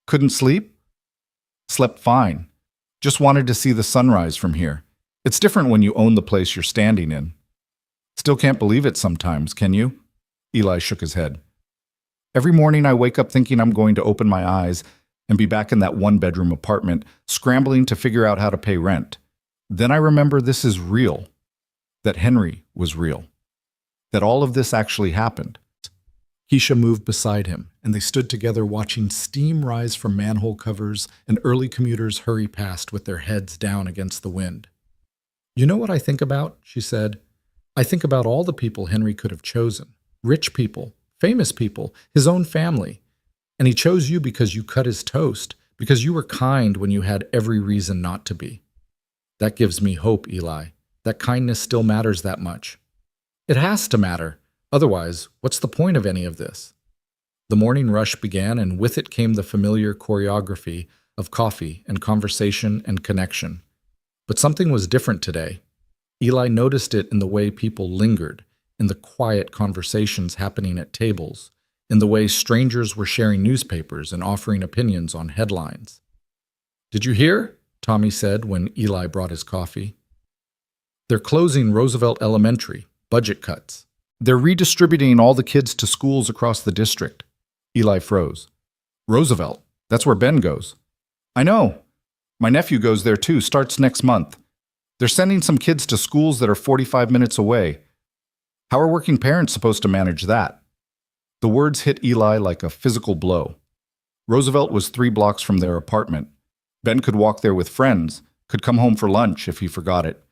Couldn't sleep? Slept fine. Just wanted to see the sunrise from here. It's different when you own the place you're standing in. Still can't believe it sometimes, can you? Eli shook his head. Every morning I wake up thinking I'm going to open my eyes and be back in that one-bedroom apartment, scrambling to figure out how to pay rent. Then I remember this is real, that Henry was real, that all of this actually happened. Keisha moved beside him, and they stood together watching steam rise from manhole covers and early commuters hurry past with their heads down against the wind. "You know what I think about?" she said. "I think about all the people Henry could have chosen. Rich people, famous people, his own family. And he chose you because you cut his toast, because you were kind when you had every reason not to be. That gives me hope, Eli. That kindness still matters that much. It has to matter. Otherwise, what's the point of any of this?" The morning rush began, and with it came the familiar choreography of coffee and conversation and connection. But something was different today. Eli noticed it in the way people lingered, in the quiet conversations happening at tables, in the way strangers were sharing newspapers and offering opinions on headlines. "Did you hear?" Tommy said when Eli brought his coffee. "They're closing Roosevelt Elementary, budget cuts. They're redistributing all the kids to schools across the district." Eli froze. "Roosevelt? That's where Ben goes." "I know. My nephew goes there too, starts next month. They're sending some kids to schools that are 45 minutes away. How are working parents supposed to manage that?" The words hit Eli like a physical blow. Roosevelt was 3 blocks from their apartment. Ben could walk there with friends, could come home for lunch if he forgot it,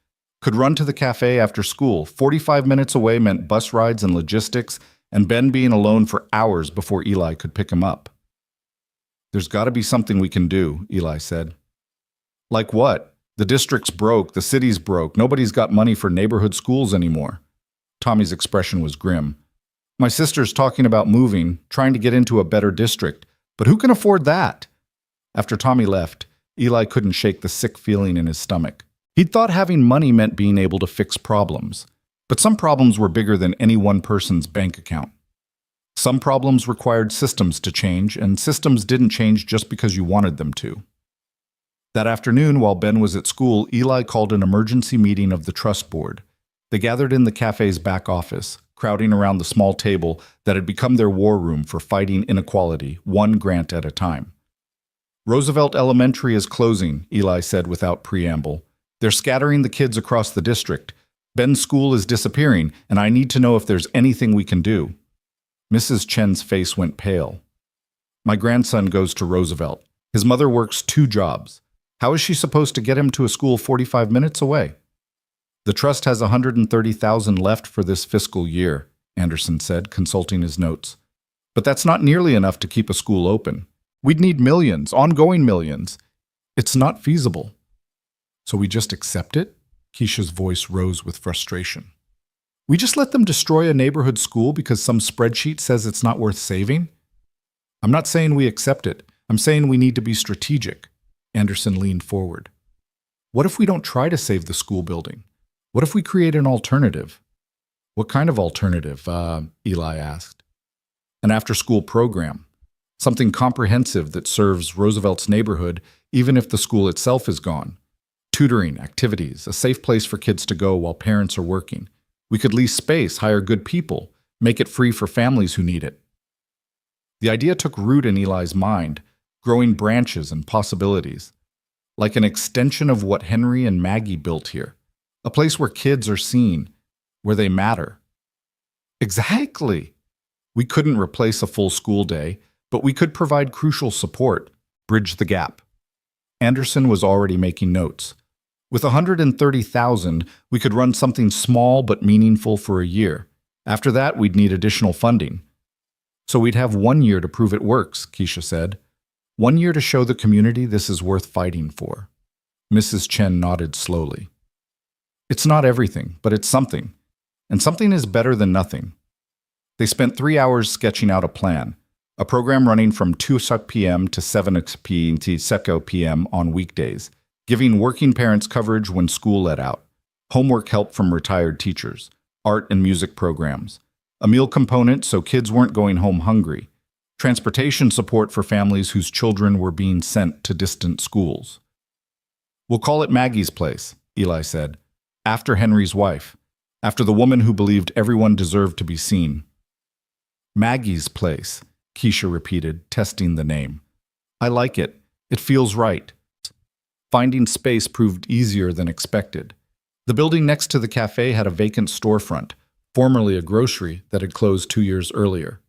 could run to the cafe after school. 45 minutes away meant bus rides and logistics, and Ben being alone for hours before Eli could pick him up. "There's got to be something we can do," Eli said. "Like what? The district's broke, the city's broke, nobody's got money for neighborhood schools anymore." Tommy's expression was grim. "My sister's talking about moving, trying to get into a better district, but who can afford that?" After Tommy left, Eli couldn't shake the sick feeling in his stomach. He'd thought having money meant being able to fix problems, but some problems were bigger than any one person's bank account. Some problems required systems to change, and systems didn't change just because you wanted them to. That afternoon, while Ben was at school, Eli called an emergency meeting of the trust board. They gathered in the cafe's back office, crowding around the small table that had become their war room for fighting inequality, one grant at a time. "Roosevelt Elementary is closing," Eli said without preamble. "They're scattering the kids across the district. Ben's school is disappearing, and I need to know if there's anything we can do." Mrs. Chen's face went pale. "My grandson goes to Roosevelt. His mother works 2 jobs. How is she supposed to get him to a school 45 minutes away?" "The trust has $130,000 left for this fiscal year," Anderson said, consulting his notes. "But that's not nearly enough to keep a school open. We'd need millions, ongoing millions. It's not feasible." "So we just accept it?" Keisha's voice rose with frustration. "We just let them destroy a neighborhood school because some spreadsheet says it's not worth saving?" "I'm not saying we accept it. I'm saying we need to be strategic." Anderson leaned forward. "What if we don't try to save the school building? What if we create an alternative?" "What kind of alternative?" Eli asked. "An after-school program. Something comprehensive that serves Roosevelt's neighborhood even if the school itself is gone. Tutoring, activities, a safe place for kids to go while parents are working. We could lease space, hire good people, make it free for families who need it." The idea took root in Eli's mind, growing branches and possibilities. Like an extension of what Henry and Maggie built here. A place where kids are seen, where they matter. Exactly! We couldn't replace a full school day, but we could provide crucial support, bridge the gap. Anderson was already making notes. With $130,000, we could run something small but meaningful for a year. After that, we'd need additional funding. "So we'd have 1 year to prove it works," Keisha said. 1 year to show the community this is worth fighting for." Mrs. Chen nodded slowly. "It's not everything, but it's something. And something is better than nothing." They spent 3 hours sketching out a plan. A program running from 2 p.m. to 7 p.m. on weekdays, giving working parents coverage when school let out, homework help from retired teachers, art and music programs, a meal component so kids weren't going home hungry, transportation support for families whose children were being sent to distant schools. "We'll call it Maggie's Place," Eli said, "after Henry's wife, after the woman who believed everyone deserved to be seen." "Maggie's Place," Keisha repeated, testing the name. "I like it. It feels right." Finding space proved easier than expected. The building next to the cafe had a vacant storefront, formerly a grocery that had closed 2 years earlier.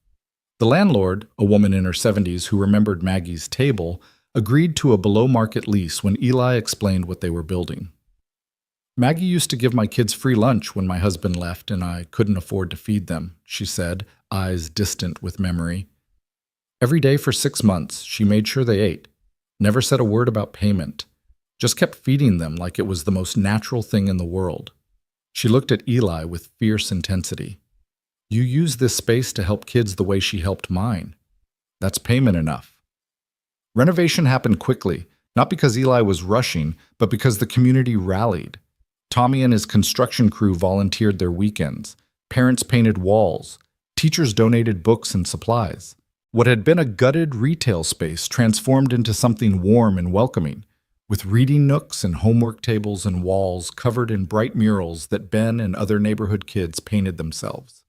The landlord, a woman in her 70s who remembered Maggie's table, agreed to a below-market lease when Eli explained what they were building. Maggie used to give my kids free lunch when my husband left and I couldn't afford to feed them, she said, eyes distant with memory. Every day for 6 months, she made sure they ate, never said a word about payment, just kept feeding them like it was the most natural thing in the world. She looked at Eli with fierce intensity. You use this space to help kids the way she helped mine. That's payment enough. Renovation happened quickly, not because Eli was rushing, but because the community rallied. Tommy and his construction crew volunteered their weekends. Parents painted walls. Teachers donated books and supplies. What had been a gutted retail space transformed into something warm and welcoming, with reading nooks and homework tables and walls covered in bright murals that Ben and other neighborhood kids painted themselves.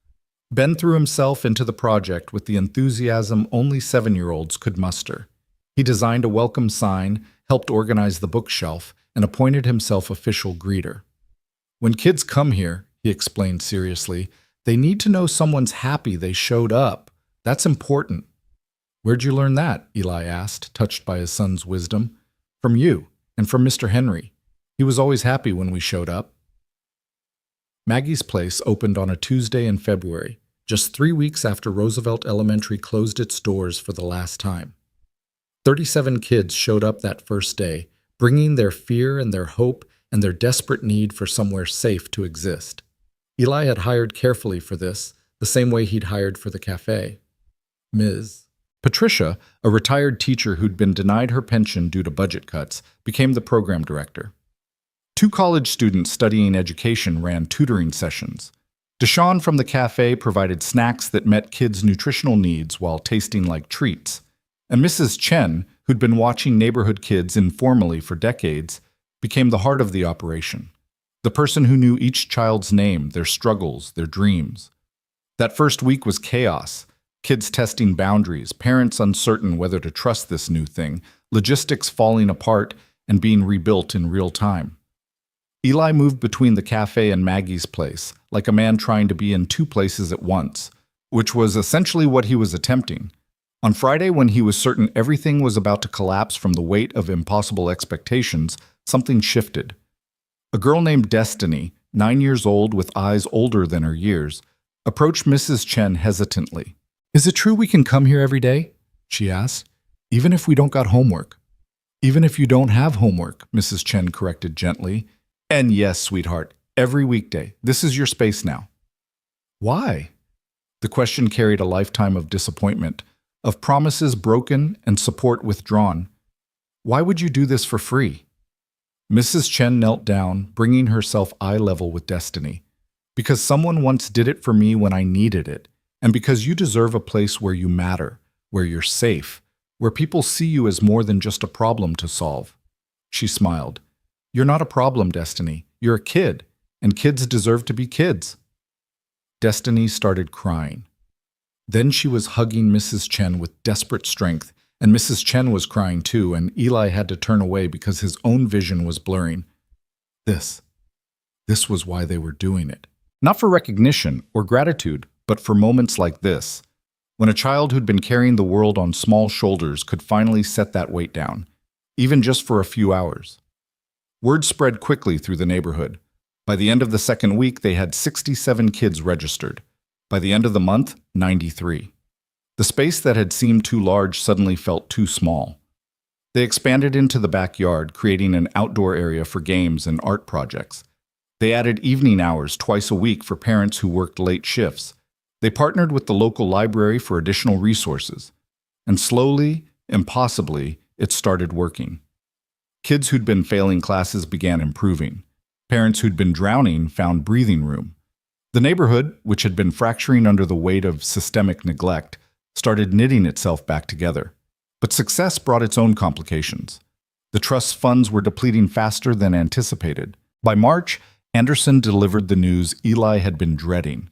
Ben threw himself into the project with the enthusiasm only 7-year-olds could muster. He designed a welcome sign, helped organize the bookshelf, and appointed himself official greeter. When kids come here, he explained seriously, they need to know someone's happy they showed up. That's important. Where'd you learn that? Eli asked, touched by his son's wisdom. From you, and from Mr. Henry. He was always happy when we showed up. Maggie's place opened on a Tuesday in February, just 3 weeks after Roosevelt Elementary closed its doors for the last time. 37 kids showed up that first day, bringing their fear and their hope and their desperate need for somewhere safe to exist. Eli had hired carefully for this, the same way he'd hired for the cafe. Ms. Patricia, a retired teacher who'd been denied her pension due to budget cuts, became the program director. 2 college students studying education ran tutoring sessions. Deshawn from the cafe provided snacks that met kids' nutritional needs while tasting like treats. And Mrs. Chen, who'd been watching neighborhood kids informally for decades, became the heart of the operation. The person who knew each child's name, their struggles, their dreams. That first week was chaos. Kids testing boundaries, parents uncertain whether to trust this new thing, logistics falling apart and being rebuilt in real time. Eli moved between the cafe and Maggie's place, like a man trying to be in 2 places at once, which was essentially what he was attempting. On Friday, when he was certain everything was about to collapse from the weight of impossible expectations, something shifted. A girl named Destiny, 9 years old with eyes older than her years, approached Mrs. Chen hesitantly. Is it true we can come here every day? She asked. Even if we don't got homework. Even if you don't have homework, Mrs. Chen corrected gently. And yes, sweetheart, every weekday. This is your space now. Why? The question carried a lifetime of disappointment, of promises broken and support withdrawn. Why would you do this for free? Mrs. Chen knelt down, bringing herself eye level with Destiny. Because someone once did it for me when I needed it, and because you deserve a place where you matter, where you're safe, where people see you as more than just a problem to solve. She smiled. You're not a problem, Destiny. You're a kid, and kids deserve to be kids. Destiny started crying. Then she was hugging Mrs. Chen with desperate strength, and Mrs. Chen was crying too, and Eli had to turn away because his own vision was blurring. This was why they were doing it. Not for recognition or gratitude, but for moments like this, when a child who'd been carrying the world on small shoulders could finally set that weight down, even just for a few hours. Word spread quickly through the neighborhood. By the end of the second week, they had 67 kids registered. By the end of the month, 93. The space that had seemed too large suddenly felt too small. They expanded into the backyard, creating an outdoor area for games and art projects. They added evening hours twice a week for parents who worked late shifts. They partnered with the local library for additional resources. And slowly, impossibly, it started working. Kids who'd been failing classes began improving. Parents who'd been drowning found breathing room. The neighborhood, which had been fracturing under the weight of systemic neglect, started knitting itself back together. But success brought its own complications. The trust's funds were depleting faster than anticipated. By March, Anderson delivered the news Eli had been dreading.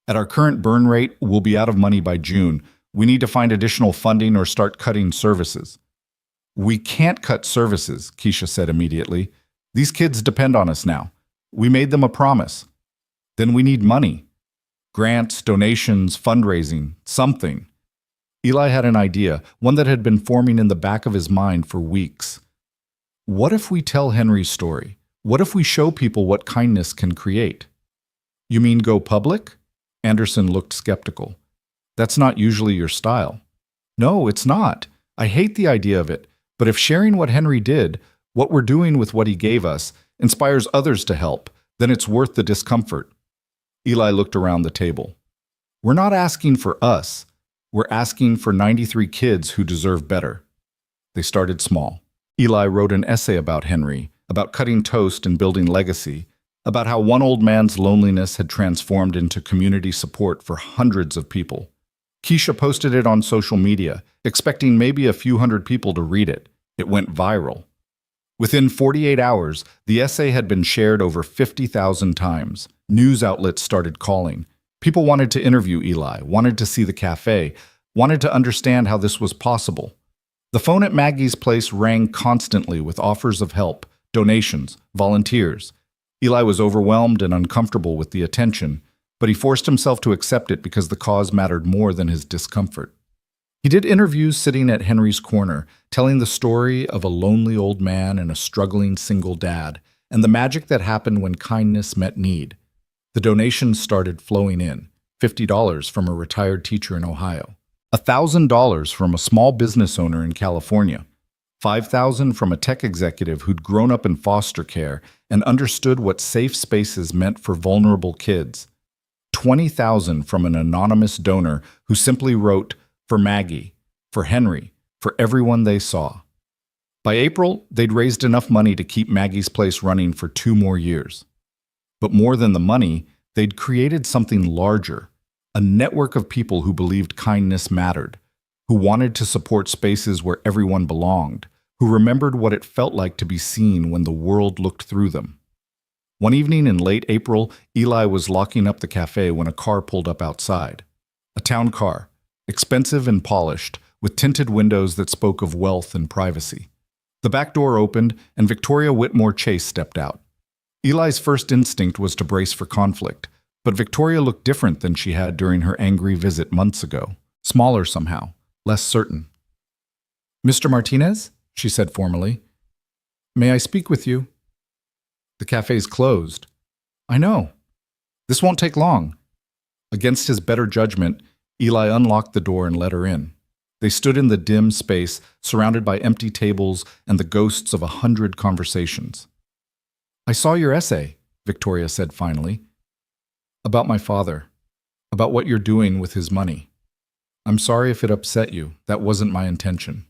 At our current burn rate, we'll be out of money by June. We need to find additional funding or start cutting services. We can't cut services, Keisha said immediately. These kids depend on us now. We made them a promise. Then we need money. Grants, donations, fundraising, something. Eli had an idea, one that had been forming in the back of his mind for weeks. What if we tell Henry's story? What if we show people what kindness can create? You mean go public? Anderson looked skeptical. That's not usually your style. No, it's not. I hate the idea of it. But if sharing what Henry did, what we're doing with what he gave us, inspires others to help, then it's worth the discomfort. Eli looked around the table. We're not asking for us. We're asking for 93 kids who deserve better. They started small. Eli wrote an essay about Henry, about cutting toast and building legacy, about how one old man's loneliness had transformed into community support for hundreds of people. Keisha posted it on social media, expecting maybe a few hundred people to read it. It went viral. Within 48 hours, the essay had been shared over 50,000 times. News outlets started calling. People wanted to interview Eli, wanted to see the cafe, wanted to understand how this was possible. The phone at Maggie's place rang constantly with offers of help, donations, volunteers. Eli was overwhelmed and uncomfortable with the attention, but he forced himself to accept it because the cause mattered more than his discomfort. He did interviews sitting at Henry's corner, telling the story of a lonely old man and a struggling single dad, and the magic that happened when kindness met need. The donations started flowing in, $50 from a retired teacher in Ohio, $1,000 from a small business owner in California, $5,000 from a tech executive who'd grown up in foster care and understood what safe spaces meant for vulnerable kids, $20,000 from an anonymous donor who simply wrote, "For Maggie, for Henry, for everyone they saw." By April, they'd raised enough money to keep Maggie's place running for 2 more years. But more than the money, they'd created something larger, a network of people who believed kindness mattered, who wanted to support spaces where everyone belonged, who remembered what it felt like to be seen when the world looked through them. One evening in late April, Eli was locking up the cafe when a car pulled up outside. A town car, expensive and polished, with tinted windows that spoke of wealth and privacy. The back door opened, and Victoria Whitmore Chase stepped out. Eli's first instinct was to brace for conflict, but Victoria looked different than she had during her angry visit months ago. Smaller somehow, less certain. "Mr. Martinez?" she said formally. "May I speak with you?" "The cafe's closed." "I know. This won't take long." Against his better judgment, Eli unlocked the door and let her in. They stood in the dim space, surrounded by empty tables and the ghosts of 100 conversations. "I saw your essay," Victoria said finally. "About my father. About what you're doing with his money. I'm sorry if it upset you. That wasn't my intention."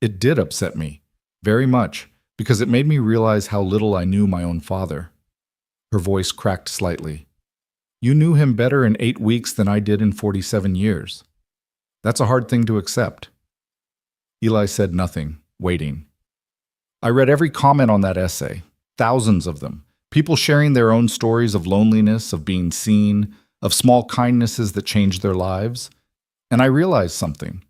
"It did upset me. Very much, because it made me realize how little I knew my own father." Her voice cracked slightly. "You knew him better in 8 weeks than I did in 47 years. That's a hard thing to accept." Eli said nothing, waiting. "I read every comment on that essay. Thousands of them. People sharing their own stories of loneliness, of being seen, of small kindnesses that changed their lives. And I realized something."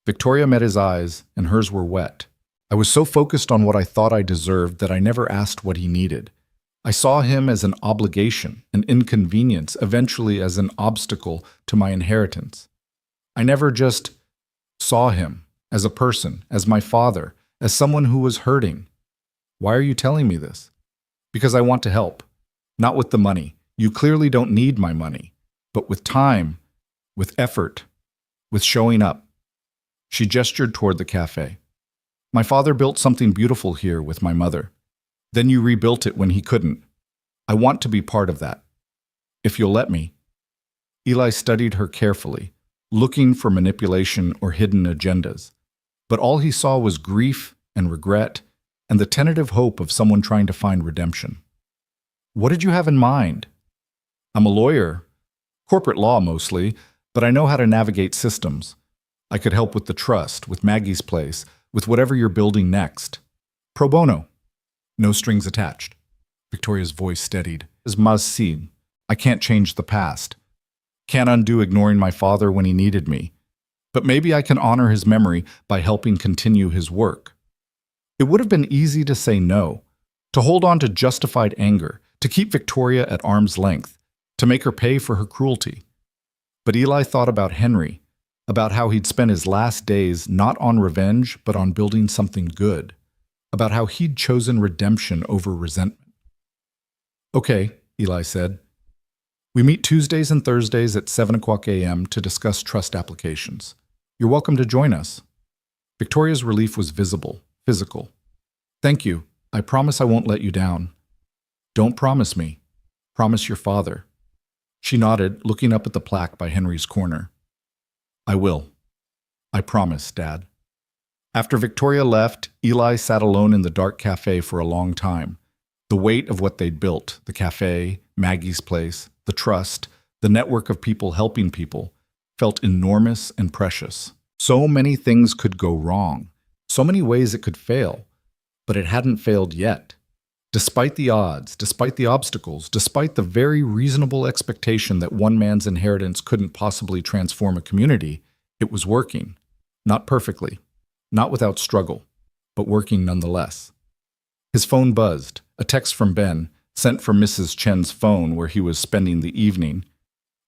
Victoria met his eyes, and hers were wet. "I was so focused on what I thought I deserved that I never asked what he needed. I saw him as an obligation, an inconvenience, eventually as an obstacle to my inheritance. I never just saw him as a person, as my father, as someone who was hurting. Why are you telling me this?" "Because I want to help. Not with the money. You clearly don't need my money. But with time, with effort, with showing up." She gestured toward the cafe. "My father built something beautiful here with my mother. Then you rebuilt it when he couldn't. I want to be part of that. If you'll let me." Eli studied her carefully, looking for manipulation or hidden agendas. But all he saw was grief and regret and the tentative hope of someone trying to find redemption. "What did you have in mind?" "I'm a lawyer, corporate law mostly, but I know how to navigate systems. I could help with the trust, with Maggie's place, with whatever you're building next. Pro bono. No strings attached." Victoria's voice steadied. "As mas si, I can't change the past. Can't undo ignoring my father when he needed me. But maybe I can honor his memory by helping continue his work." It would have been easy to say no, to hold on to justified anger, to keep Victoria at arm's length, to make her pay for her cruelty. But Eli thought about Henry, about how he'd spent his last days not on revenge, but on building something good, about how he'd chosen redemption over resentment. "Okay," Eli said. "We meet Tuesdays and Thursdays at 7 o'clock a.m. to discuss trust applications. You're welcome to join us." Victoria's relief was visible, physical. "Thank you. I promise I won't let you down." "Don't promise me. Promise your father." She nodded, looking up at the plaque by Henry's corner. "I will. I promise, Dad." After Victoria left, Eli sat alone in the dark cafe for a long time. The weight of what they'd built, the cafe, Maggie's place, the trust, the network of people helping people, felt enormous and precious. So many things could go wrong, so many ways it could fail, but it hadn't failed yet. Despite the odds, despite the obstacles, despite the very reasonable expectation that one man's inheritance couldn't possibly transform a community, it was working. Not perfectly, not without struggle, but working nonetheless. His phone buzzed, a text from Ben, sent from Mrs. Chen's phone where he was spending the evening.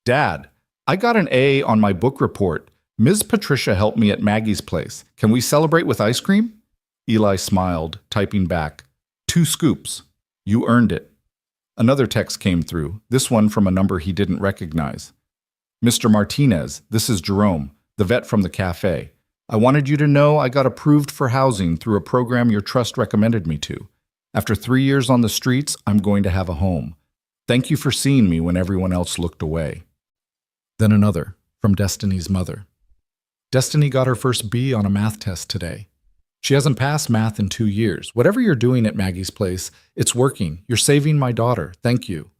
"Dad, I got an A on my book report. Ms. Patricia helped me at Maggie's place. Can we celebrate with ice cream?" Eli smiled, typing back, "2 scoops. You earned it." Another text came through, this one from a number he didn't recognize. "Mr. Martinez, this is Jerome, the vet from the cafe. I wanted you to know I got approved for housing through a program your trust recommended me to. After 3 years on the streets, I'm going to have a home. Thank you for seeing me when everyone else looked away." Then another, from Destiny's mother. "Destiny got her first B on a math test today. She hasn't passed math in 2 years. Whatever you're doing at Maggie's place, it's working. You're saving my daughter. Thank you."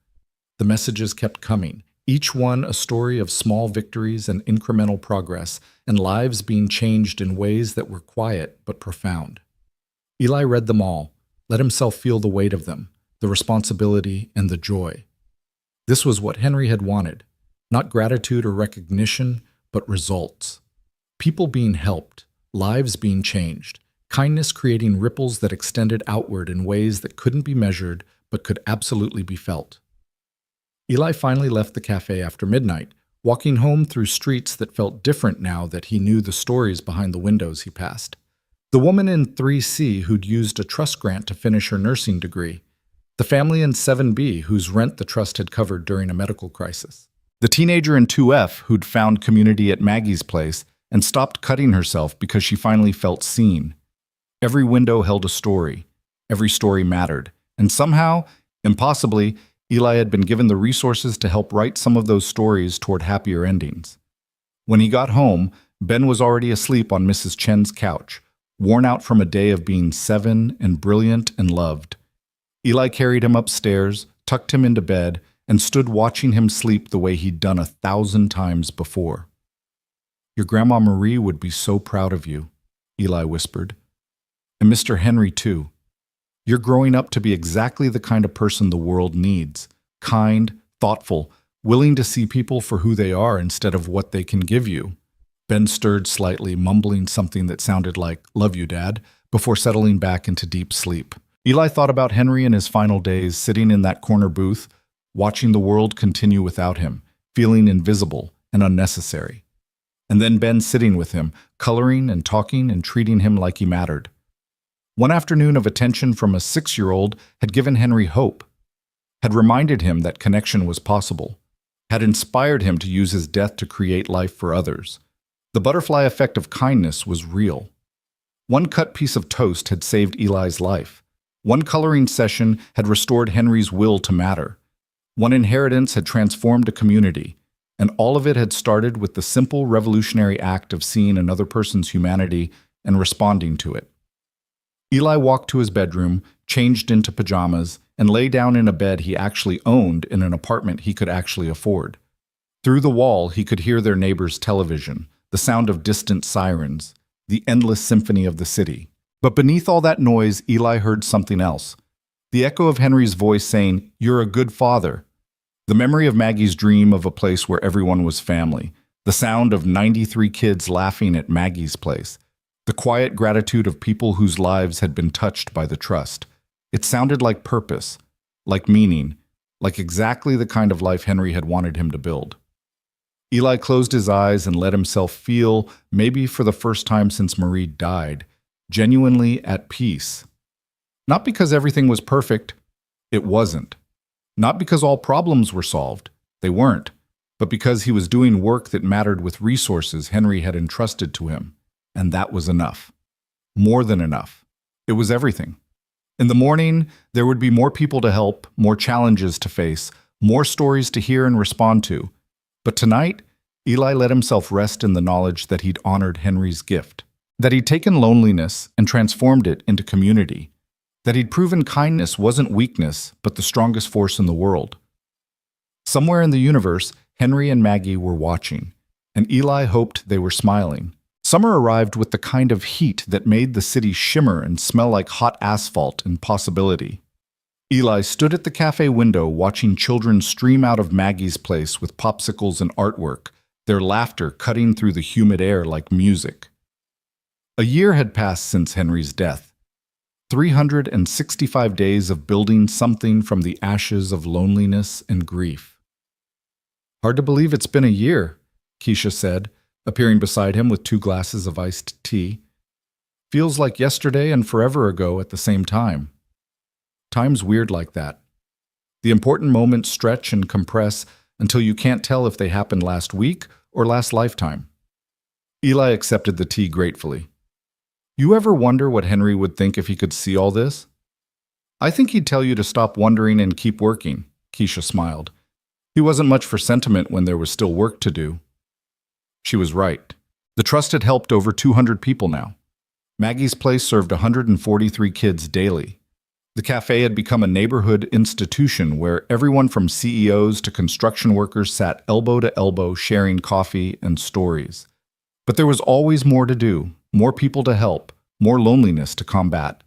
The messages kept coming, each one a story of small victories and incremental progress, and lives being changed in ways that were quiet but profound. Eli read them all, let himself feel the weight of them, the responsibility and the joy. This was what Henry had wanted, not gratitude or recognition, but results. People being helped, lives being changed, kindness creating ripples that extended outward in ways that couldn't be measured but could absolutely be felt. Eli finally left the cafe after midnight, walking home through streets that felt different now that he knew the stories behind the windows he passed. The woman in 3C who'd used a trust grant to finish her nursing degree. The family in 7B whose rent the trust had covered during a medical crisis. The teenager in 2F who'd found community at Maggie's place and stopped cutting herself because she finally felt seen. Every window held a story. Every story mattered. And somehow, impossibly, Eli had been given the resources to help write some of those stories toward happier endings. When he got home, Ben was already asleep on Mrs. Chen's couch, worn out from a day of being 7 and brilliant and loved. Eli carried him upstairs, tucked him into bed, and stood watching him sleep the way he'd done 1,000 times before. "Your Grandma Marie would be so proud of you," Eli whispered. "And Mr. Henry, too. You're growing up to be exactly the kind of person the world needs. Kind, thoughtful, willing to see people for who they are instead of what they can give you." Ben stirred slightly, mumbling something that sounded like, "Love you, Dad," before settling back into deep sleep. Eli thought about Henry in his final days, sitting in that corner booth, watching the world continue without him, feeling invisible and unnecessary. And then Ben sitting with him, coloring and talking and treating him like he mattered. One afternoon of attention from a 6-year-old had given Henry hope, had reminded him that connection was possible, had inspired him to use his death to create life for others. The butterfly effect of kindness was real. One cut piece of toast had saved Eli's life. One coloring session had restored Henry's will to matter. One inheritance had transformed a community, and all of it had started with the simple revolutionary act of seeing another person's humanity and responding to it. Eli walked to his bedroom, changed into pajamas, and lay down in a bed he actually owned in an apartment he could actually afford. Through the wall, he could hear their neighbor's television, the sound of distant sirens, the endless symphony of the city. But beneath all that noise, Eli heard something else. The echo of Henry's voice saying, "You're a good father." The memory of Maggie's dream of a place where everyone was family. The sound of 93 kids laughing at Maggie's place. The quiet gratitude of people whose lives had been touched by the trust. It sounded like purpose, like meaning, like exactly the kind of life Henry had wanted him to build. Eli closed his eyes and let himself feel, maybe for the first time since Marie died, genuinely at peace. Not because everything was perfect. It wasn't. Not because all problems were solved. They weren't. But because he was doing work that mattered with resources Henry had entrusted to him. And that was enough. More than enough. It was everything. In the morning, there would be more people to help, more challenges to face, more stories to hear and respond to. But tonight, Eli let himself rest in the knowledge that he'd honored Henry's gift, that he'd taken loneliness and transformed it into community, that he'd proven kindness wasn't weakness, but the strongest force in the world. Somewhere in the universe, Henry and Maggie were watching, and Eli hoped they were smiling. Summer arrived with the kind of heat that made the city shimmer and smell like hot asphalt and possibility. Eli stood at the cafe window watching children stream out of Maggie's place with popsicles and artwork, their laughter cutting through the humid air like music. A year had passed since Henry's death. 365 days of building something from the ashes of loneliness and grief. "Hard to believe it's been a year," Keisha said, appearing beside him with 2 glasses of iced tea. "Feels like yesterday and forever ago at the same time. Time's weird like that. The important moments stretch and compress until you can't tell if they happened last week or last lifetime." Eli accepted the tea gratefully. "You ever wonder what Henry would think if he could see all this?" "I think he'd tell you to stop wondering and keep working," Keisha smiled. "He wasn't much for sentiment when there was still work to do." She was right. The trust had helped over 200 people now. Maggie's place served 143 kids daily. The cafe had become a neighborhood institution where everyone from CEOs to construction workers sat elbow to elbow sharing coffee and stories. But there was always more to do, more people to help, more loneliness to combat.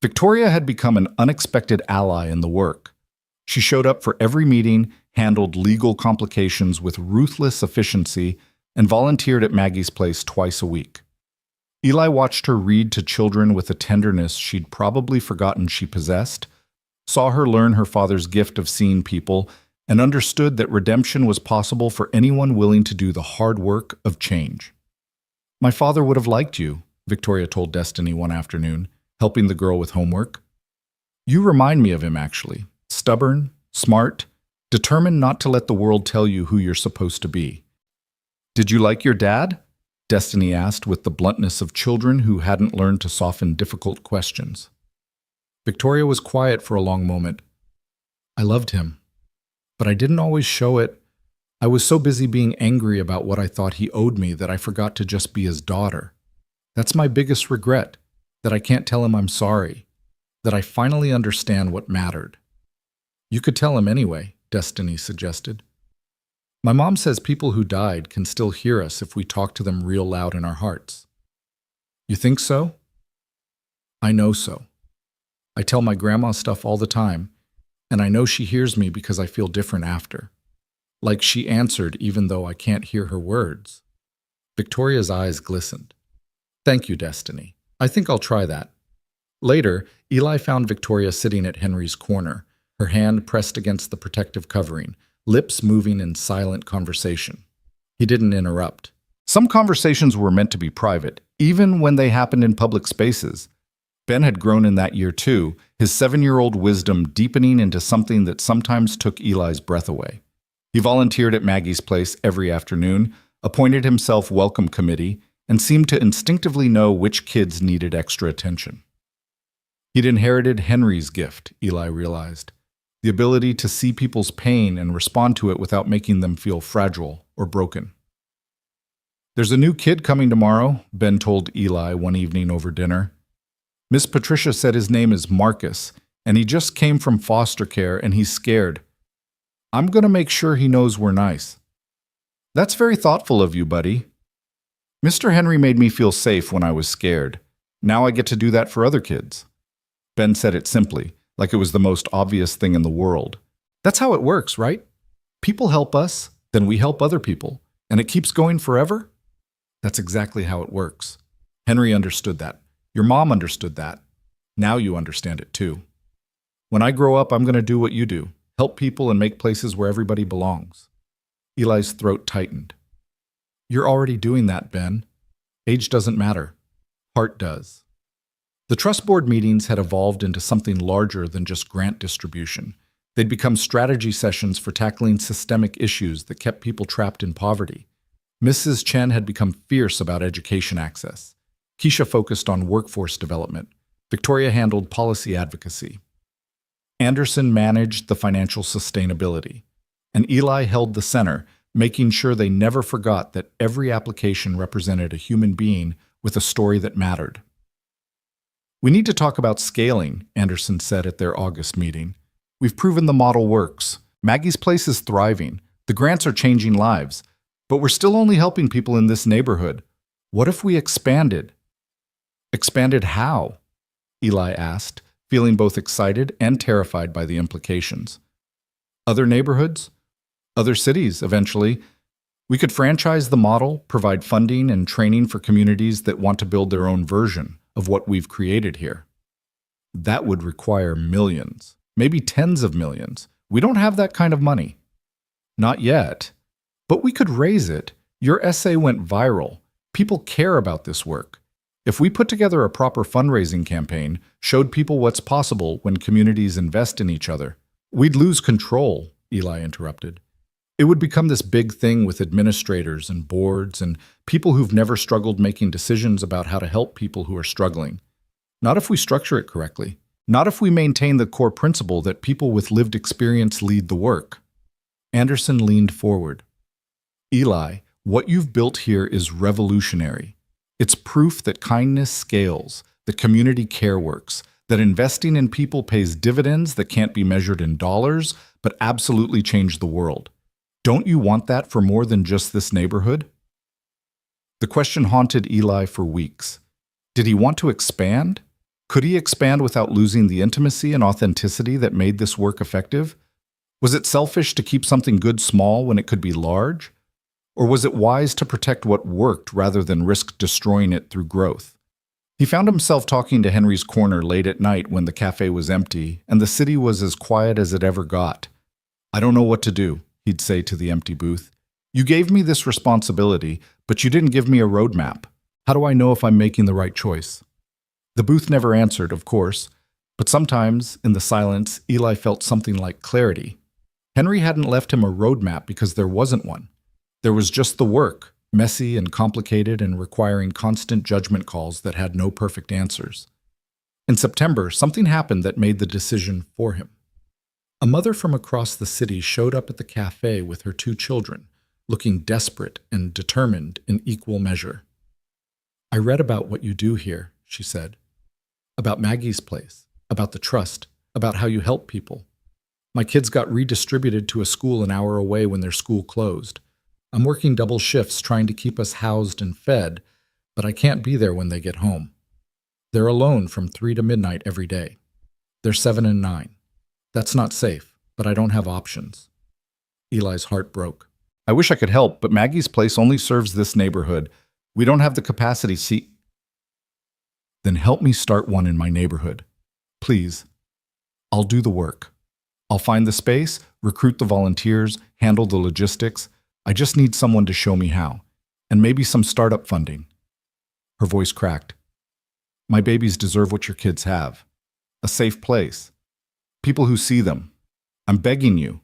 Victoria had become an unexpected ally in the work. She showed up for every meeting, handled legal complications with ruthless efficiency, and volunteered at Maggie's place twice a week. Eli watched her read to children with a tenderness she'd probably forgotten she possessed, saw her learn her father's gift of seeing people, and understood that redemption was possible for anyone willing to do the hard work of change. "My father would have liked you," Victoria told Destiny one afternoon, helping the girl with homework. "You remind me of him, actually. Stubborn, smart, determined not to let the world tell you who you're supposed to be." "Did you like your dad?" Destiny asked with the bluntness of children who hadn't learned to soften difficult questions. Victoria was quiet for a long moment. "I loved him, but I didn't always show it. I was so busy being angry about what I thought he owed me that I forgot to just be his daughter. That's my biggest regret, that I can't tell him I'm sorry, that I finally understand what mattered." "You could tell him anyway," Destiny suggested. "My mom says people who died can still hear us if we talk to them real loud in our hearts." "You think so?" "I know so. I tell my grandma stuff all the time, and I know she hears me because I feel different after. Like she answered even though I can't hear her words." Victoria's eyes glistened. "Thank you, Destiny. I think I'll try that." Later, Eli found Victoria sitting at Henry's corner, her hand pressed against the protective covering, lips moving in silent conversation. He didn't interrupt. Some conversations were meant to be private, even when they happened in public spaces. Ben had grown in that year too, his 7-year-old wisdom deepening into something that sometimes took Eli's breath away. He volunteered at Maggie's place every afternoon, appointed himself welcome committee, and seemed to instinctively know which kids needed extra attention. He'd inherited Henry's gift, Eli realized. The ability to see people's pain and respond to it without making them feel fragile or broken. "There's a new kid coming tomorrow," Ben told Eli one evening over dinner. "Miss Patricia said his name is Marcus, and he just came from foster care and he's scared. I'm going to make sure he knows we're nice." "That's very thoughtful of you, buddy. Mr. Henry made me feel safe when I was scared. Now I get to do that for other kids." Ben said it simply, like it was the most obvious thing in the world. "That's how it works, right? People help us, then we help other people, and it keeps going forever?" "That's exactly how it works. Henry understood that. Your mom understood that. Now you understand it too. When I grow up, I'm going to do what you do, help people and make places where everybody belongs." Eli's throat tightened. You're already doing that, Ben. Age doesn't matter. Heart does. The trust board meetings had evolved into something larger than just grant distribution. They'd become strategy sessions for tackling systemic issues that kept people trapped in poverty. Mrs. Chen had become fierce about education access. Keisha focused on workforce development. Victoria handled policy advocacy. Anderson managed the financial sustainability. And Eli held the center, making sure they never forgot that every application represented a human being with a story that mattered. We need to talk about scaling, Anderson said at their August meeting. We've proven the model works. Maggie's Place is thriving. The grants are changing lives. But we're still only helping people in this neighborhood. What if we expanded? Expanded how? Eli asked, feeling both excited and terrified by the implications. Other neighborhoods? Other cities, eventually. We could franchise the model, provide funding and training for communities that want to build their own version of what we've created here. That would require millions, maybe tens of millions. We don't have that kind of money. Not yet. But we could raise it. Your essay went viral. People care about this work. If we put together a proper fundraising campaign, showed people what's possible when communities invest in each other, we'd lose control, Eli interrupted. It would become this big thing with administrators and boards and people who've never struggled making decisions about how to help people who are struggling. Not if we structure it correctly. Not if we maintain the core principle that people with lived experience lead the work. Anderson leaned forward. Eli, what you've built here is revolutionary. It's proof that kindness scales, that community care works, that investing in people pays dividends that can't be measured in dollars, but absolutely change the world. Don't you want that for more than just this neighborhood? The question haunted Eli for weeks. Did he want to expand? Could he expand without losing the intimacy and authenticity that made this work effective? Was it selfish to keep something good small when it could be large? Or was it wise to protect what worked rather than risk destroying it through growth? He found himself talking to Henry's Corner late at night when the cafe was empty and the city was as quiet as it ever got. I don't know what to do, he'd say to the empty booth. You gave me this responsibility, but you didn't give me a roadmap. How do I know if I'm making the right choice? The booth never answered, of course, but sometimes, in the silence, Eli felt something like clarity. Henry hadn't left him a roadmap because there wasn't one. There was just the work, messy and complicated and requiring constant judgment calls that had no perfect answers. In September, something happened that made the decision for him. A mother from across the city showed up at the cafe with her 2 children, looking desperate and determined in equal measure. I read about what you do here, she said. About Maggie's Place, about the trust, about how you help people. My kids got redistributed to a school an hour away when their school closed. I'm working double shifts trying to keep us housed and fed, but I can't be there when they get home. They're alone from 3 to midnight every day. They're 7 and 9. That's not safe, but I don't have options. Eli's heart broke. I wish I could help, but Maggie's Place only serves this neighborhood. We don't have the capacity. See, then help me start one in my neighborhood. Please. I'll do the work. I'll find the space, recruit the volunteers, handle the logistics. I just need someone to show me how, and maybe some startup funding. Her voice cracked. My babies deserve what your kids have. A safe place. People who see them. I'm begging you.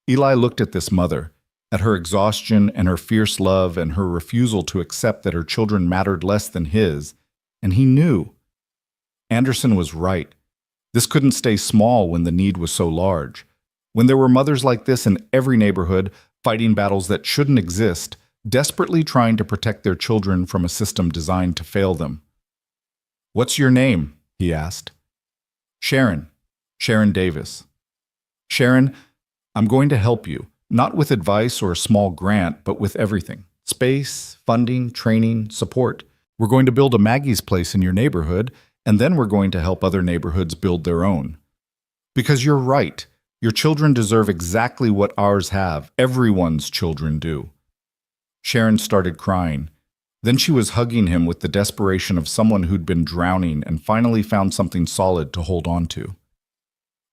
Eli looked at this mother, at her exhaustion and her fierce love and her refusal to accept that her children mattered less than his, and he knew. Anderson was right. This couldn't stay small when the need was so large. When there were mothers like this in every neighborhood, fighting battles that shouldn't exist, desperately trying to protect their children from a system designed to fail them. What's your name? He asked. Sharon. Sharon Davis. Sharon, I'm going to help you, not with advice or a small grant, but with everything. Space, funding, training, support. We're going to build a Maggie's Place in your neighborhood, and then we're going to help other neighborhoods build their own. Because you're right. Your children deserve exactly what ours have. Everyone's children do. Sharon started crying. Then she was hugging him with the desperation of someone who'd been drowning and finally found something solid to hold on to.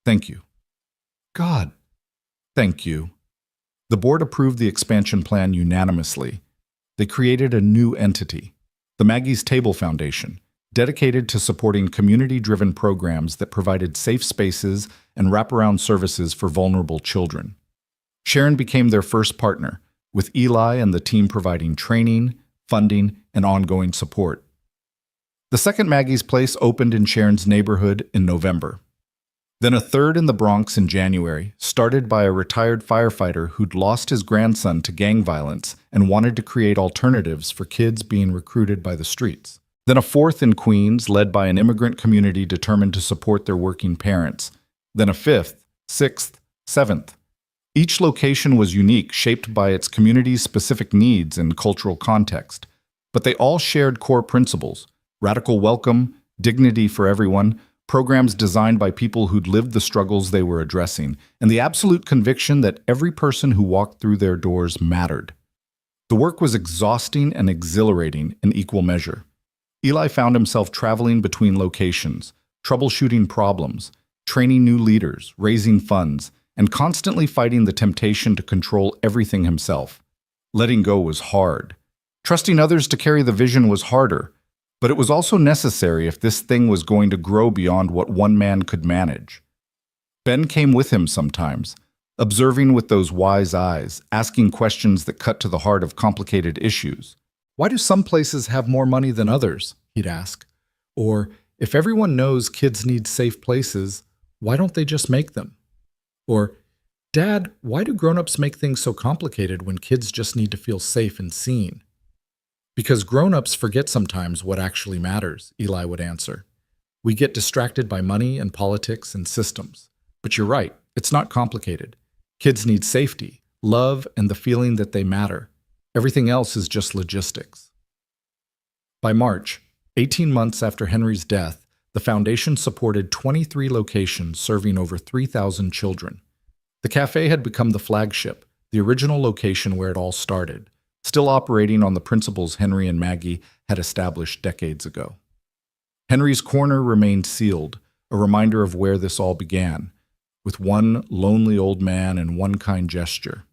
Thank you. God, thank you. The board approved the expansion plan unanimously. They created a new entity, the Maggie's Table Foundation, dedicated to supporting community-driven programs that provided safe spaces and wraparound services for vulnerable children. Sharon became their first partner, with Eli and the team providing training, funding, and ongoing support. The second Maggie's Place opened in Sharon's neighborhood in November. Then a third in the Bronx in January, started by a retired firefighter who'd lost his grandson to gang violence and wanted to create alternatives for kids being recruited by the streets. Then a fourth in Queens, led by an immigrant community determined to support their working parents. Then a fifth, sixth, seventh. Each location was unique, shaped by its community's specific needs and cultural context. But they all shared core principles: radical welcome, dignity for everyone, programs designed by people who'd lived the struggles they were addressing, and the absolute conviction that every person who walked through their doors mattered. The work was exhausting and exhilarating in equal measure. Eli found himself traveling between locations, troubleshooting problems, training new leaders, raising funds, and constantly fighting the temptation to control everything himself. Letting go was hard. Trusting others to carry the vision was harder, but it was also necessary if this thing was going to grow beyond what one man could manage. Ben came with him sometimes, observing with those wise eyes, asking questions that cut to the heart of complicated issues. Why do some places have more money than others? He'd ask. Or, if everyone knows kids need safe places, why don't they just make them? Or, Dad, why do grown-ups make things so complicated when kids just need to feel safe and seen? Because grown-ups forget sometimes what actually matters, Eli would answer. We get distracted by money and politics and systems. But you're right, it's not complicated. Kids need safety, love, and the feeling that they matter. Everything else is just logistics. By March, 18 months after Henry's death, the foundation supported 23 locations serving over 3,000 children. The cafe had become the flagship, the original location where it all started, still operating on the principles Henry and Maggie had established decades ago. Henry's corner remained sealed, a reminder of where this all began, with one lonely old man and one kind gesture.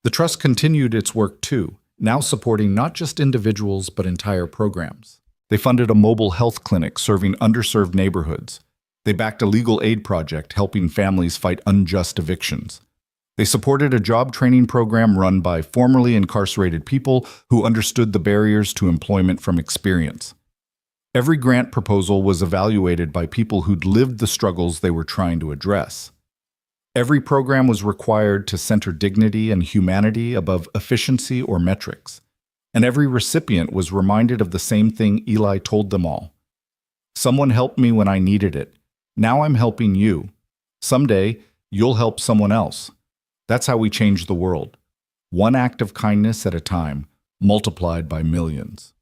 The trust continued its work too, now supporting not just individuals but entire programs. They funded a mobile health clinic serving underserved neighborhoods. They backed a legal aid project helping families fight unjust evictions. They supported a job training program run by formerly incarcerated people who understood the barriers to employment from experience. Every grant proposal was evaluated by people who'd lived the struggles they were trying to address. Every program was required to center dignity and humanity above efficiency or metrics. And every recipient was reminded of the same thing Eli told them all. Someone helped me when I needed it. Now I'm helping you. Someday, you'll help someone else. That's how we change the world. One act of kindness at a time, multiplied by millions.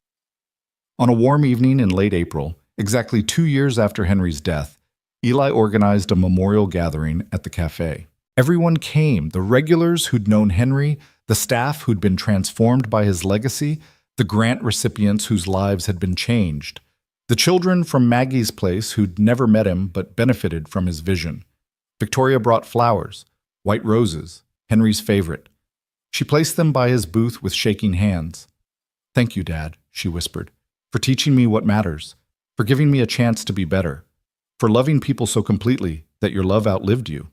On a warm evening in late April, exactly 2 years after Henry's death, Eli organized a memorial gathering at the cafe. Everyone came, the regulars who'd known Henry, the staff who'd been transformed by his legacy, the grant recipients whose lives had been changed, the children from Maggie's Place who'd never met him but benefited from his vision. Victoria brought flowers, white roses, Henry's favorite. She placed them by his booth with shaking hands. "Thank you, Dad," she whispered, "for teaching me what matters, for giving me a chance to be better, for loving people so completely that your love outlived you."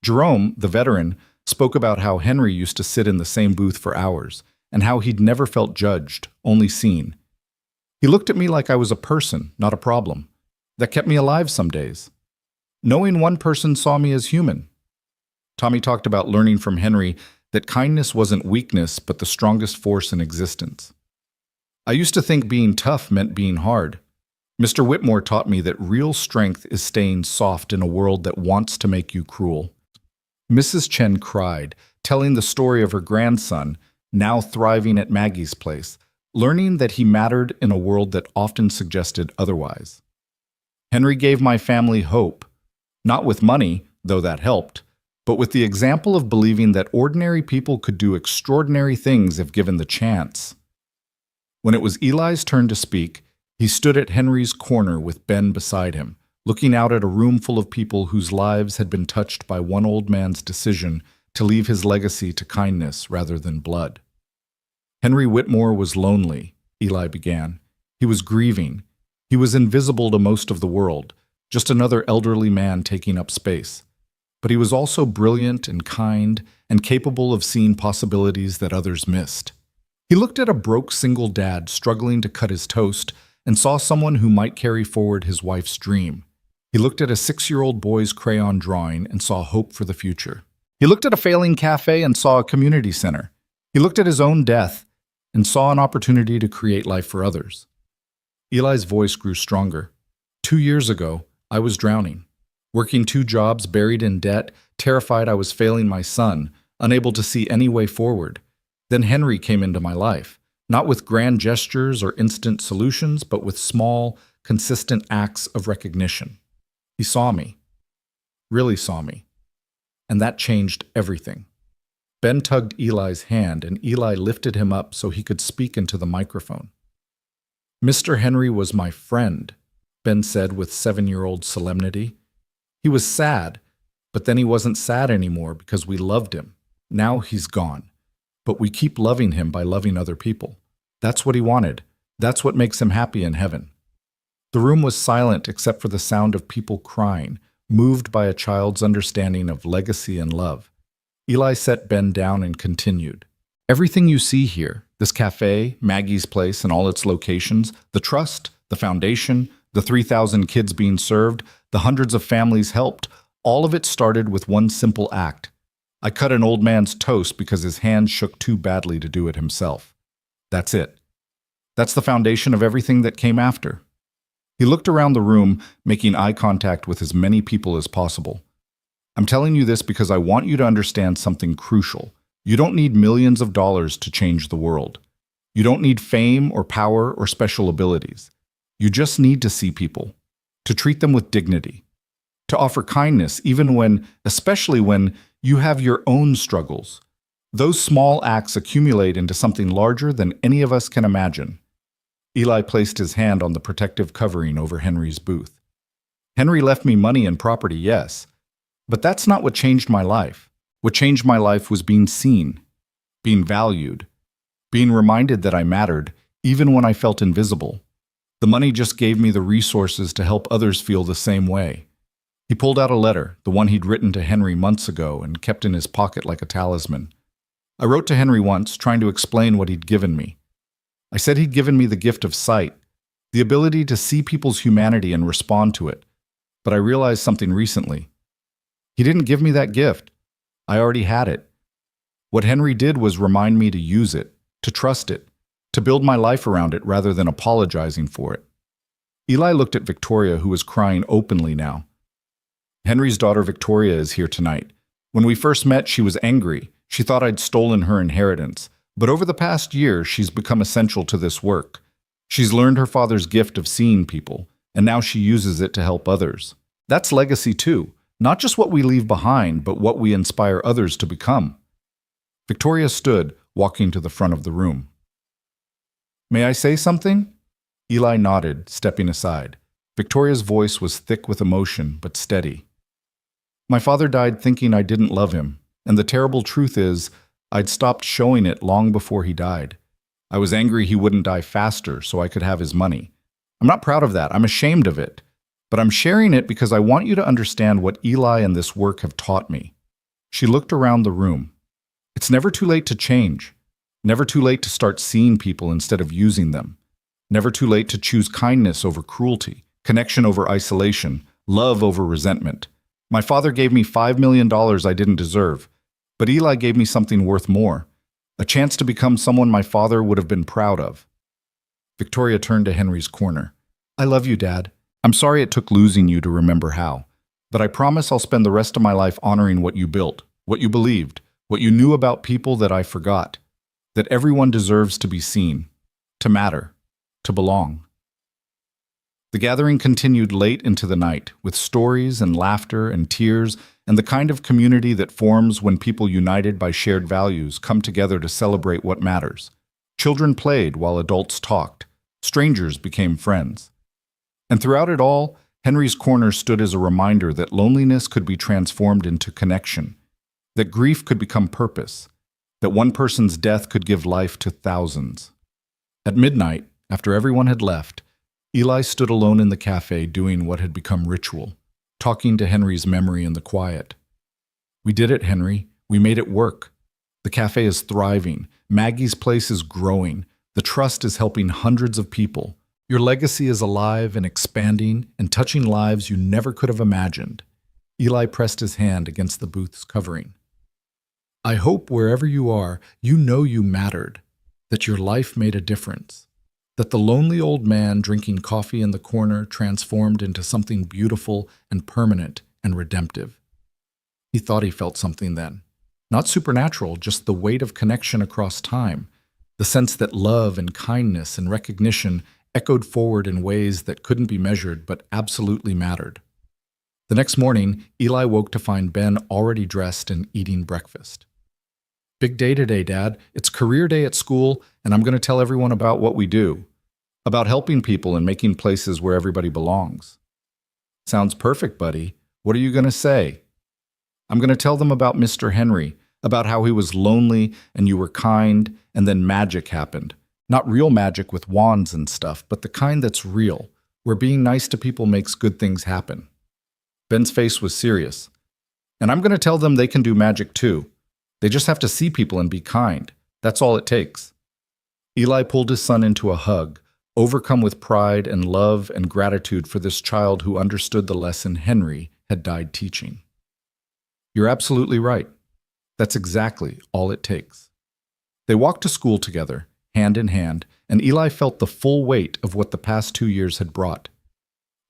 Jerome, the veteran, spoke about how Henry used to sit in the same booth for hours, and how he'd never felt judged, only seen. "He looked at me like I was a person, not a problem. That kept me alive some days. Knowing one person saw me as human." Tommy talked about learning from Henry that kindness wasn't weakness, but the strongest force in existence. "I used to think being tough meant being hard. Mr. Whitmore taught me that real strength is staying soft in a world that wants to make you cruel." Mrs. Chen cried, telling the story of her grandson, now thriving at Maggie's Place, learning that he mattered in a world that often suggested otherwise. "Henry gave my family hope, not with money, though that helped, but with the example of believing that ordinary people could do extraordinary things if given the chance." When it was Eli's turn to speak, he stood at Henry's corner with Ben beside him, looking out at a room full of people whose lives had been touched by one old man's decision to leave his legacy to kindness rather than blood. Henry Whitmore was lonely, Eli began. He was grieving. He was invisible to most of the world, just another elderly man taking up space. But he was also brilliant and kind and capable of seeing possibilities that others missed. He looked at a broke single dad struggling to cut his toast and saw someone who might carry forward his wife's dream. He looked at a 6-year-old boy's crayon drawing and saw hope for the future. He looked at a failing cafe and saw a community center. He looked at his own death and saw an opportunity to create life for others. Eli's voice grew stronger. 2 years ago, I was drowning, working 2 jobs, buried in debt, terrified I was failing my son, unable to see any way forward. Then Henry came into my life, not with grand gestures or instant solutions, but with small, consistent acts of recognition. He saw me, really saw me, and that changed everything. Ben tugged Eli's hand, and Eli lifted him up so he could speak into the microphone. Mr. Henry was my friend, Ben said with 7-year-old solemnity. He was sad, but then he wasn't sad anymore because we loved him. Now he's gone, but we keep loving him by loving other people. That's what he wanted. That's what makes him happy in heaven. The room was silent except for the sound of people crying, moved by a child's understanding of legacy and love. Eli set Ben down and continued. Everything you see here, this cafe, Maggie's place and all its locations, the trust, the foundation, the 3,000 kids being served, the hundreds of families helped, all of it started with one simple act. I cut an old man's toast because his hands shook too badly to do it himself. That's it. That's the foundation of everything that came after. He looked around the room, making eye contact with as many people as possible. I'm telling you this because I want you to understand something crucial. You don't need millions of dollars to change the world. You don't need fame or power or special abilities. You just need to see people, to treat them with dignity, to offer kindness especially when you have your own struggles. Those small acts accumulate into something larger than any of us can imagine. Eli placed his hand on the protective covering over Henry's booth. Henry left me money and property, yes, but that's not what changed my life. What changed my life was being seen, being valued, being reminded that I mattered, even when I felt invisible. The money just gave me the resources to help others feel the same way. He pulled out a letter, the one he'd written to Henry months ago and kept in his pocket like a talisman. I wrote to Henry once, trying to explain what he'd given me. I said he'd given me the gift of sight, the ability to see people's humanity and respond to it. But I realized something recently. He didn't give me that gift. I already had it. What Henry did was remind me to use it, to trust it, to build my life around it rather than apologizing for it. Eli looked at Victoria, who was crying openly now. Henry's daughter Victoria is here tonight. When we first met, she was angry. She thought I'd stolen her inheritance. But over the past year, she's become essential to this work. She's learned her father's gift of seeing people, and now she uses it to help others. That's legacy too. Not just what we leave behind, but what we inspire others to become. Victoria stood, walking to the front of the room. May I say something? Eli nodded, stepping aside. Victoria's voice was thick with emotion, but steady. My father died thinking I didn't love him, and the terrible truth is, I'd stopped showing it long before he died. I was angry he wouldn't die faster so I could have his money. I'm not proud of that. I'm ashamed of it. But I'm sharing it because I want you to understand what Eli and this work have taught me. She looked around the room. It's never too late to change. Never too late to start seeing people instead of using them. Never too late to choose kindness over cruelty, connection over isolation, love over resentment. My father gave me $5 million I didn't deserve, but Eli gave me something worth more, a chance to become someone my father would have been proud of. Victoria turned to Henry's corner. I love you, Dad. I'm sorry it took losing you to remember how, but I promise I'll spend the rest of my life honoring what you built, what you believed, what you knew about people that I forgot, that everyone deserves to be seen, to matter, to belong. The gathering continued late into the night, with stories and laughter and tears and the kind of community that forms when people united by shared values come together to celebrate what matters. Children played while adults talked. Strangers became friends. And throughout it all, Henry's corner stood as a reminder that loneliness could be transformed into connection, that grief could become purpose, that one person's death could give life to thousands. At midnight, after everyone had left, Eli stood alone in the cafe doing what had become ritual, talking to Henry's memory in the quiet. "We did it, Henry. We made it work. The cafe is thriving. Maggie's place is growing. The trust is helping hundreds of people. Your legacy is alive and expanding and touching lives you never could have imagined." Eli pressed his hand against the booth's covering. "I hope wherever you are, you know you mattered, that your life made a difference, that the lonely old man drinking coffee in the corner transformed into something beautiful and permanent and redemptive." He thought he felt something then. Not supernatural, just the weight of connection across time, the sense that love and kindness and recognition echoed forward in ways that couldn't be measured but absolutely mattered. The next morning, Eli woke to find Ben already dressed and eating breakfast. "Big day today, Dad. It's career day at school, and I'm going to tell everyone about what we do, about helping people and making places where everybody belongs." "Sounds perfect, buddy. What are you going to say?" "I'm going to tell them about Mr. Henry, about how he was lonely and you were kind, and then magic happened. Not real magic with wands and stuff, but the kind that's real, where being nice to people makes good things happen." Ben's face was serious. "And I'm going to tell them they can do magic too. They just have to see people and be kind. That's all it takes." Eli pulled his son into a hug, overcome with pride and love and gratitude for this child who understood the lesson Henry had died teaching. "You're absolutely right. That's exactly all it takes." They walked to school together, hand in hand, and Eli felt the full weight of what the past 2 years had brought.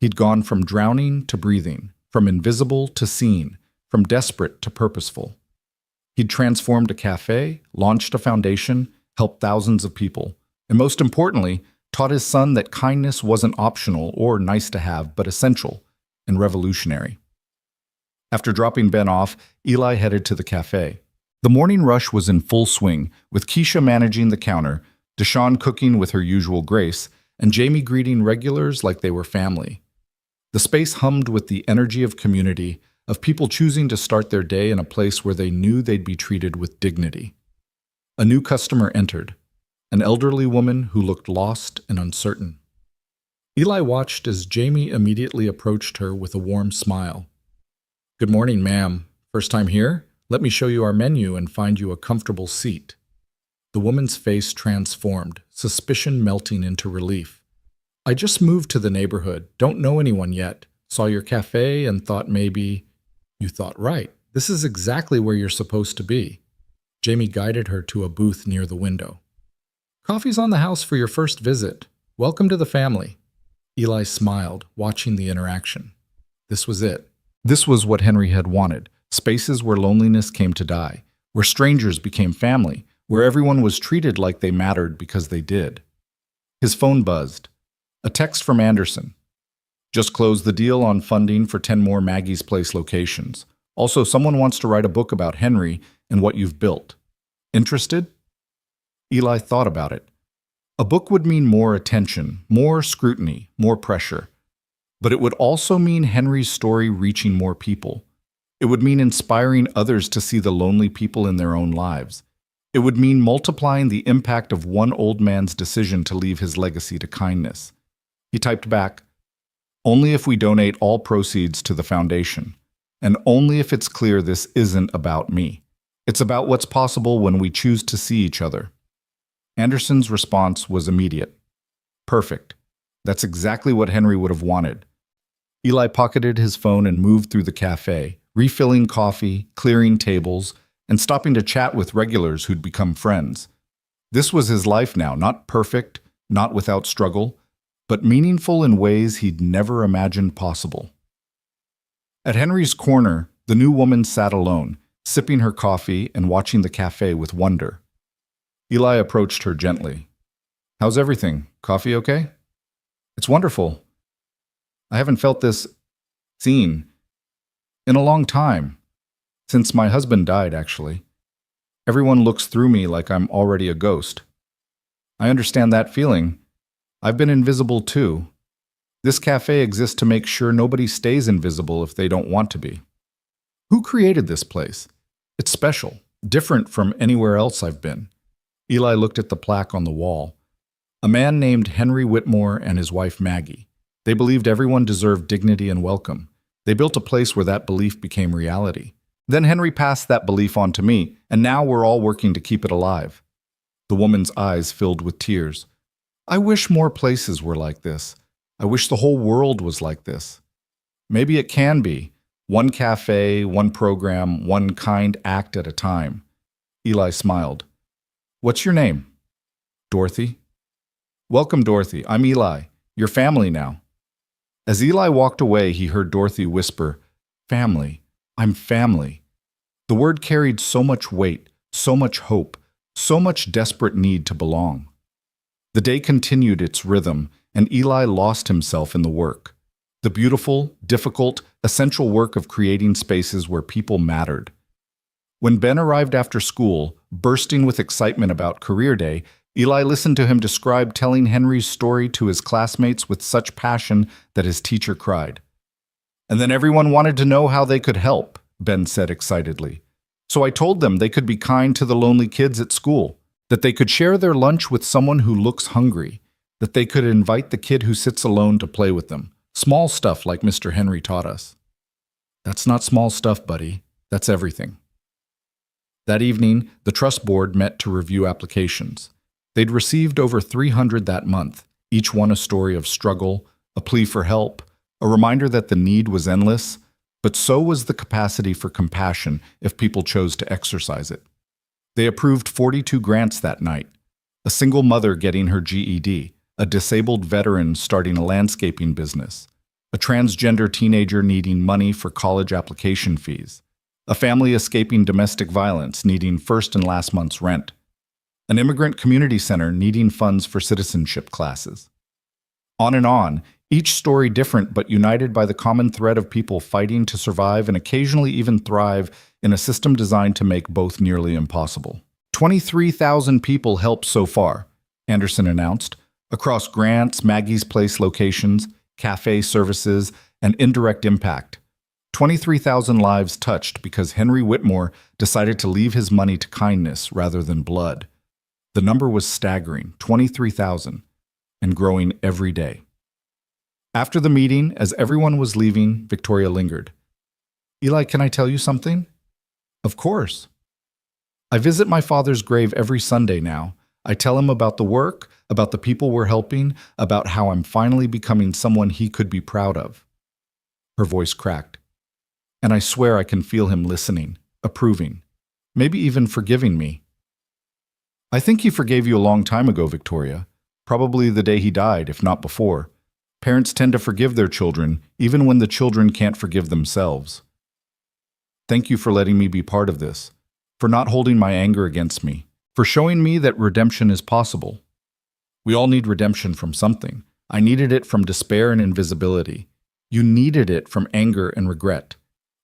He'd gone from drowning to breathing, from invisible to seen, from desperate to purposeful. He'd transformed a cafe, launched a foundation, helped thousands of people, and most importantly, taught his son that kindness wasn't optional or nice to have, but essential and revolutionary. After dropping Ben off, Eli headed to the cafe. The morning rush was in full swing, with Keisha managing the counter, Deshawn cooking with her usual grace, and Jamie greeting regulars like they were family. The space hummed with the energy of community, of people choosing to start their day in a place where they knew they'd be treated with dignity. A new customer entered, an elderly woman who looked lost and uncertain. Eli watched as Jamie immediately approached her with a warm smile. "Good morning, ma'am. First time here? Let me show you our menu and find you a comfortable seat." The woman's face transformed, suspicion melting into relief. "I just moved to the neighborhood, don't know anyone yet, saw your cafe and thought maybe—" "You thought right. This is exactly where you're supposed to be." Jamie guided her to a booth near the window. "Coffee's on the house for your first visit. Welcome to the family." Eli smiled, watching the interaction. This was it. This was what Henry had wanted. Spaces where loneliness came to die, where strangers became family, where everyone was treated like they mattered because they did. His phone buzzed. A text from Anderson. "Just closed the deal on funding for 10 more Maggie's Place locations. Also, someone wants to write a book about Henry and what you've built. Interested?" Eli thought about it. A book would mean more attention, more scrutiny, more pressure. But it would also mean Henry's story reaching more people. It would mean inspiring others to see the lonely people in their own lives. It would mean multiplying the impact of one old man's decision to leave his legacy to kindness. He typed back, "Only if we donate all proceeds to the foundation, and only if it's clear this isn't about me. It's about what's possible when we choose to see each other." Anderson's response was immediate. "Perfect. That's exactly what Henry would have wanted." Eli pocketed his phone and moved through the cafe, refilling coffee, clearing tables, and stopping to chat with regulars who'd become friends. This was his life now, not perfect, not without struggle, but meaningful in ways he'd never imagined possible. At Henry's corner, the new woman sat alone, sipping her coffee and watching the cafe with wonder. Eli approached her gently. "How's everything? Coffee okay?" "It's wonderful. I haven't felt this seen in a long time. Since my husband died, actually. Everyone looks through me like I'm already a ghost. I understand that feeling. I've been invisible too. This cafe exists to make sure nobody stays invisible if they don't want to be." "Who created this place?" It's special, different from anywhere else I've been. Eli looked at the plaque on the wall. A man named Henry Whitmore and his wife Maggie. They believed everyone deserved dignity and welcome. They built a place where that belief became reality. Then Henry passed that belief on to me, and now we're all working to keep it alive. The woman's eyes filled with tears. I wish more places were like this. I wish the whole world was like this. Maybe it can be. One cafe, one program, one kind act at a time. Eli smiled. What's your name? Dorothy. Welcome, Dorothy. I'm Eli. You're family now. As Eli walked away, he heard Dorothy whisper, Family. I'm family. The word carried so much weight, so much hope, so much desperate need to belong. The day continued its rhythm, and Eli lost himself in the work. The beautiful, difficult, essential work of creating spaces where people mattered. When Ben arrived after school, bursting with excitement about career day, Eli listened to him describe telling Henry's story to his classmates with such passion that his teacher cried. And then everyone wanted to know how they could help, Ben said excitedly. So I told them they could be kind to the lonely kids at school, that they could share their lunch with someone who looks hungry, that they could invite the kid who sits alone to play with them. Small stuff like Mr. Henry taught us. That's not small stuff, buddy. That's everything. That evening, the trust board met to review applications. They'd received over 300 that month, each one a story of struggle, a plea for help, a reminder that the need was endless, but so was the capacity for compassion if people chose to exercise it. They approved 42 grants that night, a single mother getting her GED, a disabled veteran starting a landscaping business, a transgender teenager needing money for college application fees, a family escaping domestic violence needing first and last month's rent, an immigrant community center needing funds for citizenship classes. On, each story different but united by the common thread of people fighting to survive and occasionally even thrive in a system designed to make both nearly impossible. 23,000 people helped so far, Anderson announced, across grants, Maggie's Place locations, cafe services, and indirect impact. 23,000 lives touched because Henry Whitmore decided to leave his money to kindness rather than blood. The number was staggering, 23,000, and growing every day. After the meeting, as everyone was leaving, Victoria lingered. Eli, can I tell you something? Of course. I visit my father's grave every Sunday now. I tell him about the work, about the people we're helping, about how I'm finally becoming someone he could be proud of. Her voice cracked. And I swear I can feel him listening, approving, maybe even forgiving me. I think he forgave you a long time ago, Victoria. Probably the day he died, if not before. Parents tend to forgive their children, even when the children can't forgive themselves. Thank you for letting me be part of this, for not holding my anger against me, for showing me that redemption is possible. We all need redemption from something. I needed it from despair and invisibility. You needed it from anger and regret.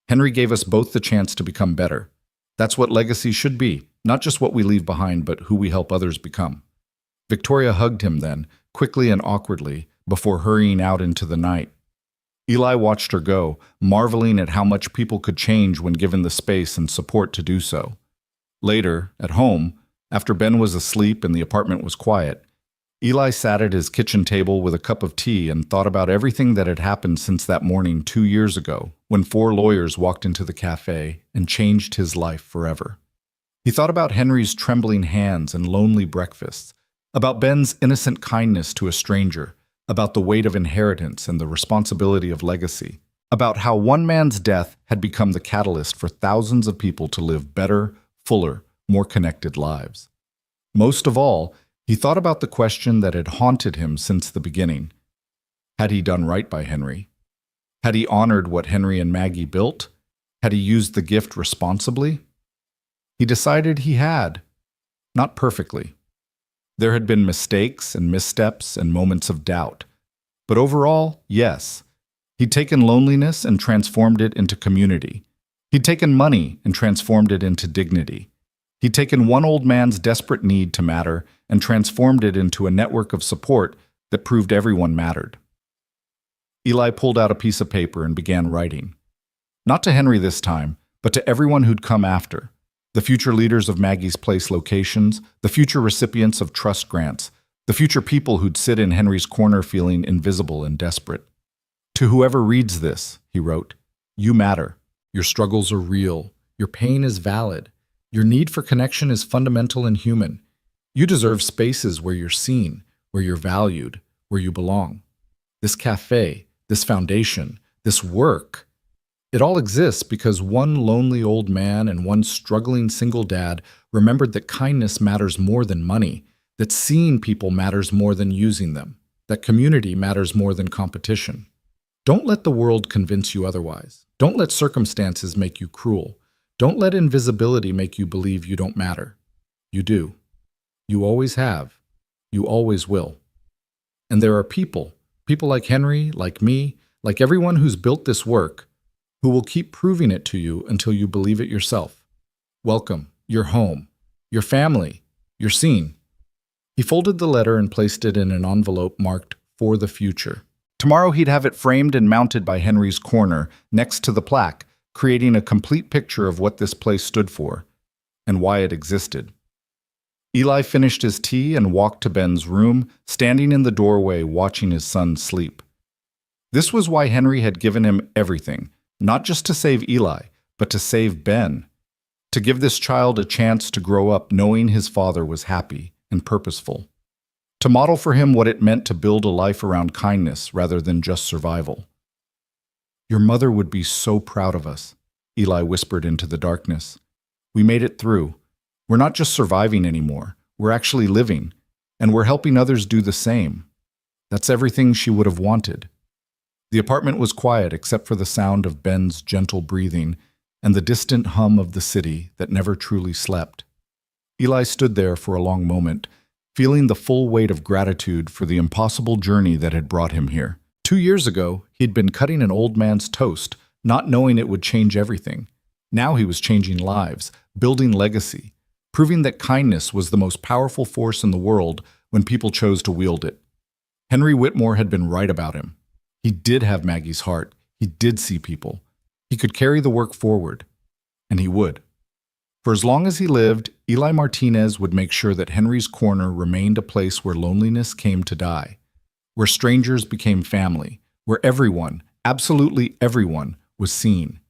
Henry gave us both the chance to become better. That's what legacy should be, not just what we leave behind, but who we help others become. Victoria hugged him then, quickly and awkwardly, before hurrying out into the night. Eli watched her go, marveling at how much people could change when given the space and support to do so. Later, at home, after Ben was asleep and the apartment was quiet, Eli sat at his kitchen table with a cup of tea and thought about everything that had happened since that morning 2 years ago, when 4 lawyers walked into the cafe and changed his life forever. He thought about Henry's trembling hands and lonely breakfasts, about Ben's innocent kindness to a stranger, about the weight of inheritance and the responsibility of legacy, about how one man's death had become the catalyst for thousands of people to live better, fuller, more connected lives. Most of all, he thought about the question that had haunted him since the beginning. Had he done right by Henry? Had he honored what Henry and Maggie built? Had he used the gift responsibly? He decided he had. Not perfectly. There had been mistakes and missteps and moments of doubt. But overall, yes. He'd taken loneliness and transformed it into community. He'd taken money and transformed it into dignity. He'd taken one old man's desperate need to matter and transformed it into a network of support that proved everyone mattered. Eli pulled out a piece of paper and began writing. Not to Henry this time, but to everyone who'd come after. The future leaders of Maggie's Place locations, the future recipients of trust grants, the future people who'd sit in Henry's corner feeling invisible and desperate. To whoever reads this, he wrote, you matter. Your struggles are real. Your pain is valid. Your need for connection is fundamental and human. You deserve spaces where you're seen, where you're valued, where you belong. This cafe, this foundation, this work, it all exists because one lonely old man and one struggling single dad remembered that kindness matters more than money, that seeing people matters more than using them, that community matters more than competition. Don't let the world convince you otherwise. Don't let circumstances make you cruel. Don't let invisibility make you believe you don't matter. You do. You always have. You always will. And there are people like Henry, like me, like everyone who's built this work, who will keep proving it to you until you believe it yourself. Welcome. You're home. Your family. You're seen. He folded the letter and placed it in an envelope marked "For the Future." Tomorrow he'd have it framed and mounted by Henry's corner, next to the plaque, creating a complete picture of what this place stood for and why it existed. Eli finished his tea and walked to Ben's room, standing in the doorway watching his son sleep. This was why Henry had given him everything, not just to save Eli, but to save Ben, to give this child a chance to grow up knowing his father was happy and purposeful, to model for him what it meant to build a life around kindness rather than just survival. Your mother would be so proud of us, Eli whispered into the darkness. We made it through. We're not just surviving anymore. We're actually living, and we're helping others do the same. That's everything she would have wanted. The apartment was quiet except for the sound of Ben's gentle breathing and the distant hum of the city that never truly slept. Eli stood there for a long moment, feeling the full weight of gratitude for the impossible journey that had brought him here. 2 years ago, he'd been cutting an old man's toast, not knowing it would change everything. Now he was changing lives, building legacy, proving that kindness was the most powerful force in the world when people chose to wield it. Henry Whitmore had been right about him. He did have Maggie's heart. He did see people. He could carry the work forward, and he would. For as long as he lived, Eli Martinez would make sure that Henry's Corner remained a place where loneliness came to die, where strangers became family, where everyone, absolutely everyone, was seen.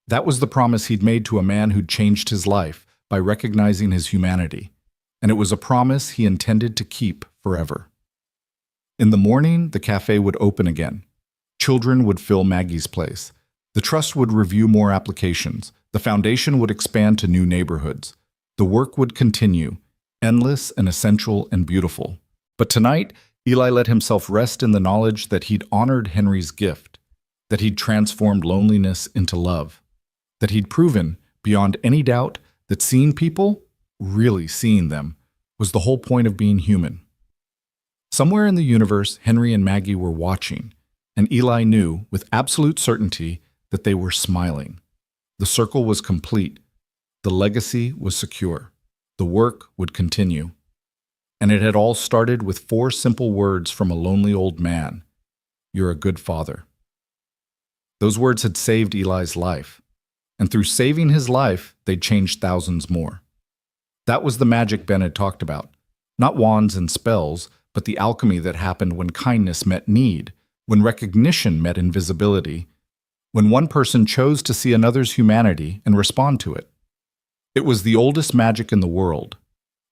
That was the promise he'd made to a man who'd changed his life by recognizing his humanity, and it was a promise he intended to keep forever. In the morning, the cafe would open again. Children would fill Maggie's Place. The trust would review more applications. The foundation would expand to new neighborhoods. The work would continue, endless and essential and beautiful. But tonight, Eli let himself rest in the knowledge that he'd honored Henry's gift, that he'd transformed loneliness into love, that he'd proven, beyond any doubt, that seeing people, really seeing them, was the whole point of being human. Somewhere in the universe, Henry and Maggie were watching, and Eli knew, with absolute certainty, that they were smiling. The circle was complete. The legacy was secure. The work would continue. And it had all started with 4 simple words from a lonely old man. You're a good father. Those words had saved Eli's life. And through saving his life, they'd changed thousands more. That was the magic Ben had talked about. Not wands and spells, but the alchemy that happened when kindness met need, when recognition met invisibility, when one person chose to see another's humanity and respond to it. It was the oldest magic in the world,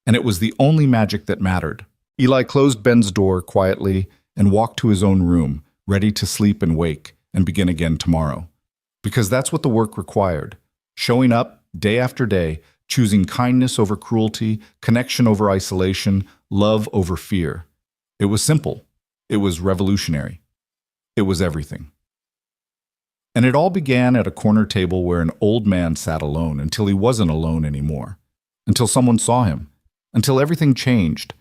and it was the only magic that mattered. Eli closed Ben's door quietly and walked to his own room, ready to sleep and wake and begin again tomorrow. Because that's what the work required, showing up day after day, choosing kindness over cruelty, connection over isolation, love over fear. It was simple. It was revolutionary. It was everything. And it all began at a corner table where an old man sat alone until he wasn't alone anymore, until someone saw him, until everything changed,